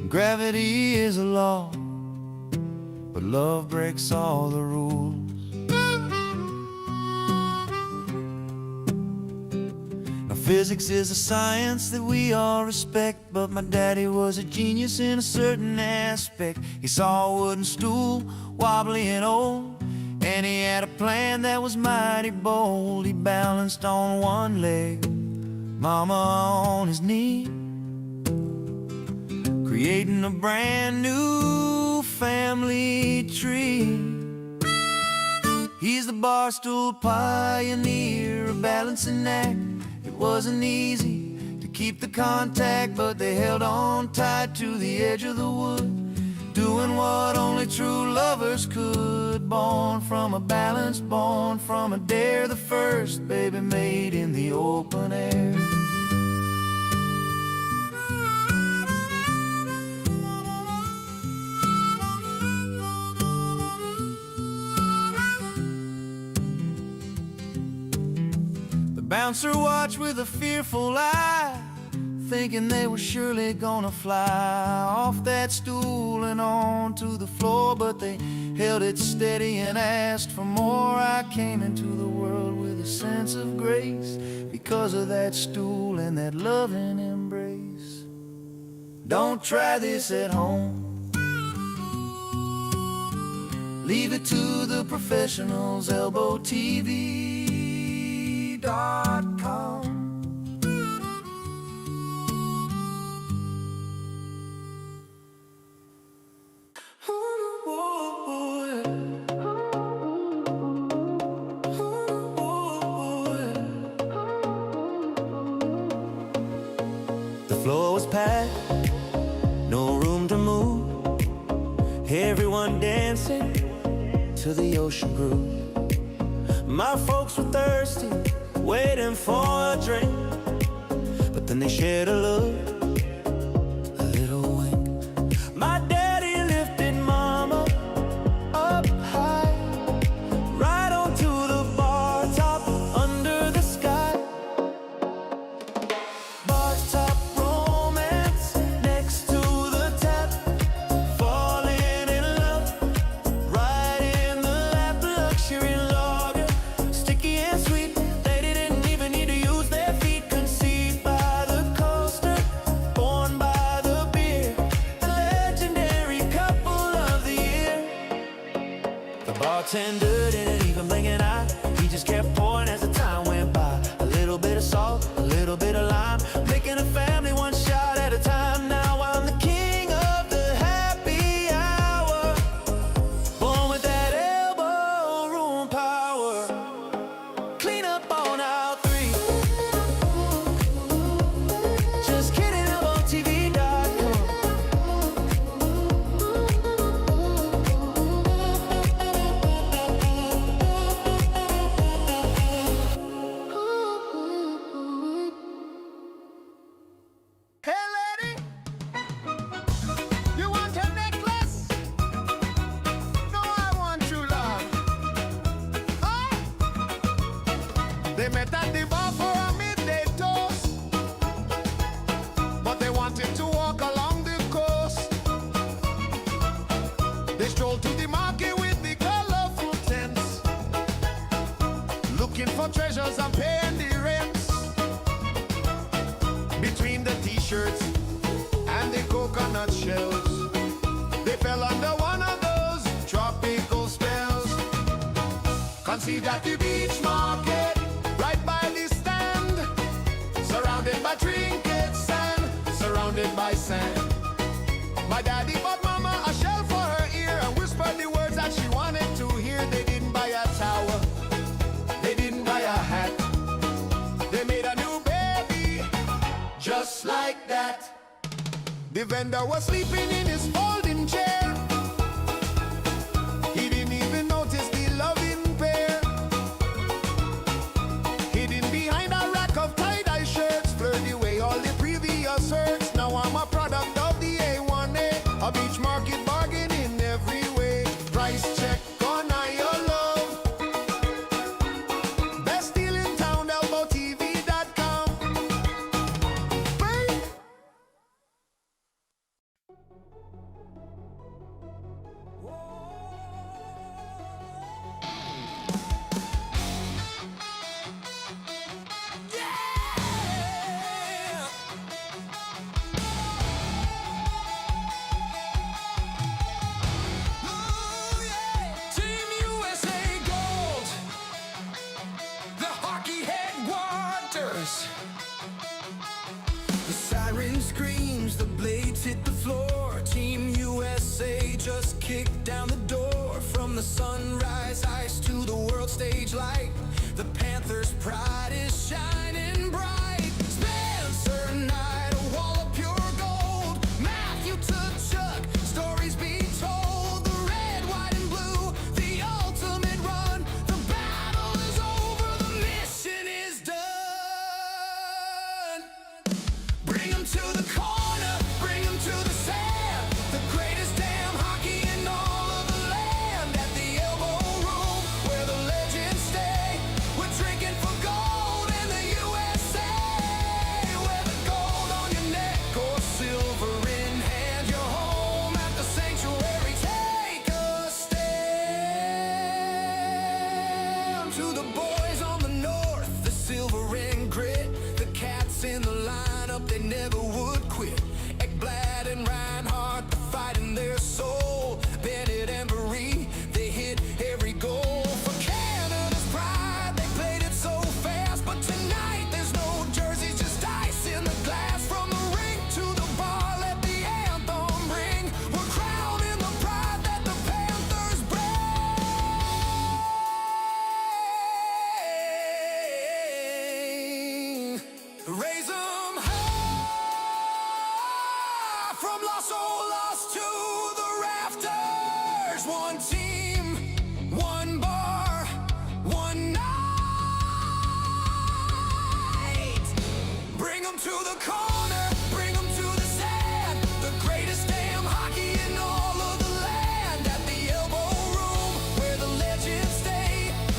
Gravity is a law, but love breaks all the rules. Now physics is a science that we all respect, but my daddy was a genius in a certain aspect. He saw a wooden stool, wobbly and old, and he had a plan that was mighty bold. He balanced on one leg, mama on his knee, creating a brand new family tree. He's the bar stool pioneer, a balancing act. It wasn't easy to keep the contact, but they held on tight to the edge of the wood, doing what only true lovers could. Born from a balance, born from a dare, the first baby made in the open air. Bouncer watched with a fearful eye, thinking they were surely gonna fly off that stool and onto the floor, but they held it steady and asked for more. I came into the world with a sense of grace because of that stool and that loving embrace. Don't try this at home. Leave it to the professionals. ElboTV.com. The floor was packed, no room to move. Everyone dancing to the ocean groove. My folks were thirsty, waiting for a drink, but then they shared a look, a little wink. My daddy lifted mama up high, right onto the bar top, under the sky. Bar top romance, next to the tap, falling in love, right in the lap, luxury lager, sticky and sweet. They didn't even need to use their feet. Conceived by the coaster, born by the beer, the legendary couple of the year. The bartender didn't even blink an eye. He just kept pouring as the time went by. A little bit of salt, a little bit of lime, making a family one shot at a time. Now I'm the king of the happy hour, born with that elbow room power. Clean up on aisle 3. Just kidding, ElboTV.com. Hey lady, you want a necklace? No, I want true love. Oh! They met at the bar for a midday toast, but they wanted to walk along the coast. They strolled to the market with the colorful tents, looking for treasures and paying the rents. Between the t-shirts and the coconut shells, they fell under one of those tropical spells. Conceived at the beach market, right by the stand, surrounded by trinkets and surrounded by sand. My daddy bought mama a shell for her ear and whispered the words that she wanted to hear. They didn't buy a tower, they didn't buy a hat, they made a new baby just like that. The vendor was sleeping in his folding chair. He didn't even notice the loving pair, hidden behind a rack of tie-dye shirts, blurred away all the previous hurts. Now I'm a product of the A1A, a beach market bargain in every way. Price check on your love. Best deal in town, ElboTV.com. Wait. engine screams, the blades hit the floor. Team USA just kicked down the door. From the sunrise ice to the world stage light, the Panthers' pride is shining bright. Spencer Knight, a wall of pure gold. Matthew took Chuck, stories be told. The red, white, and blue, the ultimate run. The battle is over, the mission is done. Bring 'em to the corner, bring 'em to the sand. The greatest damn hockey in all of the land. At the Elbo Room, where the legends stay. We're drinking for gold in the USA. Whether gold on your neck or silver in hand, you're home at the sanctuary. Take a stand. To the boys on the north, the silver and grit. The cats in the lineup, they never would quit. Ekblad and Reinhardt, the fight in their soul. Bennett and Marie, they hit every goal. For Canada's pride, they played it so fast. But tonight, there's no jerseys, just ice in the glass. From the rink to the bar, let the anthem ring. We're crowning the pride that the Panthers bring. Raise 'em high, from Los Olas to the rafters. One team, one bar, one night. Bring 'em to the corner, bring 'em to the sand. The greatest damn hockey in all of the land. At the Elbo Room, where the legends stay.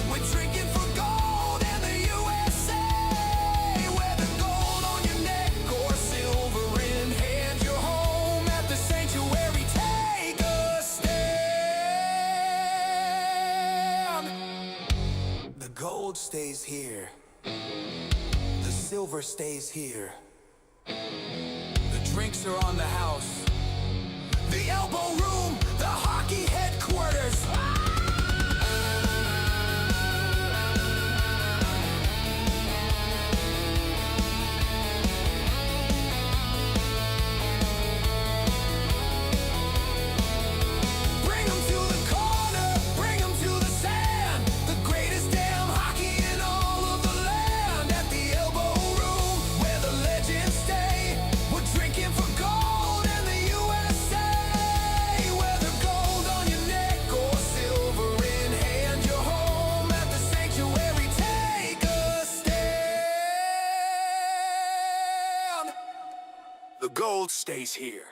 We're drinking for gold in the USA. Whether gold on your neck or silver in hand, you're home at the sanctuary. Take a stand. The gold stays here. The silver stays here. The drinks are on the house. The Elbo Room, the hockey headquarters. Bring 'em to the corner, bring 'em to the sand. The greatest damn hockey in all of the land. At the Elbo Room, where the legends stay. We're drinking for gold in the USA. Whether gold on your neck or silver in hand, you're home at the sanctuary. Take a stand. The gold stays here.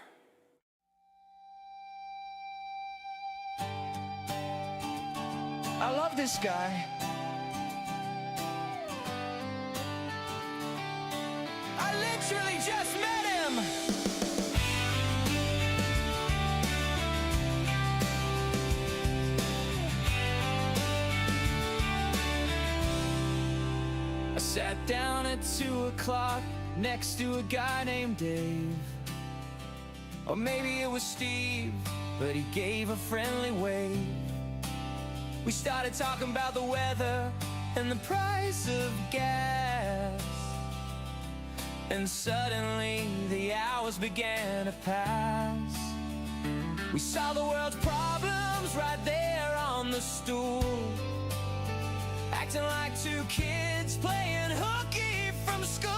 I love this guy. I literally just met him. I sat down at 2 o'clock next to a guy named Dave. Or maybe it was Steve, but he gave a friendly wave. We started talking about the weather and the price of gas. And suddenly the hours began to pass. We saw the world's problems right there on the stool, acting like two kids playing hooky from school.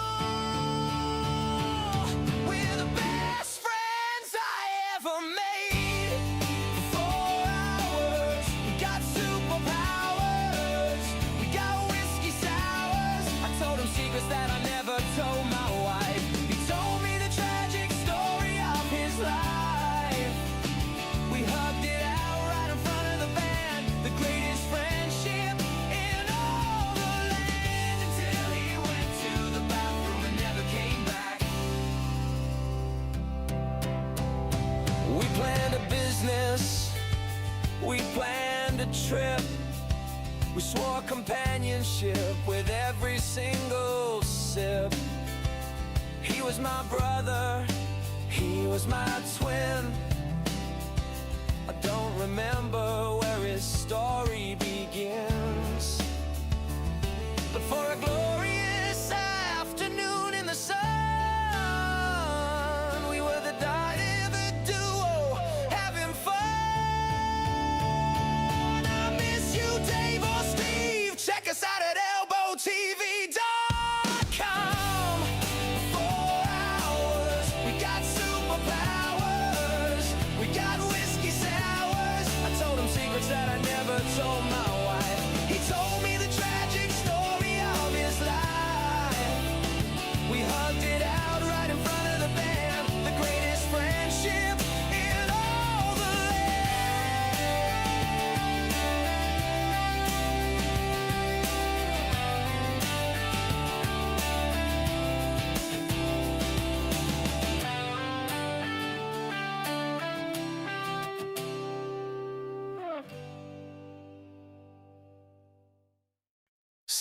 We're the best friends I ever made. For 4 hours, we got superpowers. We got whiskey sours. I told him secrets that I never told my wife. He told me the tragic story of his life. We hugged it out right in front of the band. The greatest friendship in all the land. Until he went to the bathroom and never came back. We planned a business, we planned a trip. We swore companionship with every single sip. He was my brother, he was my twin. I don't remember where his story begins, but for a glorious afternoon in the sun,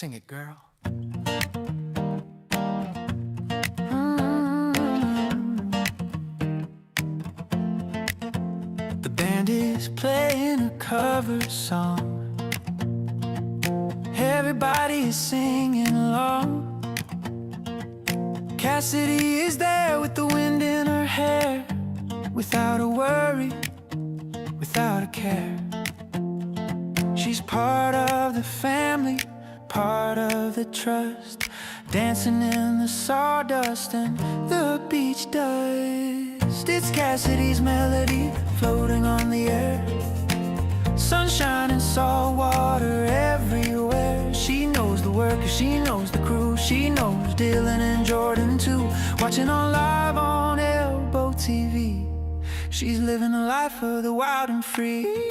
Sing it, girl. The band is playing a cover song. Everybody is singing along. Cassidy is there with the wind in her hair, without a worry, without a care. She's part of the family, part of the trust, dancing in the sawdust and the beach dust. It's Cassidy's melody floating on the air, sunshine and salt water everywhere. She knows the workers, she knows the crew, she knows Dylan and Jordan too. Watching on live on ElboTV, she's living the life of the wild and free.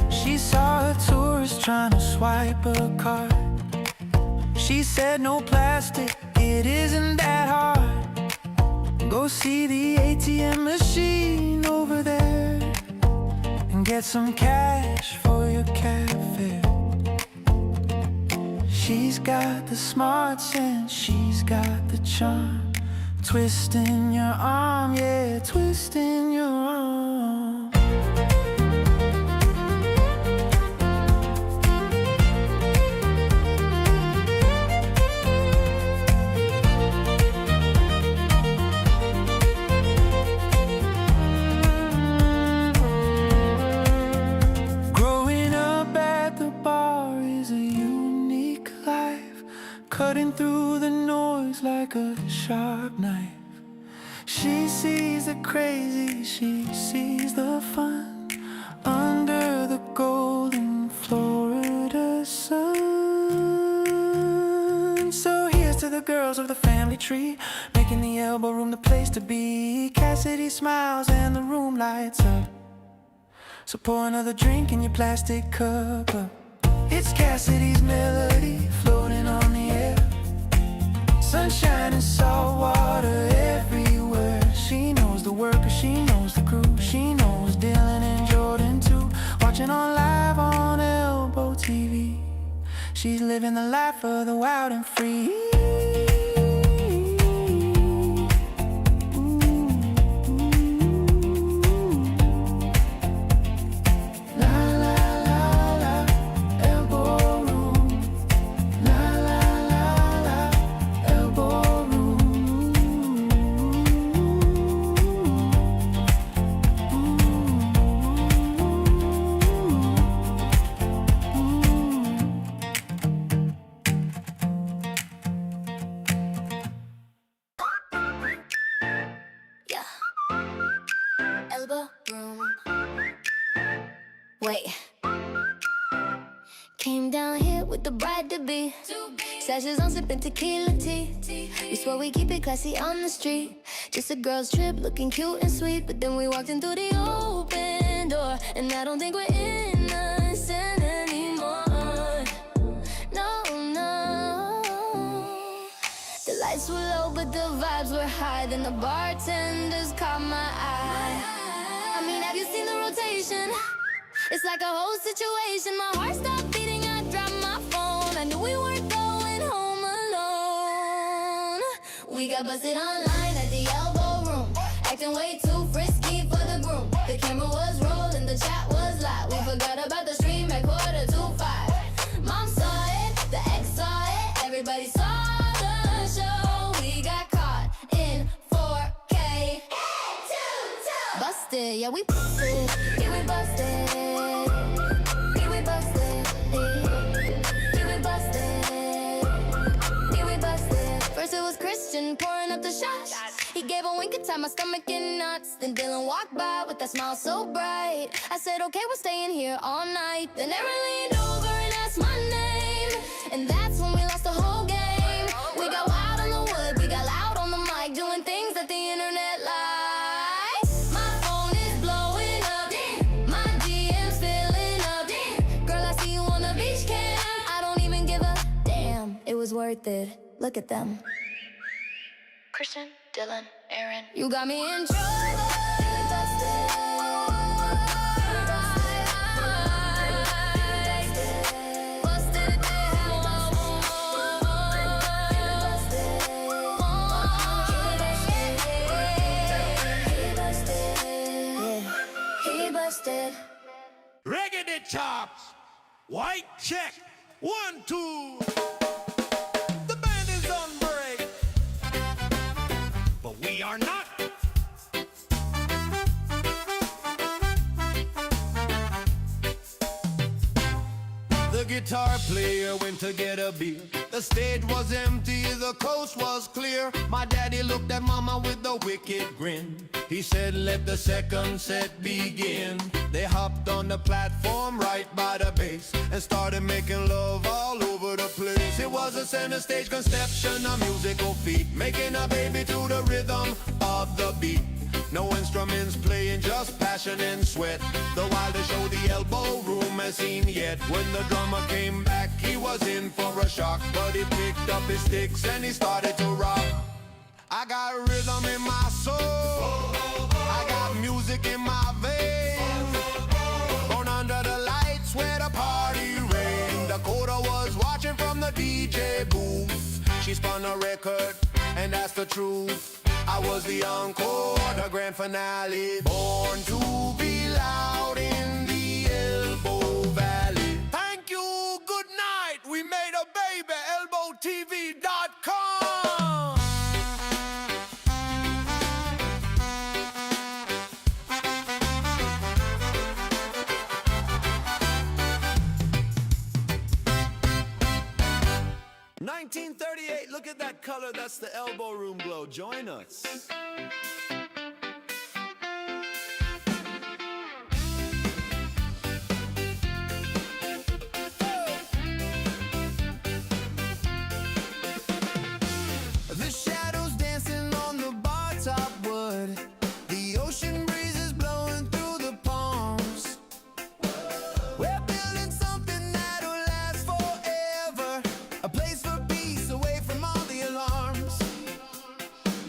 She saw a tourist trying to swipe a card. She said no plastic, it isn't that hard. Go see the ATM machine over there and get some cash for your cafe. She's got the smarts and she's got the charm. Twisting your arm, yeah, twisting your arm. Cutting through the noise like a sharp knife. She sees the crazy, she sees the fun under the golden Florida sun. So here's to the girls of the family tree, making the Elbo Room the place to be. Cassidy smiles and the room lights up. So pour another drink in your plastic cup up. It's Cassidy's melody floating on the air, sunshine and salt water everywhere. She knows the workers, she knows the crew, she knows Dylan and Jordan too. Watching on live on ElboTV, she's living the life of the wild and free. Elbo Room. Wait. Came down here with the bride to be. Sashes on, sipping tequila tea. We swore we keep it classy on the street. Just a girl's trip, looking cute and sweet. But then we walked in through the open door, and I don't think we're innocent anymore. No, no. The lights were low, but the vibes were high. Then the bartenders caught my eye. I mean, have you seen the rotation? It's like a whole situation. My heart stopped beating, I dropped my phone. I knew we weren't going home alone. We got busted online at the Elbo Room, acting way too frisky for the groom. The camera was rolling, the chat was live. We forgot about the stream at 4:45. Mom saw it, the ex saw it, everybody saw the show. We got caught in 4K. Busted, yeah, we busted. Yeah, we busted. Yeah, we busted. Yeah, we busted. Yeah, we busted. First it was Christian pouring up the shots. He gave a wink and tied my stomach in knots. Then Dylan walked by with that smile so bright. I said, okay, we're staying here all night. Then Aaron leaned over and asked my name, and that's when we lost the whole game. We got wild on the wood, we got loud on the mic, doing things that the internet likes. My phone is blowing up, my DM's filling up. Girl, I see you on the beach cam. I don't even give a damn. It was worth it. Look at them. Christian, Dylan, Aaron. You got me in trouble. Reggae chops, white check, 1, 2. The band is on break, but we are not. The guitar player went to get a beer. The stage was empty, the coast was clear. My daddy looked at mama with a wicked grin. He said, let the second set begin. They hopped on the platform right by the bass and started making love all over the place. It was a center stage conception, a musical feat, making a baby to the rhythm of the beat. No instruments playing, just passion and sweat. The wildest show the Elbo Room has seen yet. When the drummer came back, he was in for a shock, but he picked up his sticks and he started to rock. I got rhythm in my soul, I got music in my veins. Born under the lights where the party reigned. Dakota was watching from the DJ booth. She spun a record, and that's the truth. I was the encore, the grand finale. Born to be loud in the Elbo Valley. Thank you, good night. We made a baby, ElboTV.com. $19.38, look at that color, that's the Elbo Room glow. Join us. The shadows dancing on the bar top wood. The ocean breeze is blowing through the palms. We're building something that'll last forever. A place for peace away from all the alarms.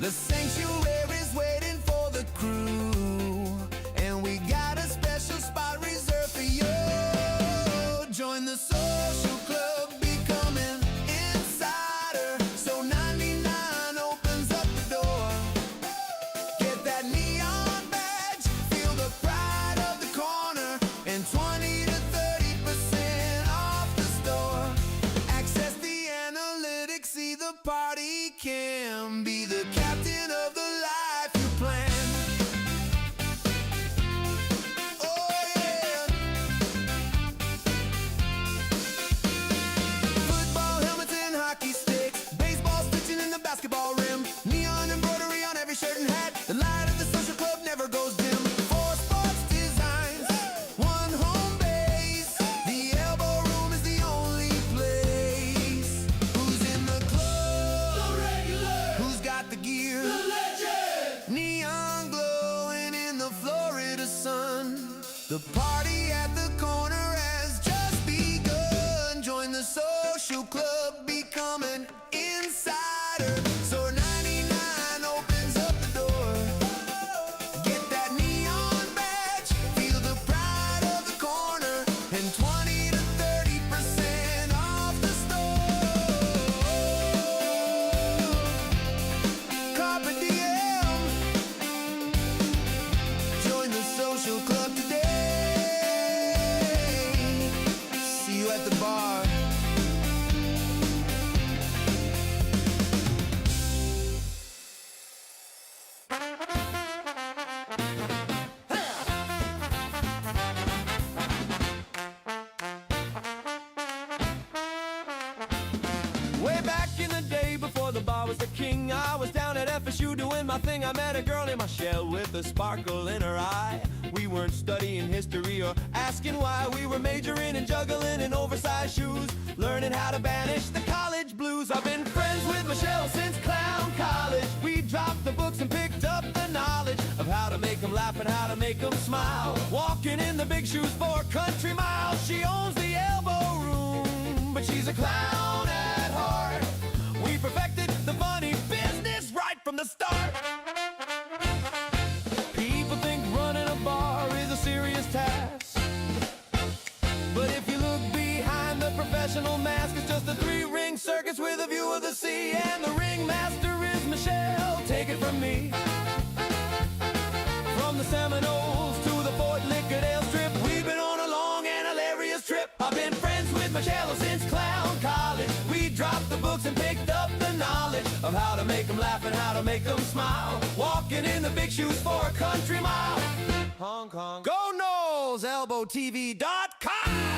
The sanctuary's waiting for the crew, and we got a special spot reserved for you. Join the social club, become an insider. So 99 opens up the door. Get that neon badge, feel the pride of the corner, and 20 to 30% off the store. Access the analytics, see the party can be the captain of the life you plan. Oh yeah. Football helmets and hockey sticks, baseball stitching in the basketball rim, neon embroidery on every shirt and hat. The light of the social club never goes dim. 4 sports designs, 1 home base. The Elbo Room is the only place. Who's in the club? The regular. Who's got the gear? The legend. Neon glowing in the Florida sun. The party at the corner has just begun. Join the social club, become an insider. So 99 opens up the door. Get that neon badge, feel the pride of the corner, and 20 to 30% off the store. Carpe diem. Join the social club today. See you at the bar. Way back in the day before the bar was the king, I was down at FSU doing my thing. I met a girl in my shell with a sparkle in her eye. We weren't studying history or asking why. We were majoring in juggling in oversized shoes, learning how to banish the college blues. I've been friends with Michelle since clown college. We dropped the books and picked up the knowledge of how to make them laugh and how to make them smile. Walking in the big shoes for country miles. She owns the Elbo Room, but she's a clown at heart. We perfected the funny business right from the start. People think running a animal mask is just a three-ring circus with a view of the sea. And the ringmaster is Michelle, take it from me. From the Seminoles to the Fort Lauderdale strip, we've been on a long and hilarious trip. I've been friends with Michelle since clown college. We dropped the books and picked up the knowledge of how to make them laugh and how to make them smile. Walking in the big shoes for a country mile. Hong Kong. Go Knowles! ElboTV.com!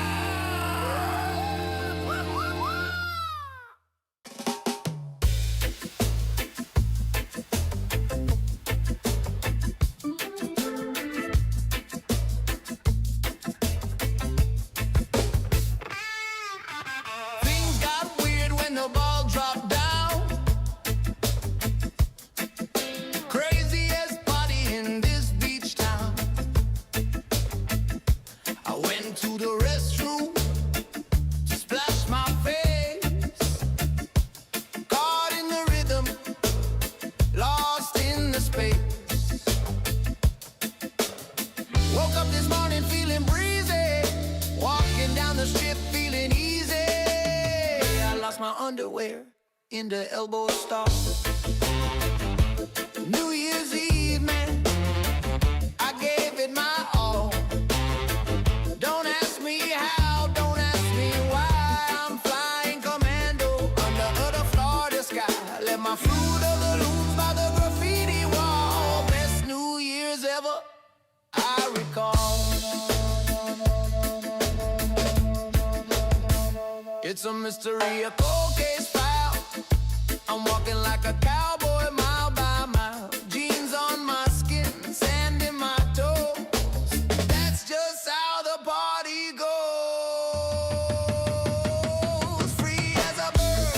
Things got weird when the ball dropped down. Craziest party in this beach town. I went to the restroom to splash my face. Caught in the rhythm, lost in the space. Woke up this morning feeling breezy, walking down the strip feeling easy. I lost my underwear in the elbow stall. New Year's Eve, man, I gave it my all. Don't ask me how, don't ask me why. I'm flying commando under the Florida sky. Let my fruit of the looms by the graffiti wall. Best New Year's ever, I recall. It's a mystery, a cold case file. I'm walking like a cowboy mile by mile. Jeans on my skin, sand in my toes. That's just how the party goes. Free as a bird.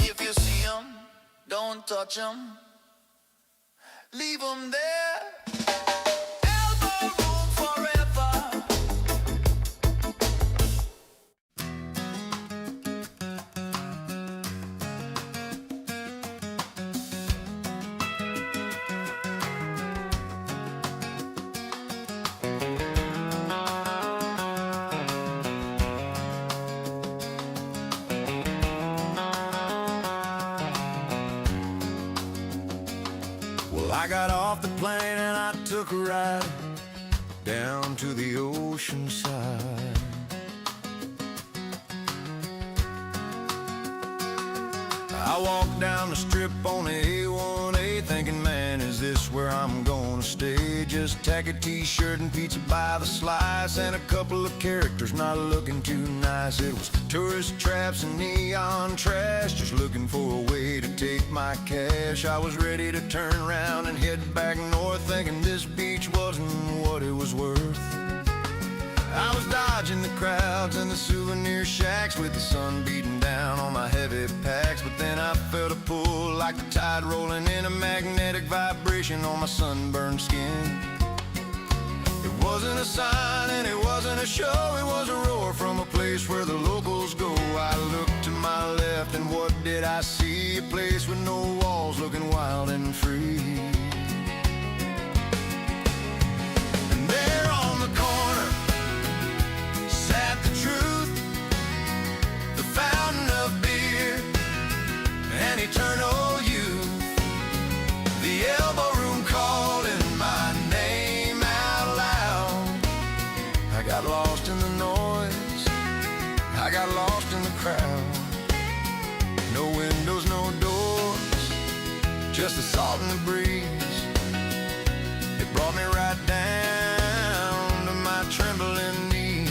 If you see 'em, don't touch 'em. Leave 'em there. Elbow room forever. Well, I got off the plane and I took a ride down to the ocean side. I walked down the strip on the A1A thinking, man, is this where I'm gonna stay? Just tacky t-shirt and pizza by the slice and a couple of characters not looking too nice. It was tourist traps and neon trash, just looking for a way to take my cash. I was ready to turn around and head back north thinking this beach wasn't what it was worth. I was dodging the crowds and the souvenir shacks with the sun beating down on my heavy packs. But then I felt a pull like the tide rolling in, a magnetic vibration on my sunburned skin. It wasn't a sign and it wasn't a show, it was a roar from a place where the locals go. I looked to my left and what did I see? A place with no walls looking wild and free. And there on the corner sat the truth, the fountain of beer and eternal youth. The Elbo Room calling my name out loud. I got lost in the noise, I got lost in the crowd. No windows, no doors, just the salt and the breeze. It brought me right down to my trembling knees.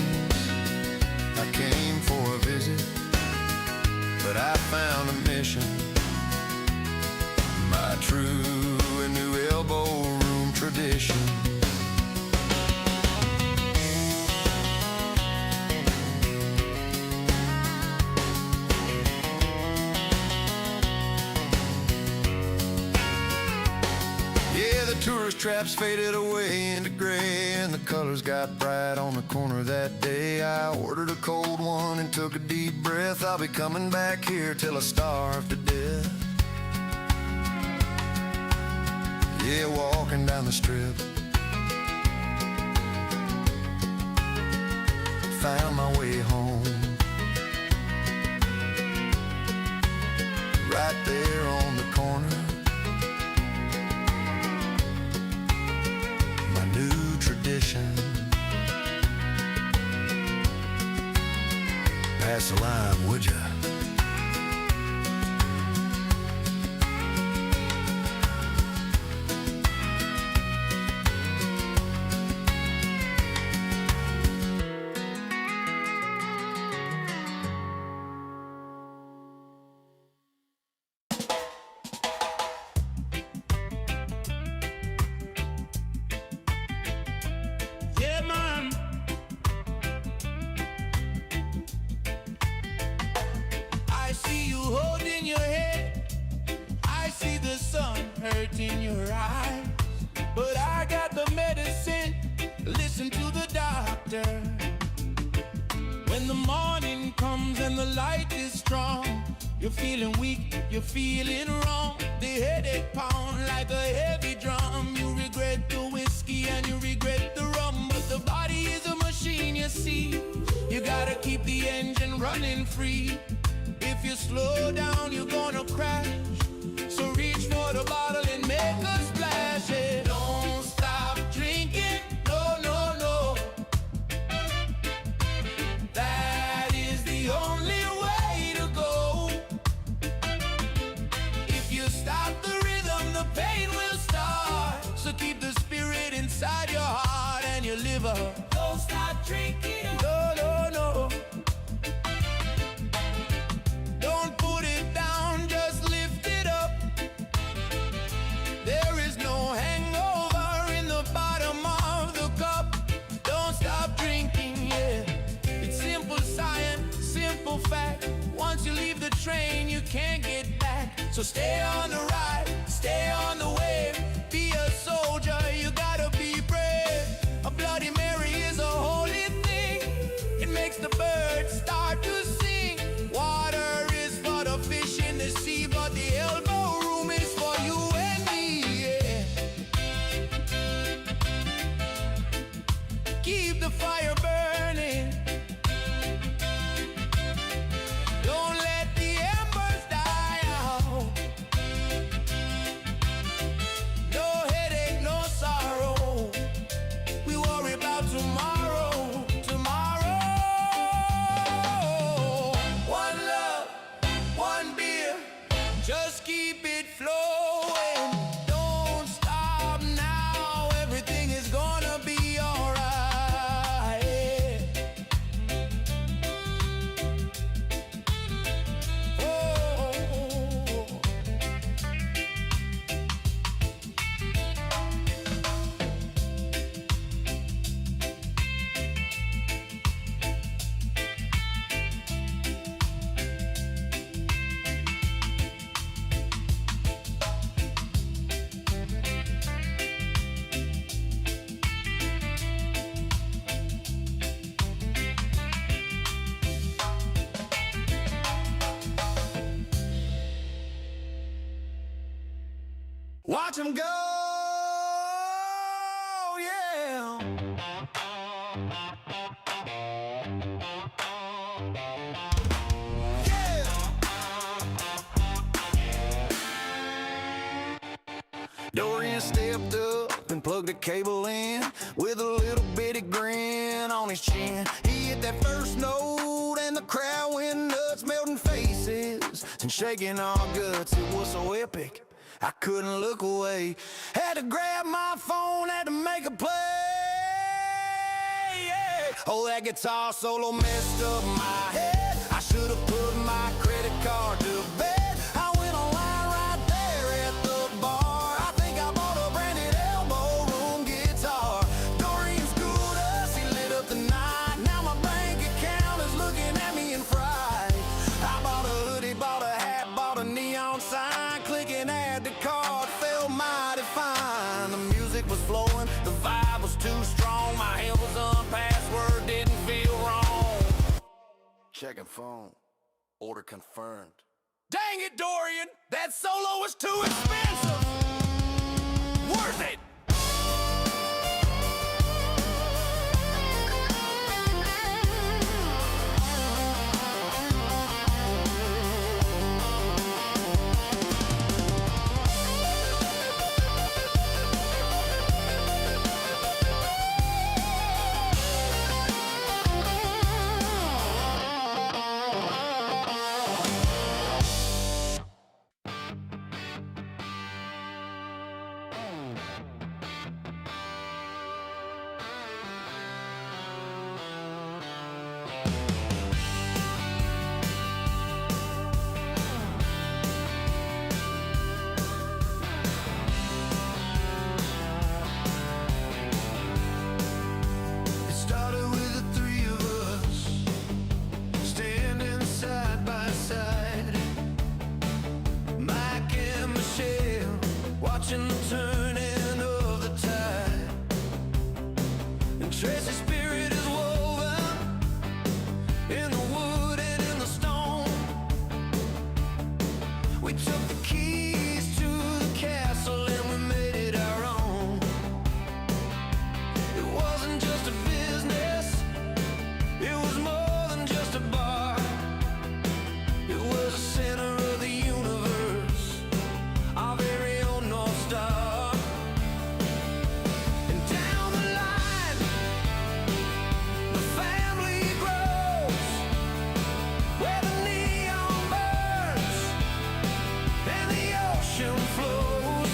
I came for a visit, but I found a mission. My true and new Elbo Room tradition. traps faded away into gray, and the colors got bright on the corner that day. I ordered a cold one and took a deep breath. I'll be coming back here till I starve to death. Yeah, walking down the strip, found my way home. Right there on the corner, my new tradition. Pass the lime, would ya? Yeah, man. I see you holding your head. I see the sun hurting your eyes. But I got the medicine. Listen to the doctor. When the morning comes and the light is strong, you're feeling weak, you're feeling wrong. The headache pound like a heavy drum. You regret the whiskey and you regret the rum, but the body is a machine, you see. You gotta keep the engine running free. If you slow down, you're gonna crash. So reach for the bottle and make a splash. Yeah. Don't stop drinking, no, no, no. That is the only way to go. If you stop the rhythm, the pain will start. So keep the spirit inside your heart and your liver. Don't stop drinking, no, no, no. Don't put it down, just lift it up. There is no hangover in the bottom of the cup. Don't stop drinking, yeah. It's simple science, simple fact. Once you leave the train, you can't get back. So stay on the ride, stay on the wave. Be a soldier, you gotta be brave. A Bloody Mary is a holy thing. It makes the birds start to sing. Water is for the fish in the sea, but the elbow room is for you and me, yeah. Keep the fire burning. Don't let the embers die out. No headache, no sorrow. We worry about tomorrow, tomorrow. One love, one beer. Just keep it flowing. Don't stop now. Everything is gonna be alright. Oh. Watch him go, yeah. Yeah. Dorian stepped up and plugged a cable in with a little bitty grin on his chin. He hit that first note and the crowd went nuts, melting faces and shaking our guts. It was so epic, I couldn't look away. Had to grab my phone, had to make a play. Yeah. Oh, that guitar solo messed up my head. I should have put my credit card to bed. I went online right there at the bar. I think I bought a branded Elbo Room guitar. Doreen schooled us, he lit up the night. Now my bank account is looking at me in fright. I bought a hoodie, bought a hat, bought a neon sign. Clicking add to cart felt mighty fine. The music was Checking phone. Order confirmed. Dang it, Dorian! That solo was too expensive! Worth it! Watching the turning of the tide, and Tracy's spirit is woven in the wood and in the stone. We took the keys to the castle and we made it our own. It wasn't just a business, it was more than just a bar. It was the center of the universe, our very own North Star. And down the line, the family grows, where the neon burns and the ocean flows.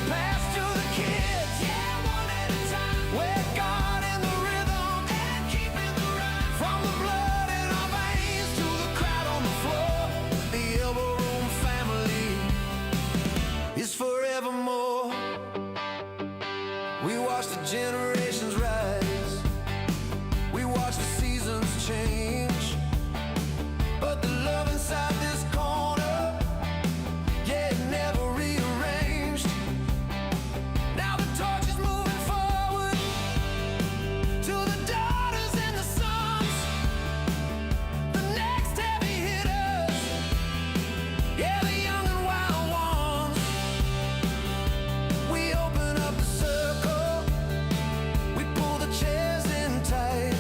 Pass to the kids, yeah, one at a time. We're God in the rhythm and keeping the rhyme. From the blood in our veins to the crowd on the floor, the Elbo Room family is forevermore. We watch the generations rise, we watch the seasons change, but the love inside this corner, yeah, it never rearranged. Now the torch is moving forward to the daughters and the sons, the next heavy hitters, yeah, the young and wild ones. We open up the circle, we pull the chairs in tight.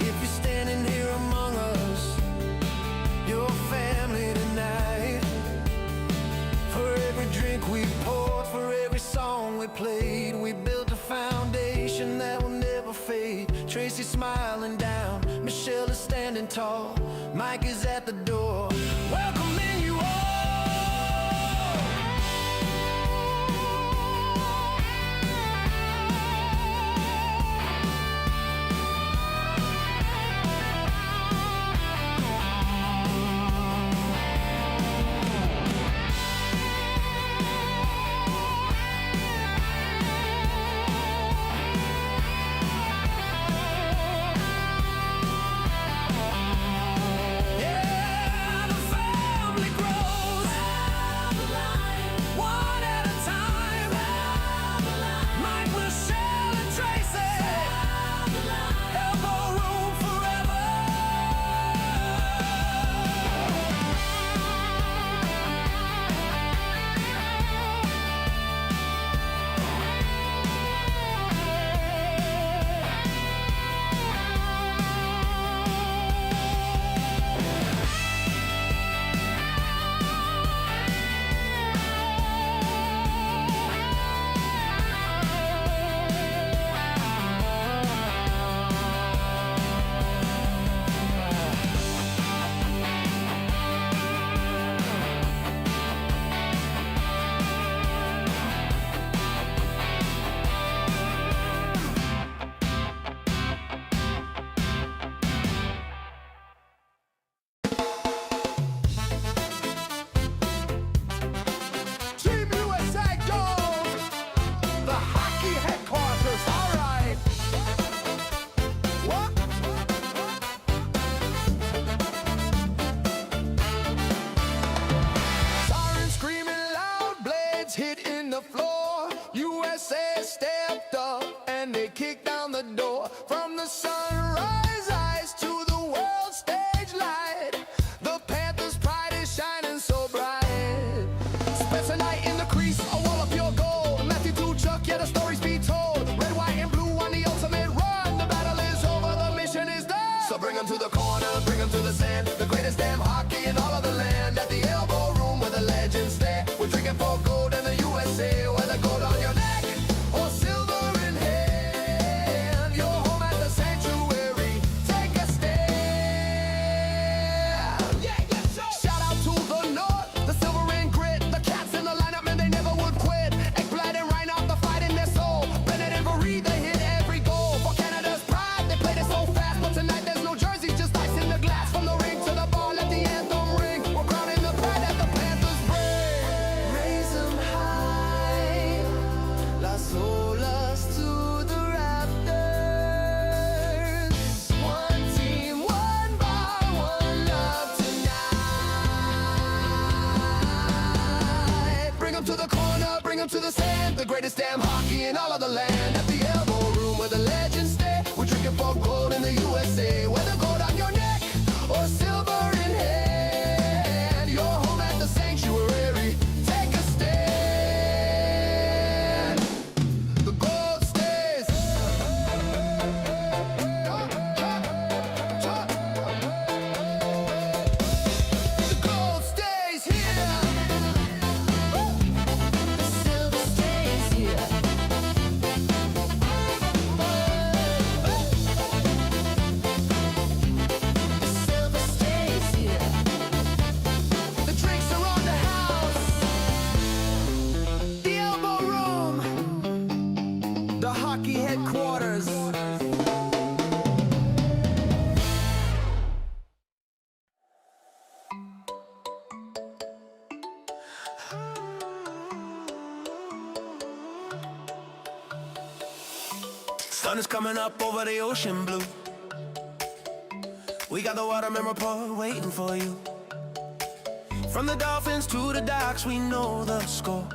If you're standing here among us, you're family tonight. For every drink we poured, for every song we played, we built a foundation that will never fade. Tracy's smiling down, Michelle is standing tall, Mike is at the door, welcoming you all. Yeah, the family grows, one at a time. Mike, Michelle, and Tracy, Elbo Room forever. Team USA goes! The hockey headquarters, all right! What? Sirens screaming loud, blades hitting the floor. USA stepped up and they kicked down the door. From the sunrise borders. Sun is coming up over the ocean blue. We got the waterman report waiting for you. From the dolphins to the docks, we know the score.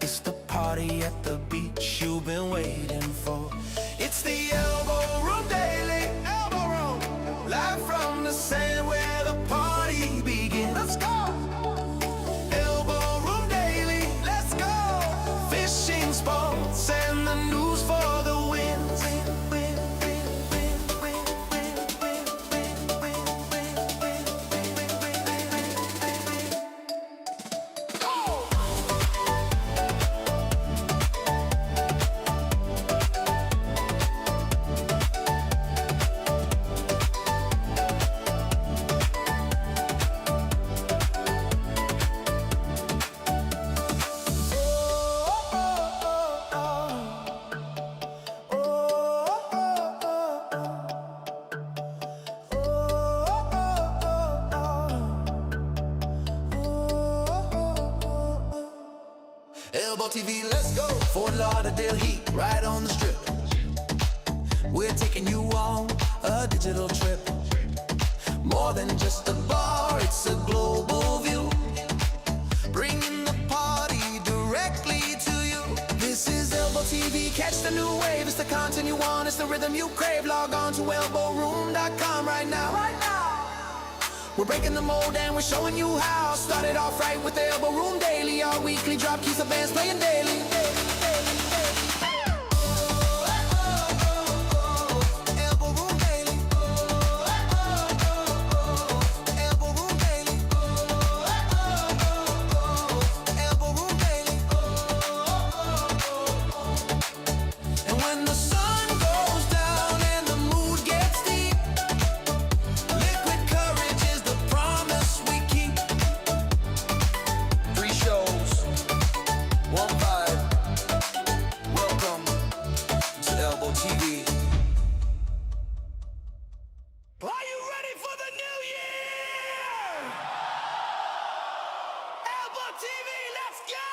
It's the party at the beach you've been waiting for. It's the Elbo Room Daily, Elbo Room. Live from the sand where the party begins. Let's go! Elbo Room Daily, let's go! Fishing, sports, and the news for the wins. ElboTV, let's go! Fort Lauderdale heat, right on the strip. We're taking you on a digital trip. More than just a bar, it's a global view. Bringing the party directly to you. This is ElboTV, catch the new wave. It's the content you want, it's the rhythm you crave. Log on to ElboRoom.com right now. We're breaking the mold and we're showing you how. Started off right with the Elbo Room Daily. Our weekly drop keeps the bands playing daily. Elbo Room Daily. Elbo Room Daily. Elbo Room Daily. And when the sun goes down and the mood gets deep, liquid courage is the promise we keep. 3 shows, 1 vibe. Welcome to ElboTV. Are you ready for the new year? ElboTV, let's go!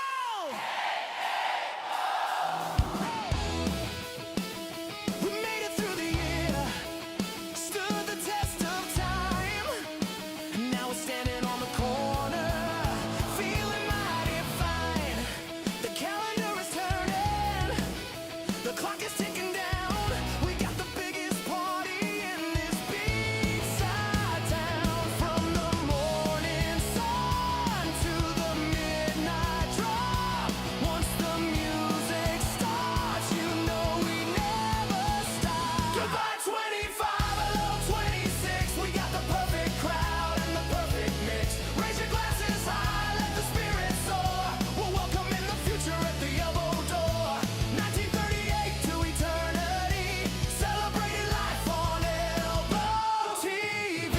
We made it through the year, stood the test of time. Now we're standing on the corner, feeling mighty fine. The calendar is turning, the clock is ticking down. We got the biggest party in this beachside town. From the morning sun to the midnight drop. Once the music starts, you know we never stop. Goodbye 25, hello 26. We got the perfect crowd and the perfect mix. Raise your glasses high, let the spirit soar. We're welcoming the future at the elbow door. 1938 to eternity, celebrating life on ElboTV.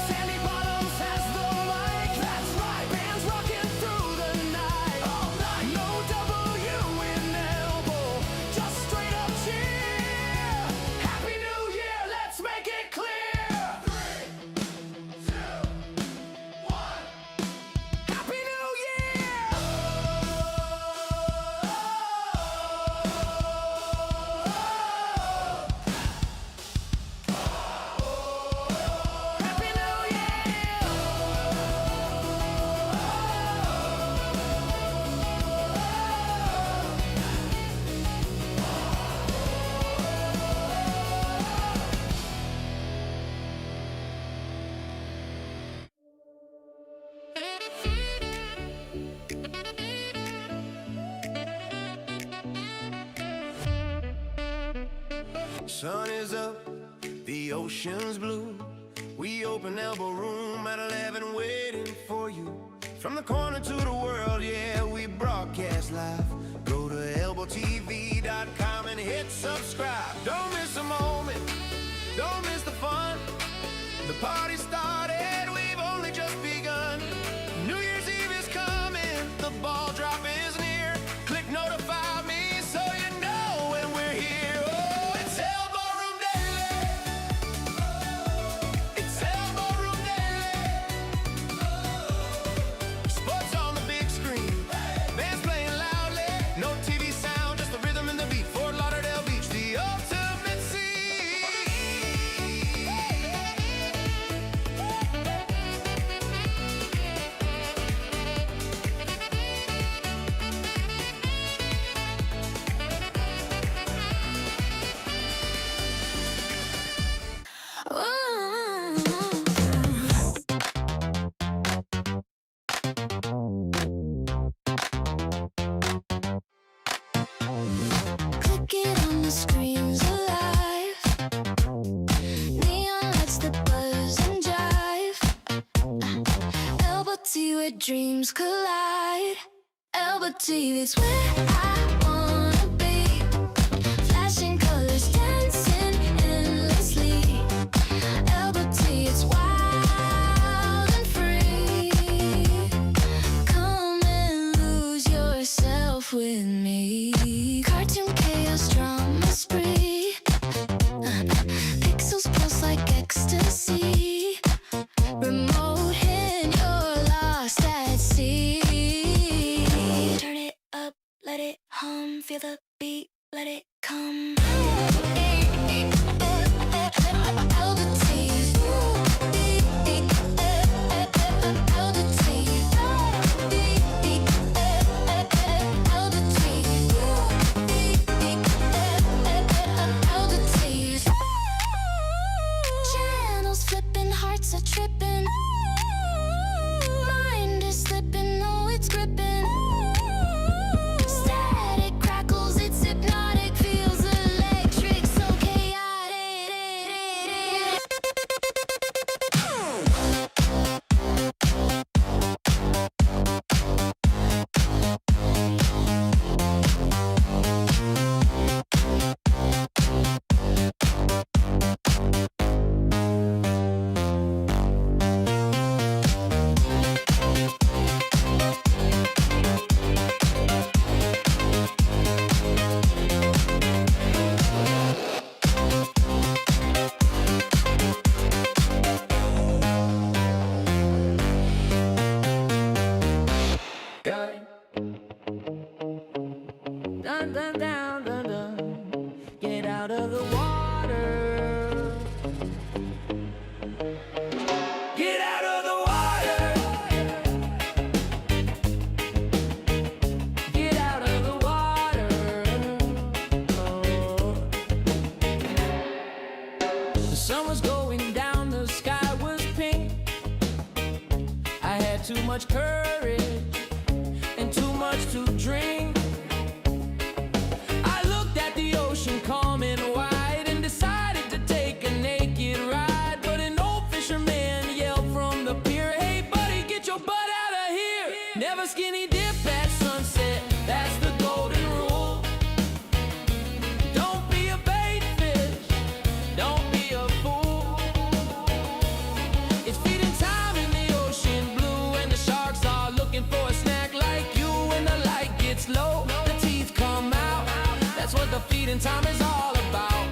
Sandy Bottoms has the mic, that's right. Bands rocking through the night. All night. No W in Elbo, just straight up cheer. Happy New Year, let's make it clear. 3, 2, 1. Happy New Year! Happy New Year! Sun is up, the ocean's blue. We open Elbo Room at 11 waiting for you. From the corner to the world, yeah, we broadcast live. Go to ElboTV.com and hit subscribe. Don't miss a moment, don't miss the fun. The party started, we've only just begun. New Year's Eve is coming, the ball drops. the screens alive. Neon lights that buzz and jive. ElboTV where dreams collide. ElboTV is where I wanna be. Flashing colors, dancing endlessly. ElboTV is wild and free. Come and lose yourself with me. Cartoon chaos, drama spree. Pixels pulse like ecstasy. Remote hand, you're lost at sea. Turn it up, let it hum. Feel the beat, let it come. Channels flipping, hearts are tripping. Mind is slipping, no, it's gripping. Static crackles, it's hypnotic, feels electric, so chaotic. Dun, dun, down, dun, dun. Get out of the water. Get out of the water. Get out of the water. Oh. The sun was going down, the sky was pink. I had too much courage and too much to drink. I looked at the ocean calm and wide and decided to take a naked ride. But an old fisherman yelled from the pier, "Hey buddy, get your butt out of here. Never skinny dip at sunset, that's the golden rule. Don't be a bait fish, don't be a fool. It's feeding time in the ocean blue, and the sharks are looking for a snack like you. When the light gets low, the teeth come out. That's what the feeding time is all about."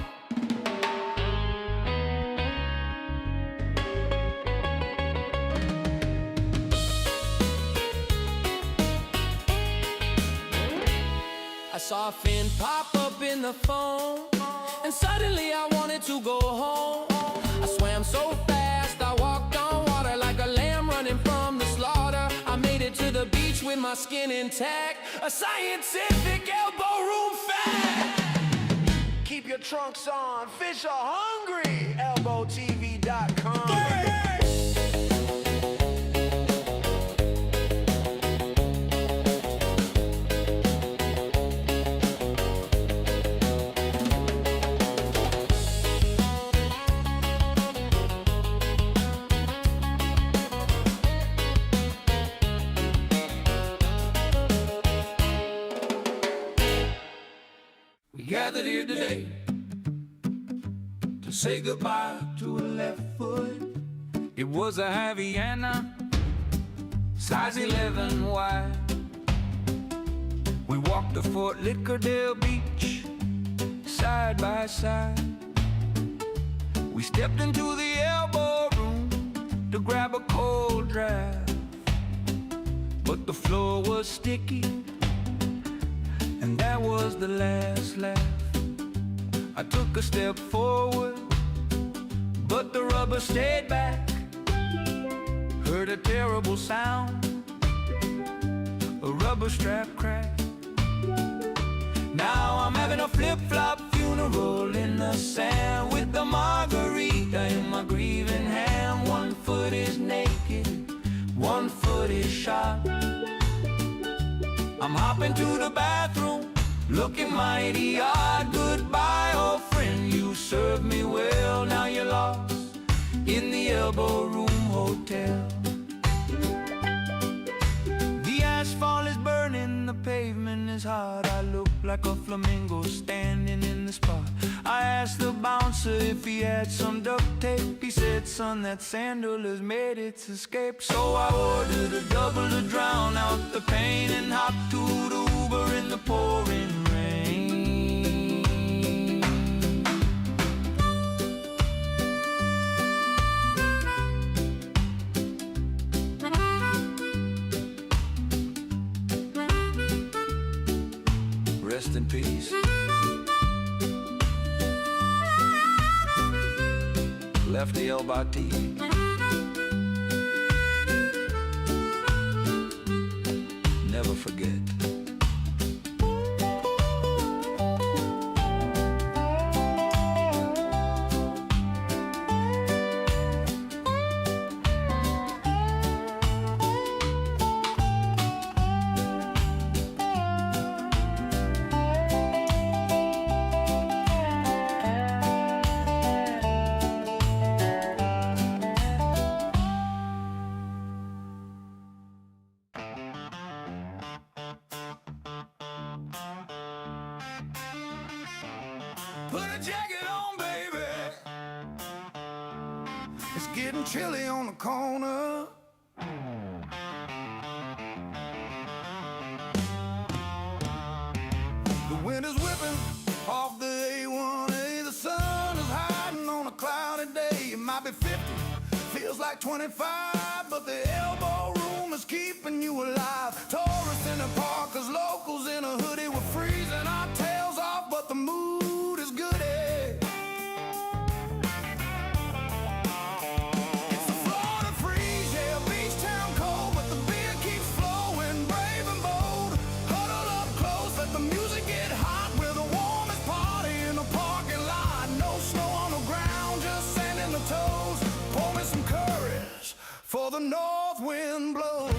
I saw a fin pop up in the phone, and suddenly I wanted to go home. I swam so fast, I walked on water like a lamb running from the slaughter. I made it to the beach with my skin intact, a scientific elbow room fact. Keep your trunks on, fish are hungry. ElboTV.com. We gathered here today to say goodbye to a left foot. It was a Havaiana, size 11 wide. We walked to Fort Lauderdale Beach, side by side. We stepped into the Elbo Room to grab a cold draft, but the floor was sticky, and that was the last laugh. I took a step forward, but the rubber stayed back. Heard a terrible sound, a rubber strap crack. Now I'm having a flip-flop funeral in the sand, with the margarita in my grieving hand. 1 foot is naked, 1 foot is shot. I'm hopping to the bathroom looking mighty odd. Goodbye, old friend, you served me well. Now you're lost in the Elbo Room Hotel. The asphalt is burning, the pavement is hot. I look like a flamingo standing in the spot. I asked the bouncer if he had some duct tape. He said, son, that sandal has made its escape. So I ordered a double to drown out the pain and hopped to the Uber in the pouring rain. Rest in peace. Lefty ElboTV. Never forget. Put a jacket on, baby. It's getting chilly on the corner. The wind is whipping off the A1A. The sun is hiding on a cloudy day. It might be 50, feels like 25, but the Elbo Room is keeping you alive. Tourists in the park, 'cause locals in a hoodie. We're freezing our tails off, but the mood is good. It's the Florida freeze, yeah, beach town cold, but the beer keeps flowing, brave and bold. Huddle up close, let the music get hot. We're the warmest party in the parking lot. No snow on the ground, just sand in the toes. Pour me some courage, for the north wind blows.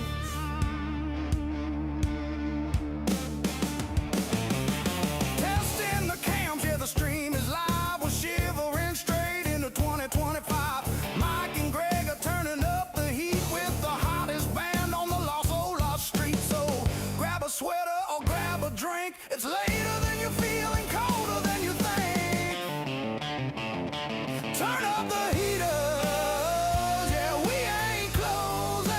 Testing the cams, yeah, the stream is live. We're shivering straight into 2025. Mike and Greg are turning up the heat with the hottest band on the Los Olas street. So grab a sweater or grab a drink. It's later than you're feeling, colder than you think. Turn up the heaters, yeah, we ain't closing.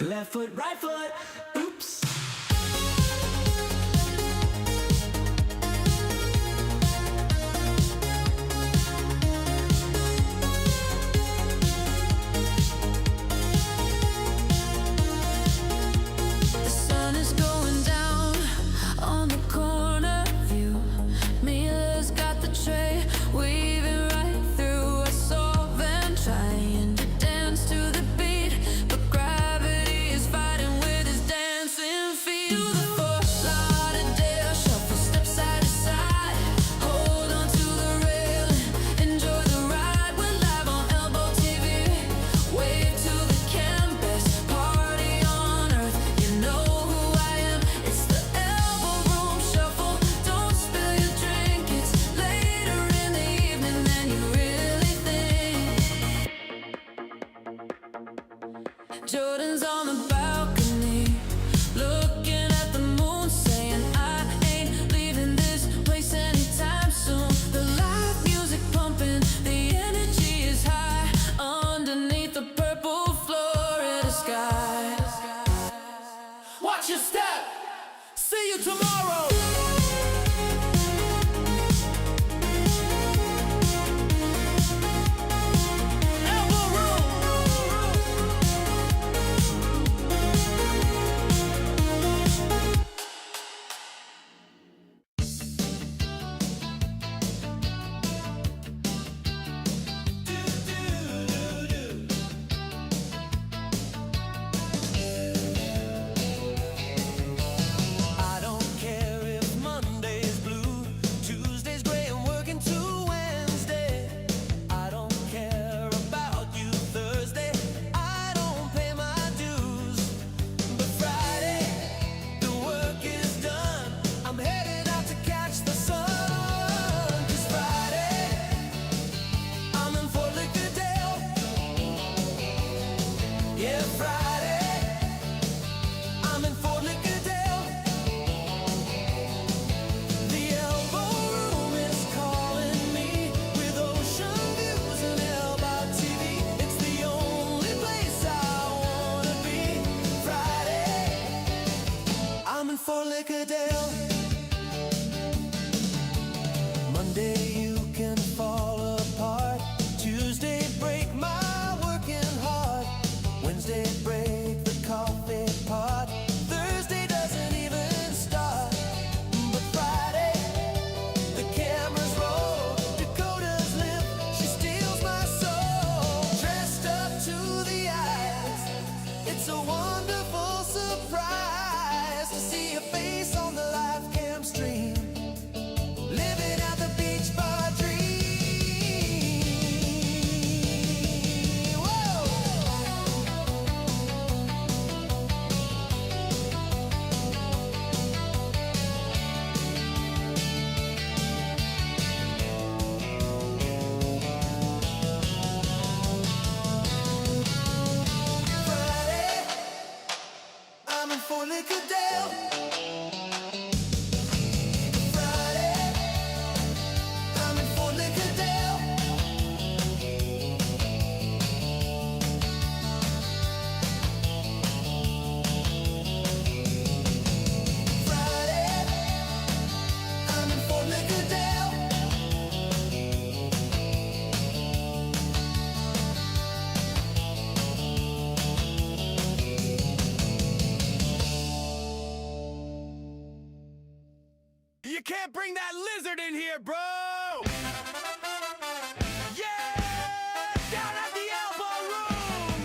Left foot, right foot, oops. The sun is going down on the corner view. Mila's got the tray, weaving right through. I saw them trying to dance to the beat, but gravity is fighting with his dancing feet. To the Fort Lauderdale, shuffle step side to side. Hold on to the railing, enjoy the ride. We're live on ElboTV. Wave to the canvas, party on earth. You know who I am. It's the Elbo Room Shuffle. Don't spill your drink. It's later in the evening than you really think. Jordan's on the balcony, looking at the moon, saying I ain't leaving this place anytime soon. The live music pumping, the energy is high underneath the purple Florida sky. Watch your step. See you tomorrow. Elbo Room. Yeah, Friday, I'm in Fort Lauderdale. The Elbo Room is calling me with ocean views and ElboTV. It's the only place I wanna be. Friday, I'm in Fort Lauderdale. Monday you can fall apart. Tuesday break my working heart. Wednesday break the coffee pot. Thursday doesn't even start. But Friday, the cameras roll. Dakota's lip, she steals my soul. Dressed up to the eyes, it's a wonderful surprise to see a face on the live cam stream. Living out the beach bar dream. Whoa! Friday, I'm in Fort Lauderdale. Friday, I'm in Fort Lauderdale. Friday, I'm in Fort Lauderdale. You can't bring that lizard in here, bro! Yeah! Down at the Elbo Room!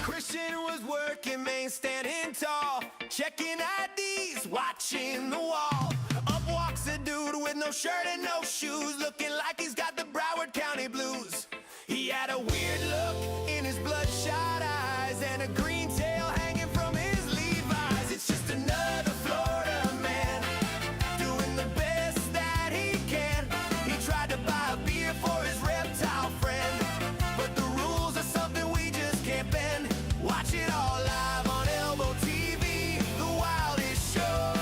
Christian was working, man, standing tall, checking IDs, watching the wall. Up walks a dude with no shirt and no shoes, looking like he's got the Broward County blues. He had a weird look in his bloodshot eyes and a green tail hanging from his Levi's. It's just another Florida man doing the best that he can. He tried to buy a beer for his reptile friend, but the rules are something we just can't bend. Watch it all live on ElboTV, the wildest show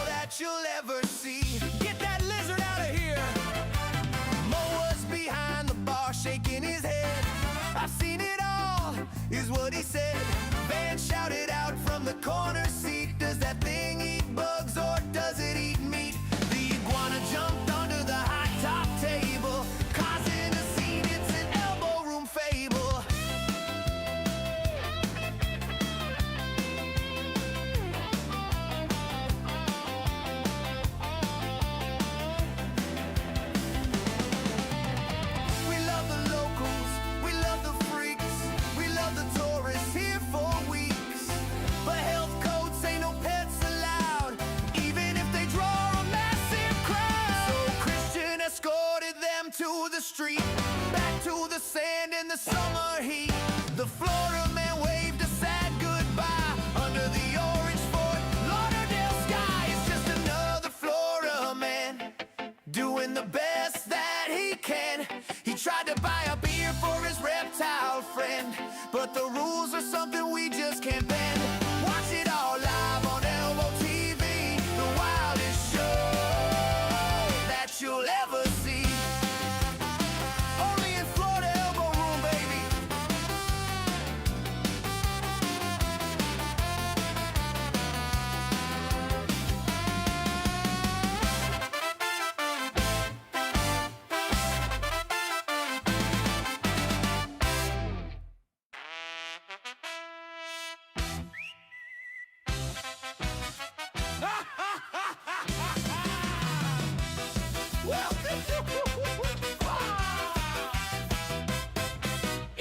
that you'll ever see. Get that lizard out of here. Mo was behind the bar shaking his head. I've seen it all, is what he said. Van shouted out from the corner seat, does that thing eat bugs or does it eat meat? The iguana jumped onto the high top table, causing a scene. It's an Elbo Room fable. We love the locals, we love the freaks, we love the tourists here for weeks. But health codes say no pets allowed, even if they draw a massive crowd. So Christian escorted them to the street, back to the sand in the summer heat. The Florida man waved a sad goodbye under the orange Fort Lauderdale sky. It's just another Florida man doing the best that he can. He tried to buy a beer for his reptile friend, but the rules are something we just can't bend. Watch it all live on ElboTV, the wildest show that you'll ever see. Only in Florida, Elbo Room, baby.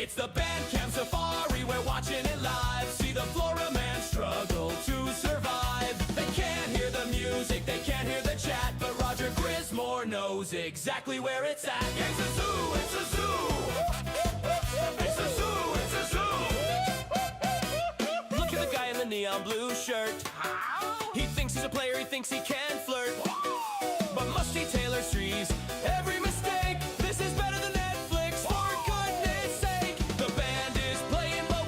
It's the Bandcamp Safari, we're watching it live. See the Flora man struggle to survive. They can't hear the music, they can't hear the chat, but Roger Grismore knows exactly where it's at. It's a zoo, it's a zoo. It's a zoo, it's a zoo. Look at the guy in the neon blue shirt. He thinks he's a player, he thinks he can flirt. But musty Taylor Streets, every mistake. This is better than Netflix, for goodness sake. The band is playing, but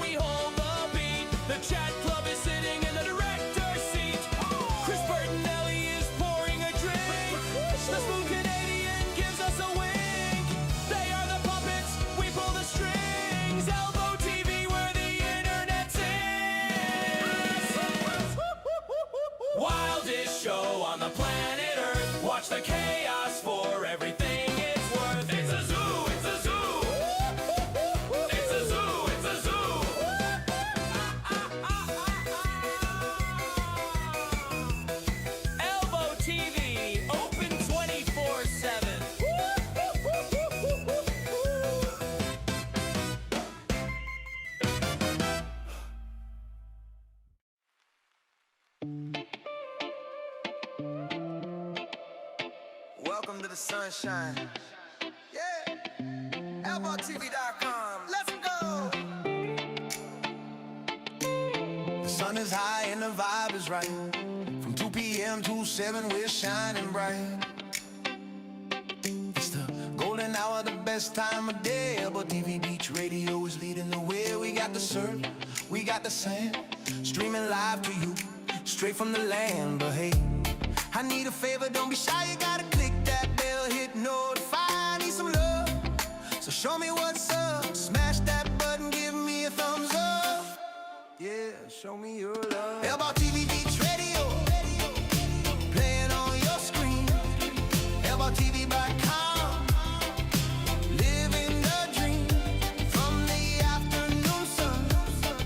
the chaos for everything it's worth. It's a zoo, it's a zoo. It's a zoo, it's a zoo. ElboTV, open 24/7. Welcome to the sunshine. Yeah. ElboTV.com. Let's go. The sun is high and the vibe is right. From 2 p.m. to 7, we're shining bright. It's the golden hour, the best time of day. ElboTV Beach Radio is leading the way. We got the surf, we got the sand, streaming live to you, straight from the land. But hey, I need a favor, don't be shy, you gotta click that bell, hit notify, I need some love. So show me what's up, smash that button, give me a thumbs up. Yeah, show me your love. ElboTV Beach Radio, playing on your screen. ElboTV.com, living the dream. From the afternoon sun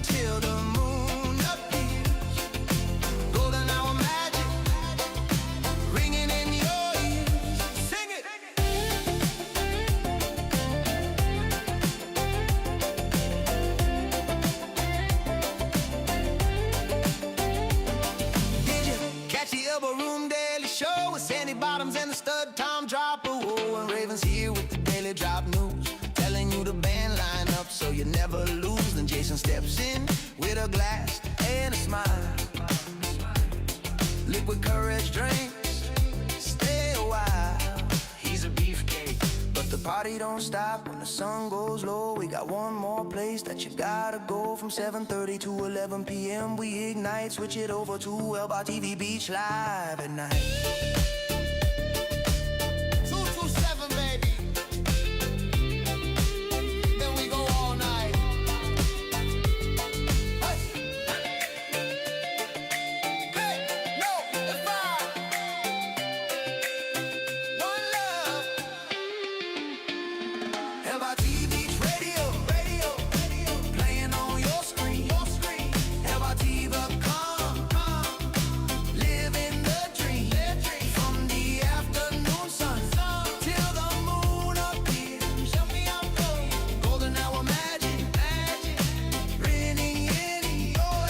till the moon appears. Golden hour magic, ringing in your ears. Sing it! Did you catch the Elbo Room Daily Show with Sandy Bottoms and the stud Tom Dropper? Oh, and Raven's here with the daily drop news, telling you the band line up so you never lose. Then Jason steps in with a glass and a smile. Liquid courage drinks, stay a while. He's a beefcake, but the party don't stop when the sun goes low. We got one more place that you gotta go. From 7:30 to 11 p.m. we ignite, switch it over to ElboTV Beach Live at night. 227, baby. Then we go all night. Hey. Hey, no, if I one love. ElboTV Beach Radio, playing on your screen. ElboTV.com, living the dream. From the afternoon sun till the moon appears. Show me I'm gold. Golden hour magic, ringing in your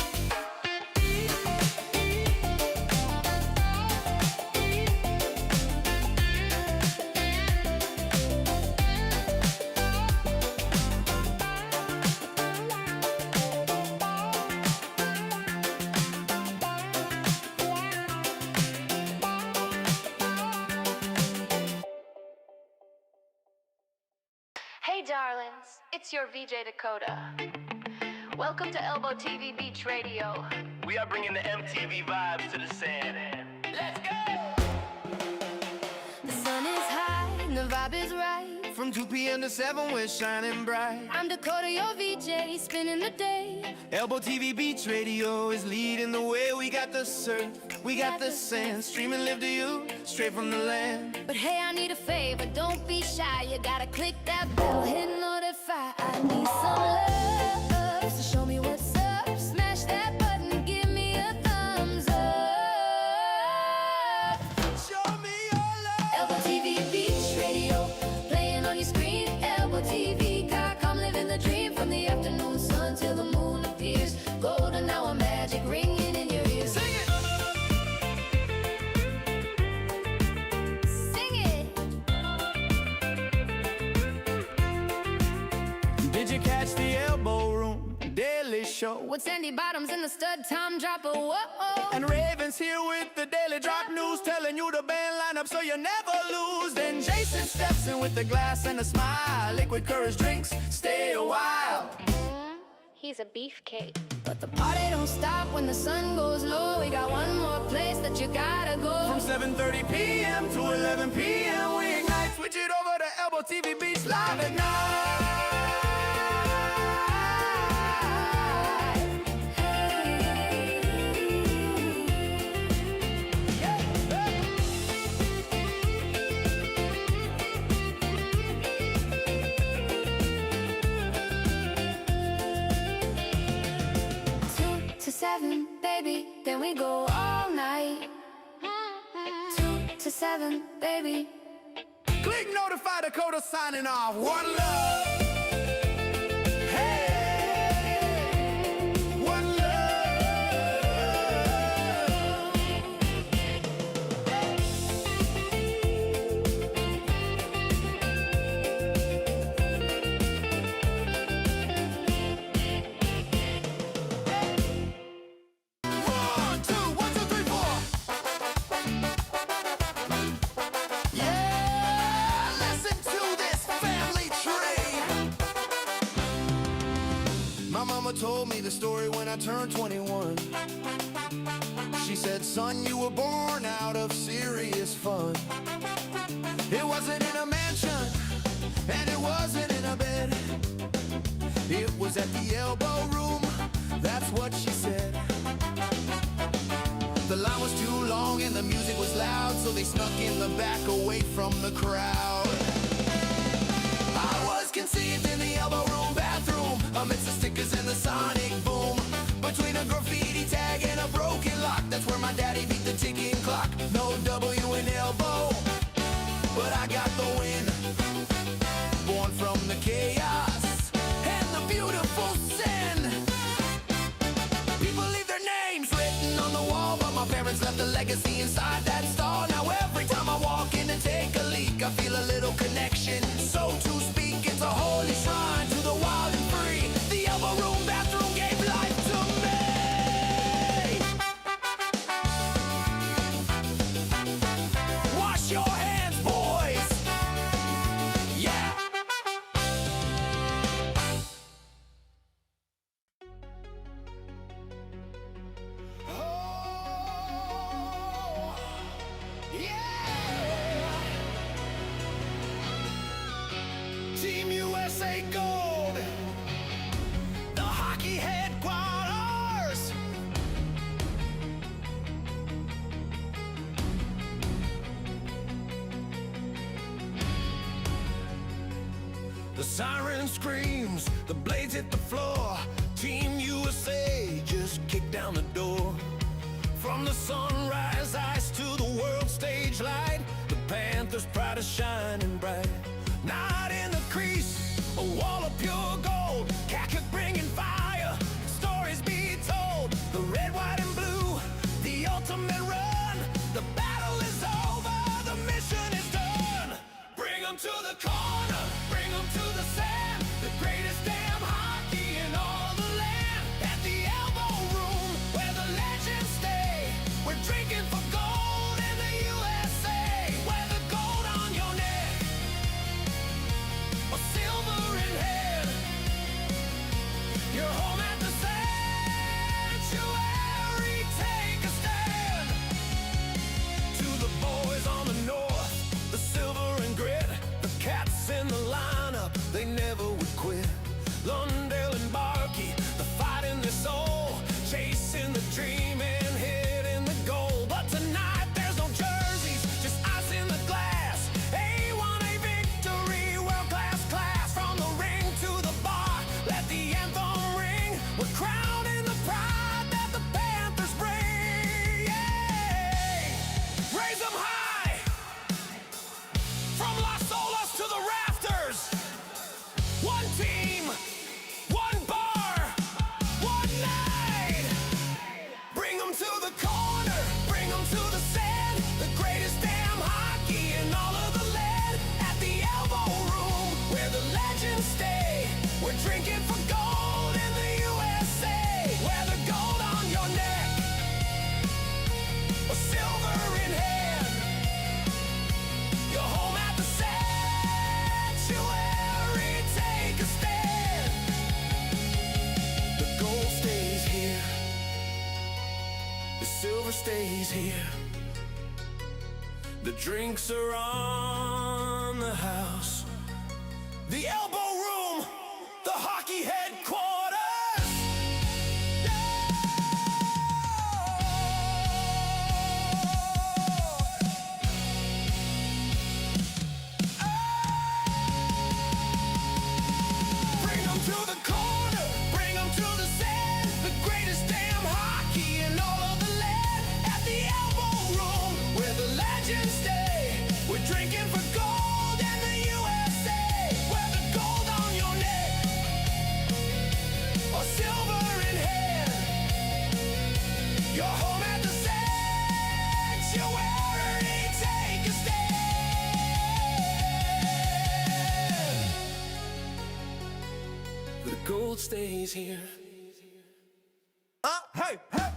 Hey darlings, it's your VJ Dakota. Welcome to ElboTV Beach Radio. We are bringing the MTV vibes to the sand. Let's go! The sun is high and the vibe is right. From 2 p.m. to 7, we're shining bright. I'm Dakota, your VJ, spinning the day. ElboTV Beach Radio is leading the way. We got the surf, we got the sand, streaming live to you, straight from the land. But hey, I need a favor, don't be shy. You gotta click that bell, hit notify. I need some love, so show me what's up. Smash that button, give me a thumbs up. Show me your love. ElboTV Beach Radio, playing on your screen. ElboTV.com, living the dream. From the afternoon sun till the moon appears. Golden hour magic, ringing in your ears. Sing it. Sing it. Did you catch the Elbo Room Daily Show? With Sandy Bottoms and the stud Tom Dropper, whoa. And Raven's here with the daily drop news, telling you the band lineup so you never lose. Then Jason steps in with the glass and a smile. Liquid courage drinks, stay a while. He's a beefcake. But the party don't stop when the sun goes low. We got one more place that you gotta go. From 7:30 p.m. to 11 p.m. we ignite, switch it over to ElboTV Beach Live at night. 7, baby, then we go all night. 2 to 7, baby. Click Notify Dakota signing off. One love. Told me the story when I turned 21. She said, son, you were born out of serious fun. It wasn't in a mansion, and it wasn't in a bed. It was at the Elbo Room, that's what she said. The line was too long and the music was loud, so they snuck in the back away from the crowd. I was conceived in the Elbo Room bathroom, amidst the stickers and the sonic boom. Between a graffiti tag and a broken lock, that's where my daddy beat the ticking clock. No W in elbow, but I got the win. Born from the chaos and the beautiful sin. People leave their names written on the wall, but my parents left a legacy inside that stall. Now every time I walk in and take a leak, I feel a little connection. So to speak, it's a holy shrine to the wild and free. The Elbo Room bathroom gave life to me. Wash your hands, boys. Yeah. Oh, yeah. Team USA Gold, the hockey headquarters. The siren screams, the blades hit the floor. Team USA just kicked down the door. From the sunrise ice to the world stage light, the Panthers' pride is shining bright. Not in the crease, a wall of pure gold. Khaki bringing fire, stories be told. The red, white, and blue, the ultimate run. The battle is over, the mission is done. Bring them to the corner, bring them to the sand. The greatest damn hockey in all the land. At the Elbo Room, where the legends stay. We're drinking for gold in the USA. Wear the gold on your neck, or silver in hand. You're home at the sanctuary, take a stand. To the boys on the north, the silver and grit, the cats in the lineup, they never would quit. Lauderdale and Barkey, the fight in their soul, chasing the dream and hitting the goal. But tonight there's no jerseys, just ice in the glass. A1A victory, world-class class. From the ring to the bar, let the anthem ring. We're crowning the pride that the Panthers bring. Yeah. Raise them high, from Las Olas to the rafters. One team, one bar, one night. Bring them to the corner, bring them to the sand. The greatest damn hockey in all of the land. At the Elbo Room, where the legends stay. We're drinking for gold in the USA. Wear the gold on your neck, or silver in hand. You're home at the sanctuary, take a stand. The gold stays here, the silver stays here. The drinks are on the house. The Elbo Room, the hockey headquarters. Bring them to the corner, bring them to the sand. The greatest damn hockey gold stays here. Hey, hey!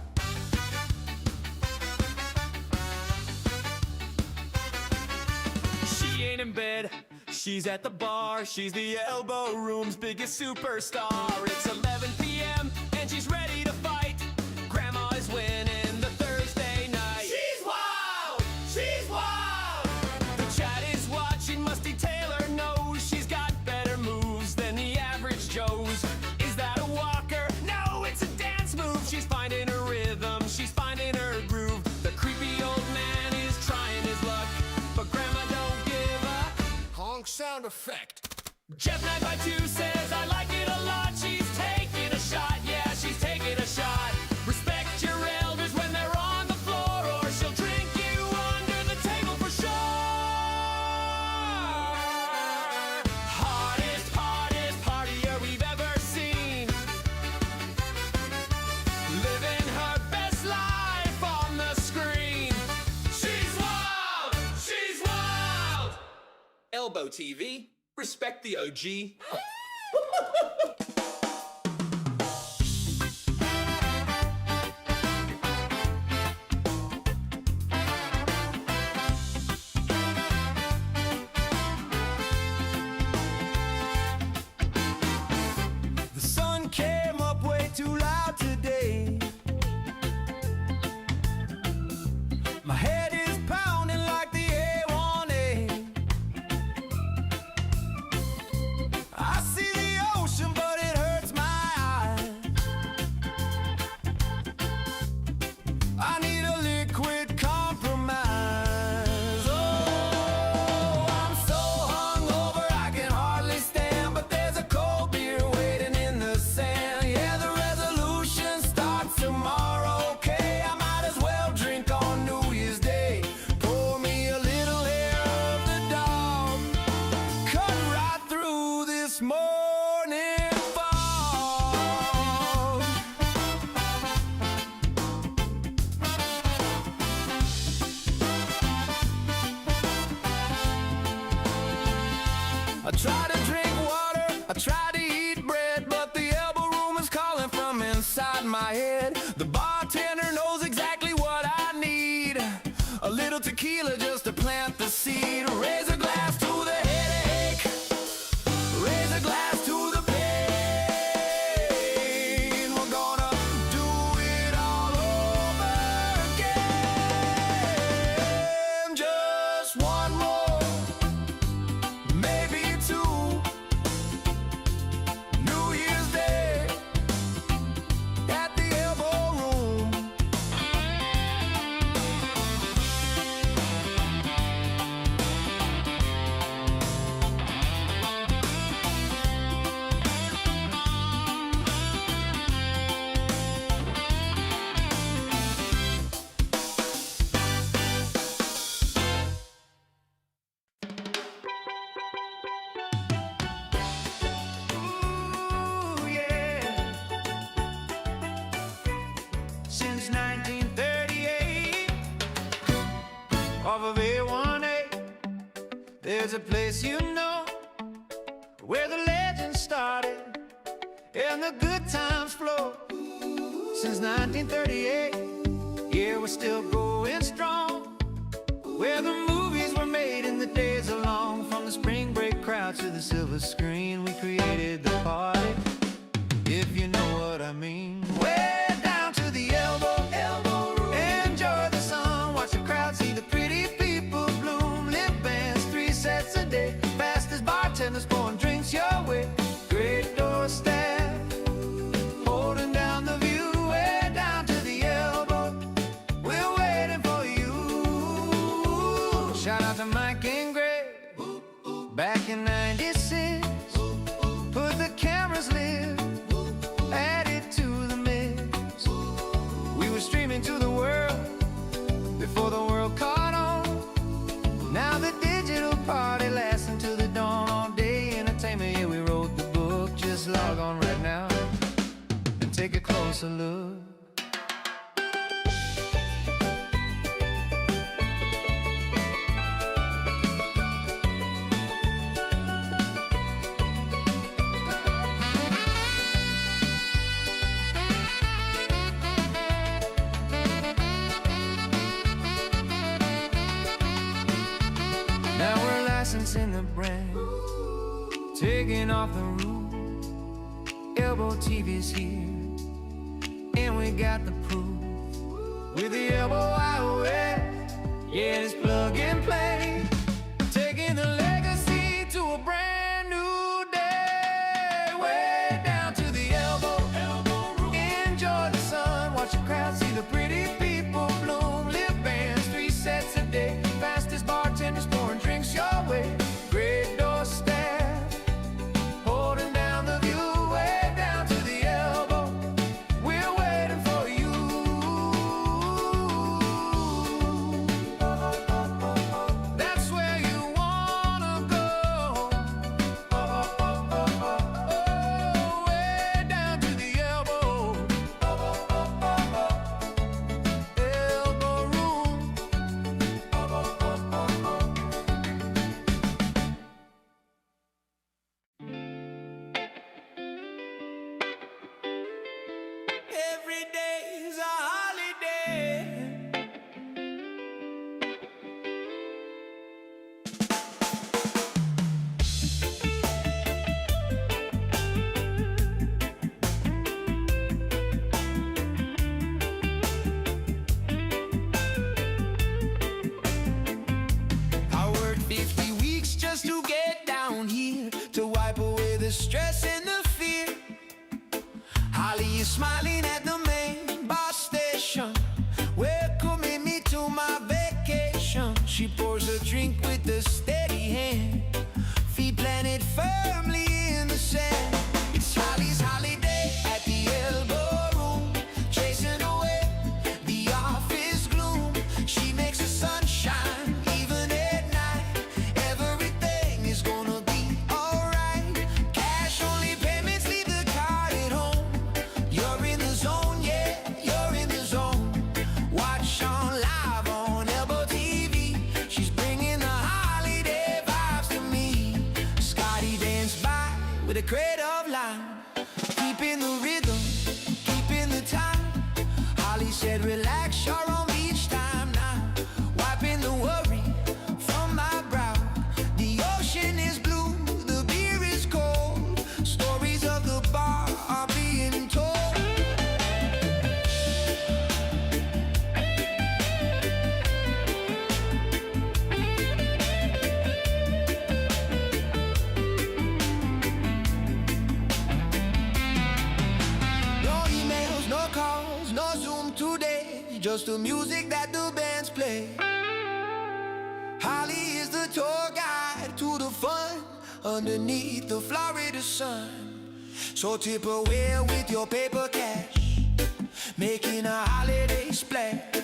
She ain't in bed, she's at the bar. She's the Elbo Room's biggest superstar. It's 11 p.m. and she's ready to fight. Grandma is winning the Thursday night. She's wild! She's wild! The chat is watching, Musty Taylor knows she's got better moves than the average Joe's. Is that a walker? No, it's a dance move. She's finding her rhythm, she's finding her groove. The creepy old man is trying his luck, but Grandma don't give a honk sound effect. Jeff 9x2 says I like it a lot. She's taking a shot, yeah, she's taking a shot. Respect your elders when they're on the floor, or she'll drink you under the table for sure. Hardest partier we've ever seen, living her best life on the screen. She's wild, she's wild. ElboTV, respect the OG. The sun came up way too loud today. My head is pounding like the A1A. I see the ocean, but it hurts my eyes. I need a liquid compromise. Oh, I'm so hungover I can hardly stand, but there's a cold beer waiting in the sand. Yeah, the resolution starts tomorrow. Okay, I might as well drink on New Year's Day. Pour me a little hair of the dog, cut right through this morning fog. I try to drink water, I try to eat bread, but the Elbo Room is calling from inside my head. The bartender knows exactly what I need. A little tequila just to plant the seed. Raise a glass to the headache, raise a glass to the pain. We're gonna do it all over again. Just one more, maybe two. New Year's Day at the Elbo Room. Ooh, yeah. Since 1938, off of A1A, there's a place you know where the legend started and the good times flow. Since 1938, yeah, we're still going strong. Where the movies were made in the days along, from the spring break crowd to the silver screen, we created the party, if you know what I mean. Way down to the Elbo Room. Enjoy the sun, watch the crowd, see the pretty people bloom. Live bands, 3 sets a day, fast as bartenders pouring drinks your way. Great door staff, holding down the view. Way down to the Elbo, we're waiting for you. Shout out to Mike and Greg, back in 96. Put the cameras lit, added to the mix. We were streaming to the world before the world caught on. Now the digital party lasts until the dawn. All day entertainment, yeah, we wrote the book. Just log on right now and take a closer look. taking off the roof. ElboTV's here, and we got the proof. With the Elbo out west, yeah, it's plug and play. Taking the legacy to a brand new day. Way down to the Elbo Room. Enjoy the sun, watch the crowd, see the pretty people bloom. Live bands, 3 sets a day. Fastest bartenders pouring drinks your way. Great door staff, holding down the view. Way down to the Elbo, we're waiting for you. That's where you wanna go. Way down to the Elbo. Elbo Room. Every day's a holiday. I worked 50 weeks just to get down here, to wipe away the stress and the fear. Holly is smiling at the main bus station, welcoming me to my vacation. She pours a drink with a steady hand, feet planted firmly in the sand. It's Holly's holiday at the Elbo Room, chasing away the office gloom. She makes the sun shine even at night. Everything is gonna be alright. Cash only payments, leave the card at home. You're in the zone, yeah, you're in the zone. Watch on live on ElboTV. She's bringing the holiday vibes to me. Scotty danced by with a crate of lime, keeping the rhythm, keeping the time. Holly said, relax, you're on beach time now. Wiping the worry from my brow. The ocean is blue, the beer is cold. Stories of the bar are being told. No emails, no calls, no Zoom today. Just the music that the bands play. Holly is the tour guide to the fun underneath the Florida sun. So tip away with your paper cash, making a holiday splash.